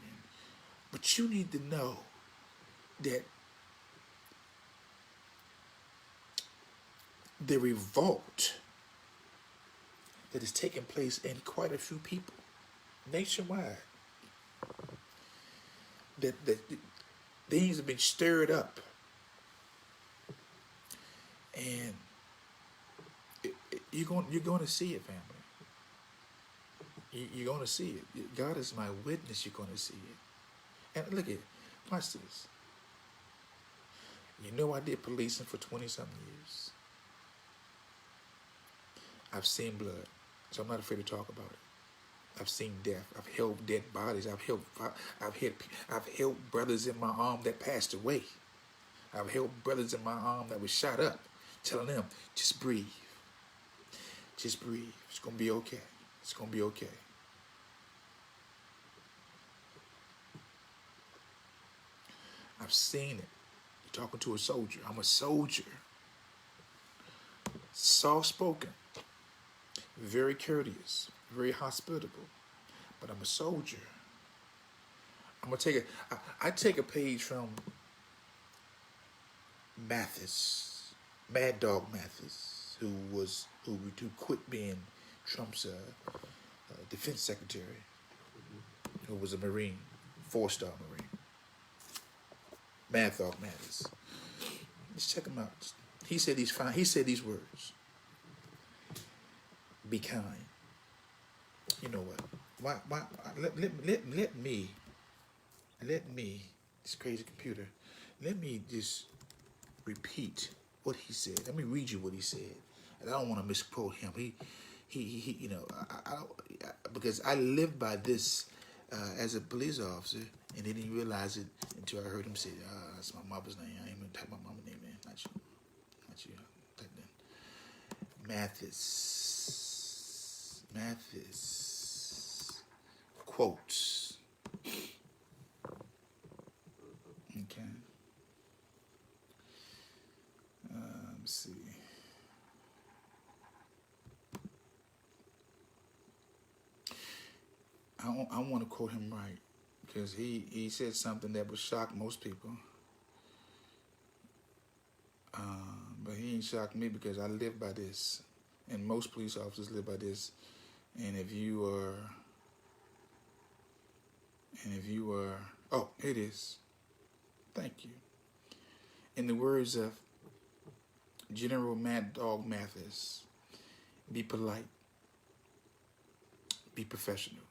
But you need to know that the revolt that is taking place in quite a few people nationwide, that things have been stirred up, and you're going to see it, family. You're going to see it. God is my witness. You're going to see it. And look at it. Watch this. You know, I did policing for 20-something years. I've seen blood, so I'm not afraid to talk about it. I've seen death. I've held dead bodies. I've held brothers in my arm that passed away. I've held brothers in my arm that was shot up, telling them, just breathe. Just breathe. It's gonna be okay. It's gonna be okay. I've seen it. You're talking to a soldier. I'm a soldier. Soft spoken, very courteous, very hospitable, but I'm a soldier. I'm gonna take I take a page from Mathis, Mad Dog Mathis, who quit being Trump's defense secretary, who was a Marine, 4-star Marine. Mad Dog Mathis. Let's check him out. He said he's fine. He said these words. Be kind. You know what? Let me, this crazy computer, let me just repeat what he said. Let me read you what he said. And I don't want to misquote him. He you know, because I lived by this as a police officer, and I didn't realize it until I heard him say, that's my mother's name. I ain't gonna type my mama's name in. Not you. Not you. Type that. Mathis quotes. Okay. Let's see. I want to quote him right, because he said something that would shock most people. But he ain't shocked me because I live by this, and most police officers live by this. And if you are, oh, it is. Thank you. In the words of General Mad Dog Mathis, be polite, be professional,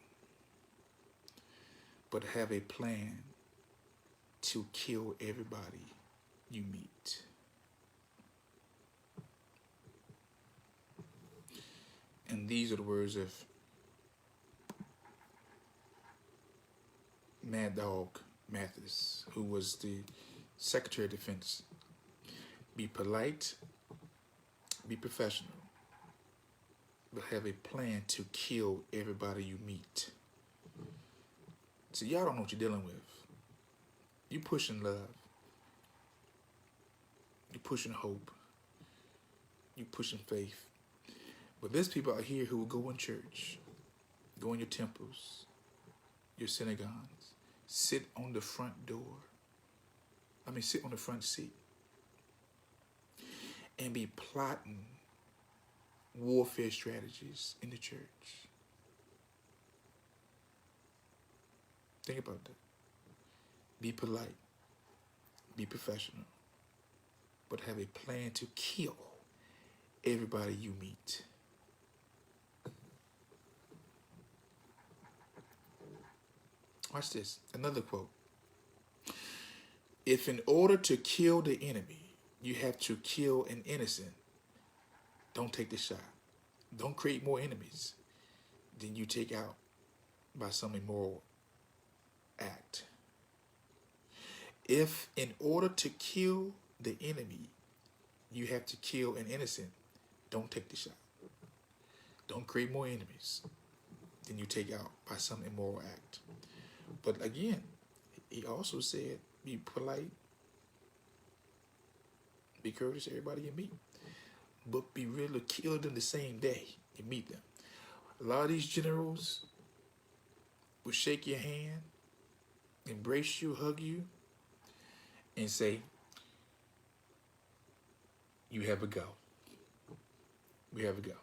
but have a plan to kill everybody you meet. And these are the words of Mad Dog Mathis, who was the Secretary of Defense. Be polite, be professional, but have a plan to kill everybody you meet. See, y'all don't know what you're dealing with. You pushing love. You pushing hope. You pushing faith. But there's people out here who will go in church, go in your temples, your synagogues, sit on the front door. Sit on the front seat and be plotting warfare strategies in the church. Think about that. Be polite, be professional, but have a plan to kill everybody you meet. Watch this. Another quote. If in order to kill the enemy, you have to kill an innocent, don't take the shot. Don't create more enemies than you take out by some immoral act. If in order to kill the enemy, you have to kill an innocent, don't take the shot. Don't create more enemies than you take out by some immoral act. But again, he also said, be polite, be courteous to everybody you meet, but be ready to kill them the same day you meet them. A lot of these generals will shake your hand, embrace you, hug you, and say, you have a go. We have a go.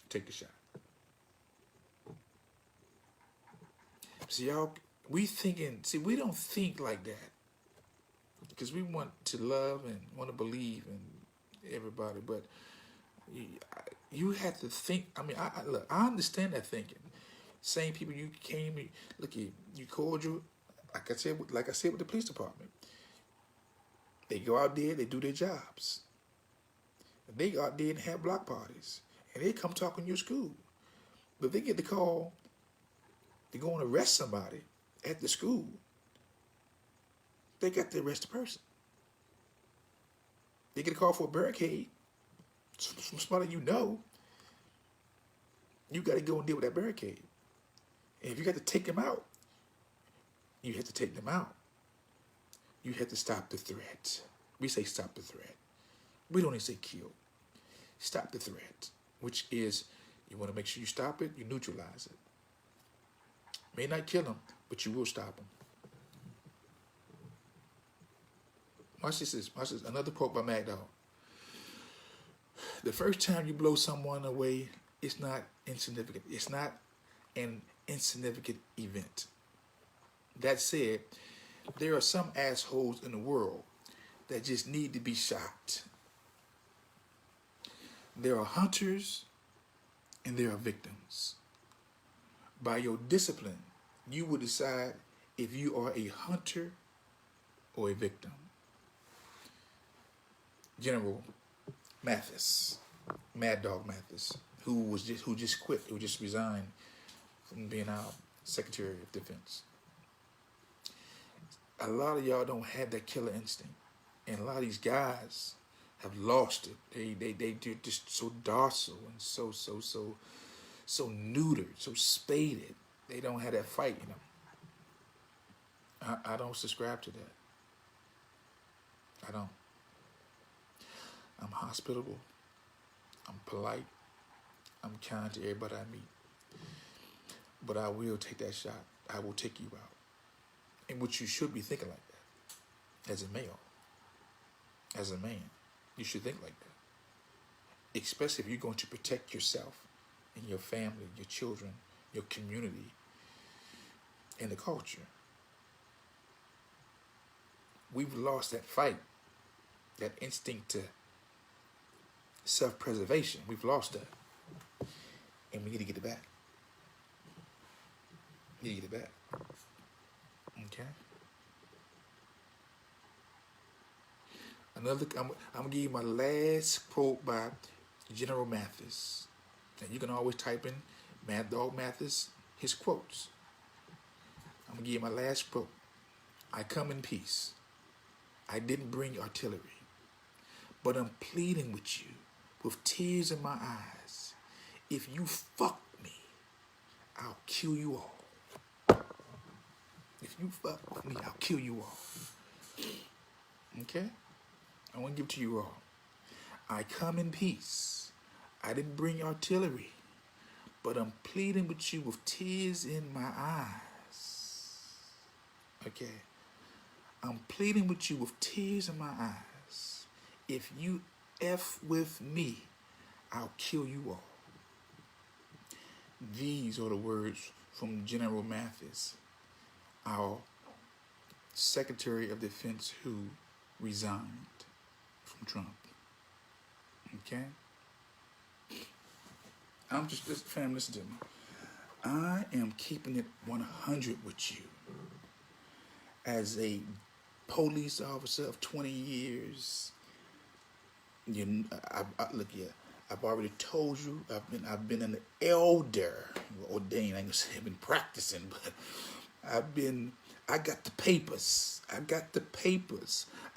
Take the shot. See, y'all, we don't think like that, because we want to love and want to believe in everybody, but you have to think. Look, I understand that thinking. Same people you came, look, you cordial, like I said with the police department. They go out there, they do their jobs. They go out there and have block parties, and they come talking to your school. But if they get the call to go and arrest somebody at the school, they got to arrest the person. They get a call for a barricade from somebody you know. You got to go and deal with that barricade. And if you got to take them out, you have to take them out. You have to stop the threat. We say stop the threat. We don't even say kill. Stop the threat, which is you want to make sure you stop it, you neutralize it. May not kill them, but you will stop them. Watch this. Watch this. Another quote by Mad Dog. The first time you blow someone away, it's not insignificant. It's not an insignificant event. That said, there are some assholes in the world that just need to be shot. There are hunters and there are victims. By your discipline, you will decide if you are a hunter or a victim. General Mathis, Mad Dog Mathis, who just quit, who just resigned from being our Secretary of Defense. A lot of y'all don't have that killer instinct, and a lot of these guys have lost it. They're just so docile and so neutered, so spaded. They don't have that fight in them. I don't subscribe to that. I don't. I'm hospitable. I'm polite. I'm kind to everybody I meet. But I will take that shot. I will take you out. And what you should be thinking like that. As a male. As a man. You should think like that. Especially if you're going to protect yourself and your family, your children, your community, and the culture. We've lost that fight. That instinct to self-preservation. We've lost that. And we need to get it back. We need to get it back. Okay? I'm going to give you my last quote by General Mathis. And you can always type in Mad Dog Mathis, his quotes. I'm going to give you my last quote. I come in peace. I didn't bring artillery. But I'm pleading with you with tears in my eyes. If you fuck me, I'll kill you all. If you fuck with me, I'll kill you all. Okay? I want to give it to you all. I come in peace. I didn't bring artillery. But I'm pleading with you with tears in my eyes. Okay? I'm pleading with you with tears in my eyes. If you F with me, I'll kill you all. These are the words from General Mathis, our Secretary of Defense who resigned from Trump. Okay? I'm just, fam, listen to me. I am keeping it 100 with you. As a police officer of 20 years, look here. I've already told you. I've been an elder, ordained. I ain't gonna say I've been practicing, but I got the papers.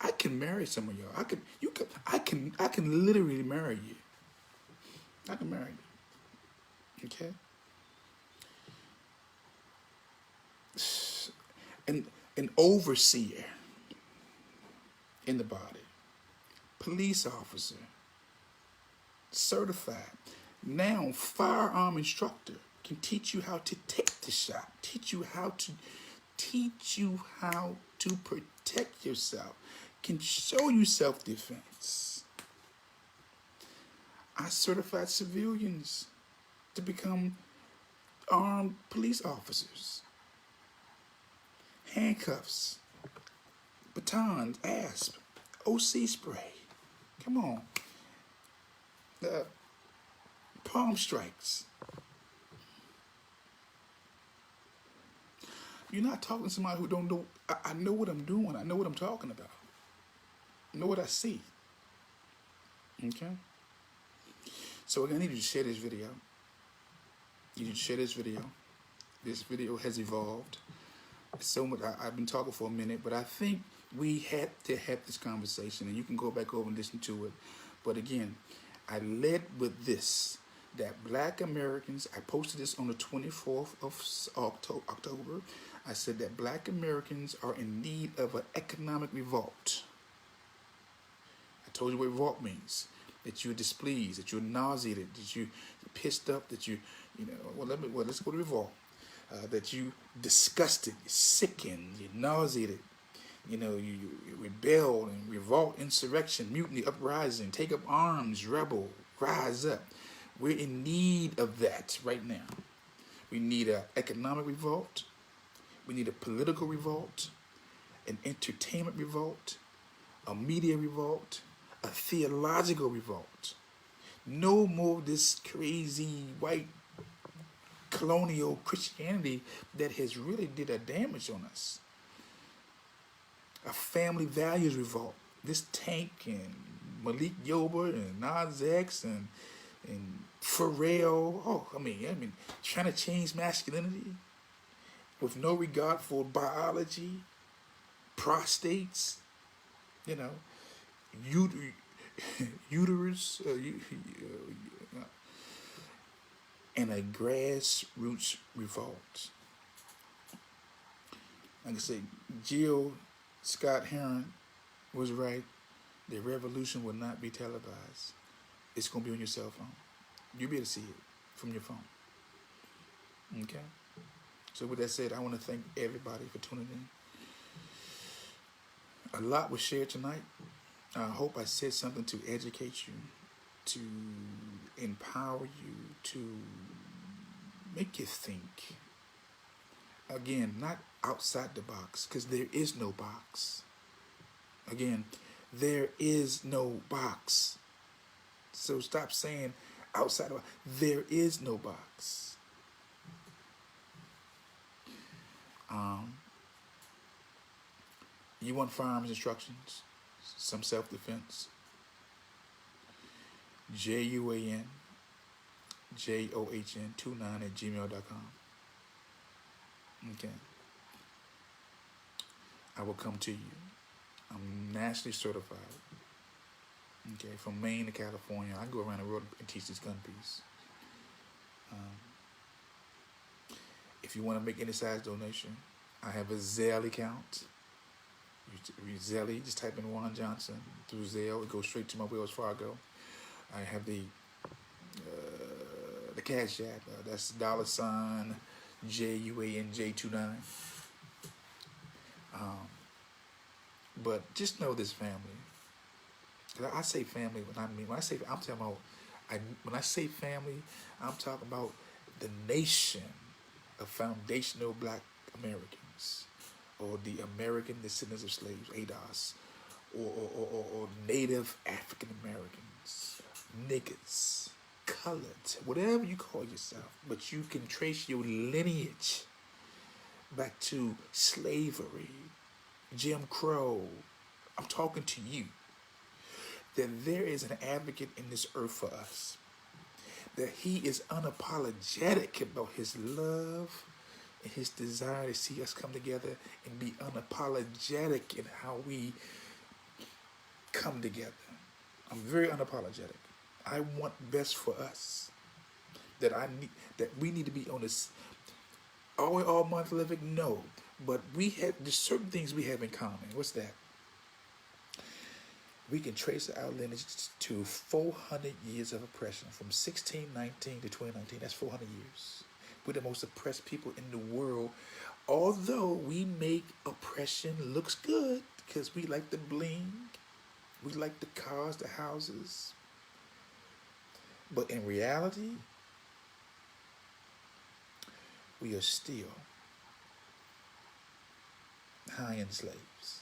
I can marry some of y'all. I can literally marry you. I can marry you. Okay. An overseer in the body. Police officer, certified, now firearm instructor, can teach you how to take the shot, teach you how to protect yourself, can show you self-defense. I certified civilians to become armed police officers. Handcuffs, batons, ASP, OC spray. Come on. Palm strikes. You're not talking to somebody who don't know. I know what I'm doing. I know what I'm talking about. I know what I see. Okay? So I need you to share this video. You need to share this video. This video has evolved. So much. I've been talking for a minute, but I think we had to have this conversation, and you can go back over and listen to it. But again, I led with this, that Black Americans, I posted this on the 24th of October. I said that Black Americans are in need of an economic revolt. I told you what revolt means. That you're displeased, that you're nauseated, that you're pissed up, that let's go to revolt. That you disgusted, you're sickened, you're nauseated, you rebel and revolt, insurrection, mutiny, uprising, take up arms, rebel, rise up. We're in need of that right now. We need an economic revolt. We need a political revolt, an entertainment revolt, a media revolt, a theological revolt. No more of this crazy white colonial Christianity that has really did a damage on us. A family values revolt. This Tank and Malik Yoba and Nas X and Pharrell. Trying to change masculinity with no regard for biology, prostates, uterus, and a grassroots revolt. Like I say, Jill Scott Heron was right. The revolution will not be televised. It's going to be on your cell phone. You'll be able to see it from your phone. Okay? So with that said, I want to thank everybody for tuning in. A lot was shared tonight. I hope I said something to educate you, to empower you, to make you think. Again, not outside the box, because there is no box. Again, there is no box. So stop saying outside the box. There is no box. You want firearms instructions? Some self-defense? JUANJOHN29@gmail.com. Okay. I will come to you. I'm nationally certified. Okay, from Maine to California. I go around the world and teach this gun piece. If you want to make any size donation, I have a Zelle account. Zelle, just type in Juan Johnson through Zelle. It goes straight to my Wells Fargo. I have the Cash App. That's $JUANJ29. But just know this, family. I say family when I say family, I'm talking about the nation of foundational Black Americans, or the American descendants of slaves, ADOS, or Native African Americans, niggas, colored, whatever you call yourself, but you can trace your lineage back to slavery, Jim Crow. I'm talking to you. That there is an advocate in this earth for us. That he is unapologetic about his love and his desire to see us come together and be unapologetic in how we come together. I'm very unapologetic. I want best for us. That we need to be on this all monolithic? No. But there's certain things we have in common. What's that? We can trace our lineage to 400 years of oppression, from 1619 to 2019. That's 400 years. We're the most oppressed people in the world, although we make oppression looks good because we like the bling, we like the cars, the houses. But in reality, we are still high-end slaves.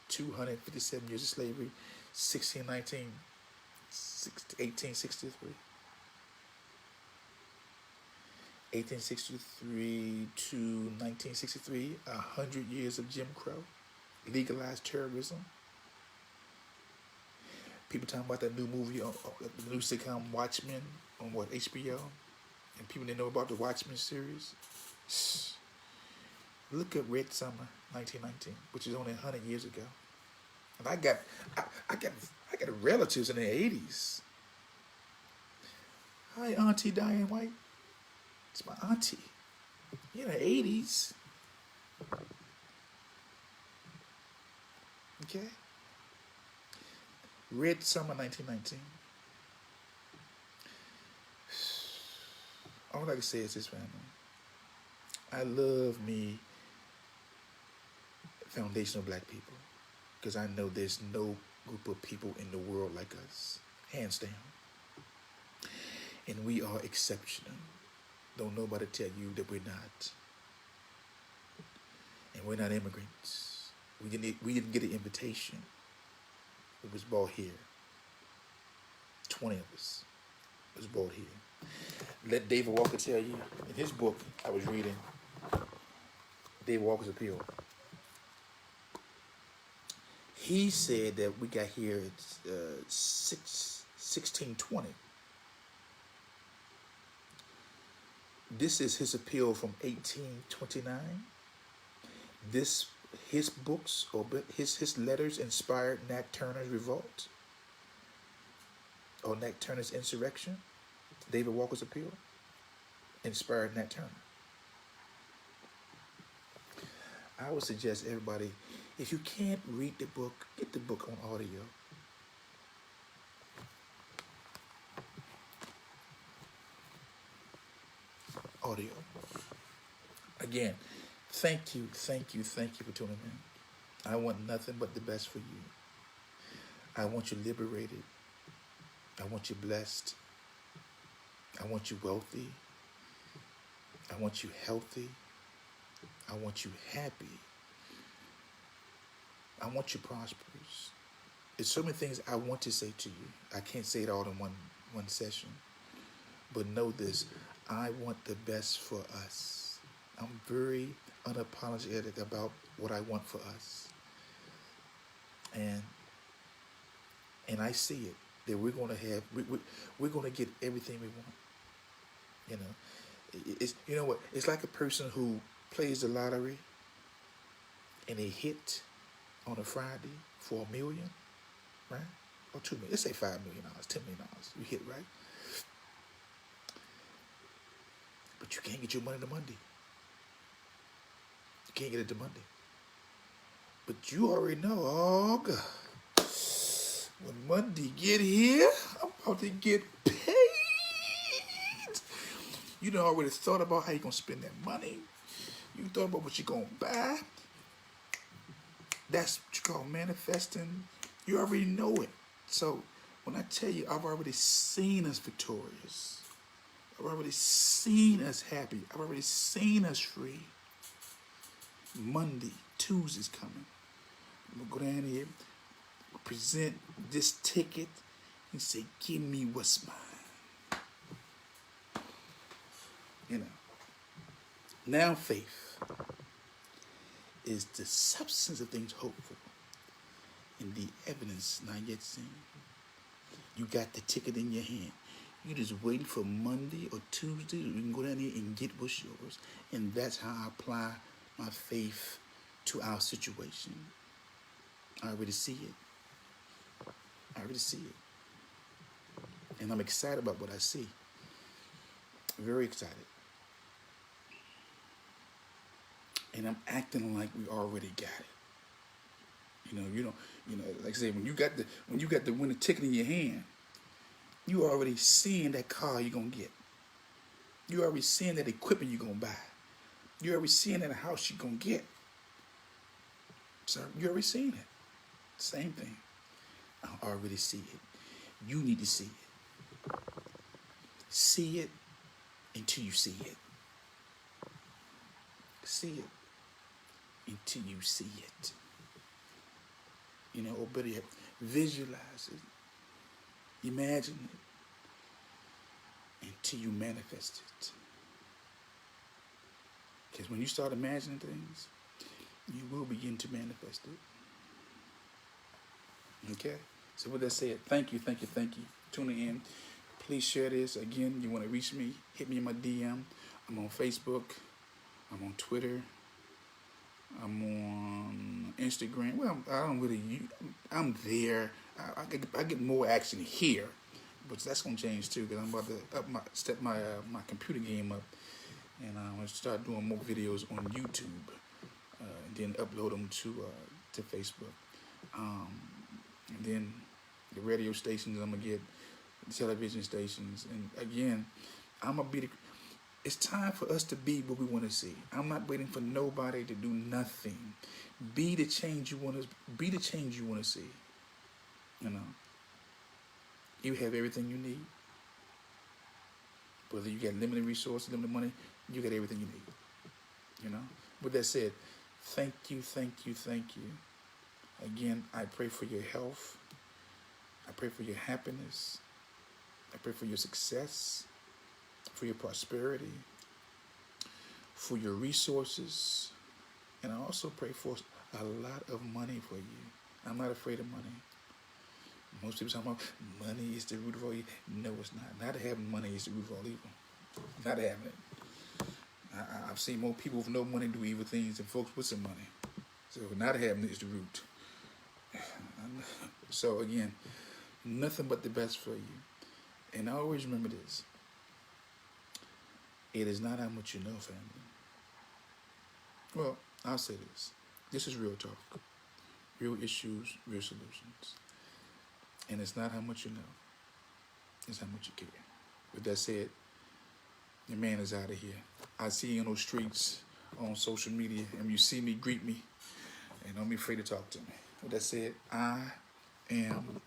257 years of slavery, 1863. 1863 to 1963, 100 years of Jim Crow, legalized terrorism. People talking about that new movie, the new sitcom Watchmen on what, HBO? And people didn't know about the Watchmen series. Look at Red Summer 1919, which is only 100 years ago. And I got relatives in the 80s. Hi, Auntie Diane White. It's my auntie. In the 80s. Okay? Red Summer 1919. All I can say is this, family. I love me foundational black people because I know there's no group of people in the world like us, hands down. And we are exceptional. Don't nobody tell you that we're not. And we're not immigrants. We didn't get an invitation. It was bought here. 20 of us was bought here. Let David Walker tell you, in his book I was reading, David Walker's Appeal, he said that we got here at 1620. This is his appeal from 1829. His books or his letters inspired Nat Turner's Revolt or Nat Turner's Insurrection. David Walker's Appeal inspired Nat Turner. I would suggest everybody, if you can't read the book, get the book on audio. Audio. Again, thank you for tuning in. I want nothing but the best for you. I want you liberated. I want you blessed. I want you wealthy. I want you healthy. I want you happy. I want you prosperous. There's so many things I want to say to you. I can't say it all in one session. But know this, I want the best for us. I'm very unapologetic about what I want for us. And I see it, that we're going to have, we're going to get everything we want. It's, you know what, it's like a person who plays the lottery and they hit on a Friday for $1 million, right? Or $2 million. Let's say $5 million, $10 million. You hit, right? But you can't get your money to Monday. You can't get it to Monday. But you already know, oh God, when Monday get here, I'm about to get paid. You done already thought about how you're going to spend that money. You thought about what you're going to buy. That's what you call manifesting. You already know it. So when I tell you, I've already seen us victorious. I've already seen us happy. I've already seen us free. Monday, Tuesday's coming. I'm going to go down here, present this ticket, and say, give me what's mine. Now faith is the substance of things hoped for and the evidence not yet seen. You got the ticket in your hand. You just waiting for Monday or Tuesday. You can go down here and get what's yours. And that's how I apply my faith to our situation. I already see it. I already see it. And I'm excited about what I see. Very excited. And I'm acting like we already got it. Like I say, when you got the winning ticket in your hand, you already seeing that car you're gonna get. You already seeing that equipment you're gonna buy. You already seeing that house you're gonna get. So you already seeing it. Same thing. I already see it. You need to see it. See it until you see it. See it until you see it. Or better yet, visualize it. Imagine it until you manifest it. Because when you start imagining things, you will begin to manifest it. Okay? So with that said, thank you. Tuning in. Please share this. Again, you want to reach me, hit me in my DM. I'm on Facebook. I'm on Twitter. I'm on Instagram. Well, I don't really. I'm there. I get more action here, but that's gonna change too because I'm about to step my computer game up, and I'm gonna start doing more videos on YouTube, and then upload them to Facebook, and then the radio stations. I'm gonna get the television stations, and again, I'm gonna be the. It's time for us to be what we want to see. I'm not waiting for nobody to do nothing. Be the change you want to. Be the change you want to see. You know. You have everything you need. Whether you got limited resources, limited money, you got everything you need. You know. With that said, thank you. Again, I pray for your health. I pray for your happiness. I pray for your success, for your prosperity, for your resources, and I also pray for a lot of money for you. I'm not afraid of money. Most people talk about money is the root of all evil. No, it's not. Not having money is the root of all evil. Not having it. I've seen more people with no money do evil things than folks with some money. So not having it is the root. So again, nothing but the best for you. And always remember this. It is not how much you know, family. Well, I'll say this. This is real talk. Real issues, real solutions. And it's not how much you know. It's how much you care. With that said, your man is out of here. I see you on those streets, on social media, and when you see me, greet me. And don't be afraid to talk to me. With that said, I am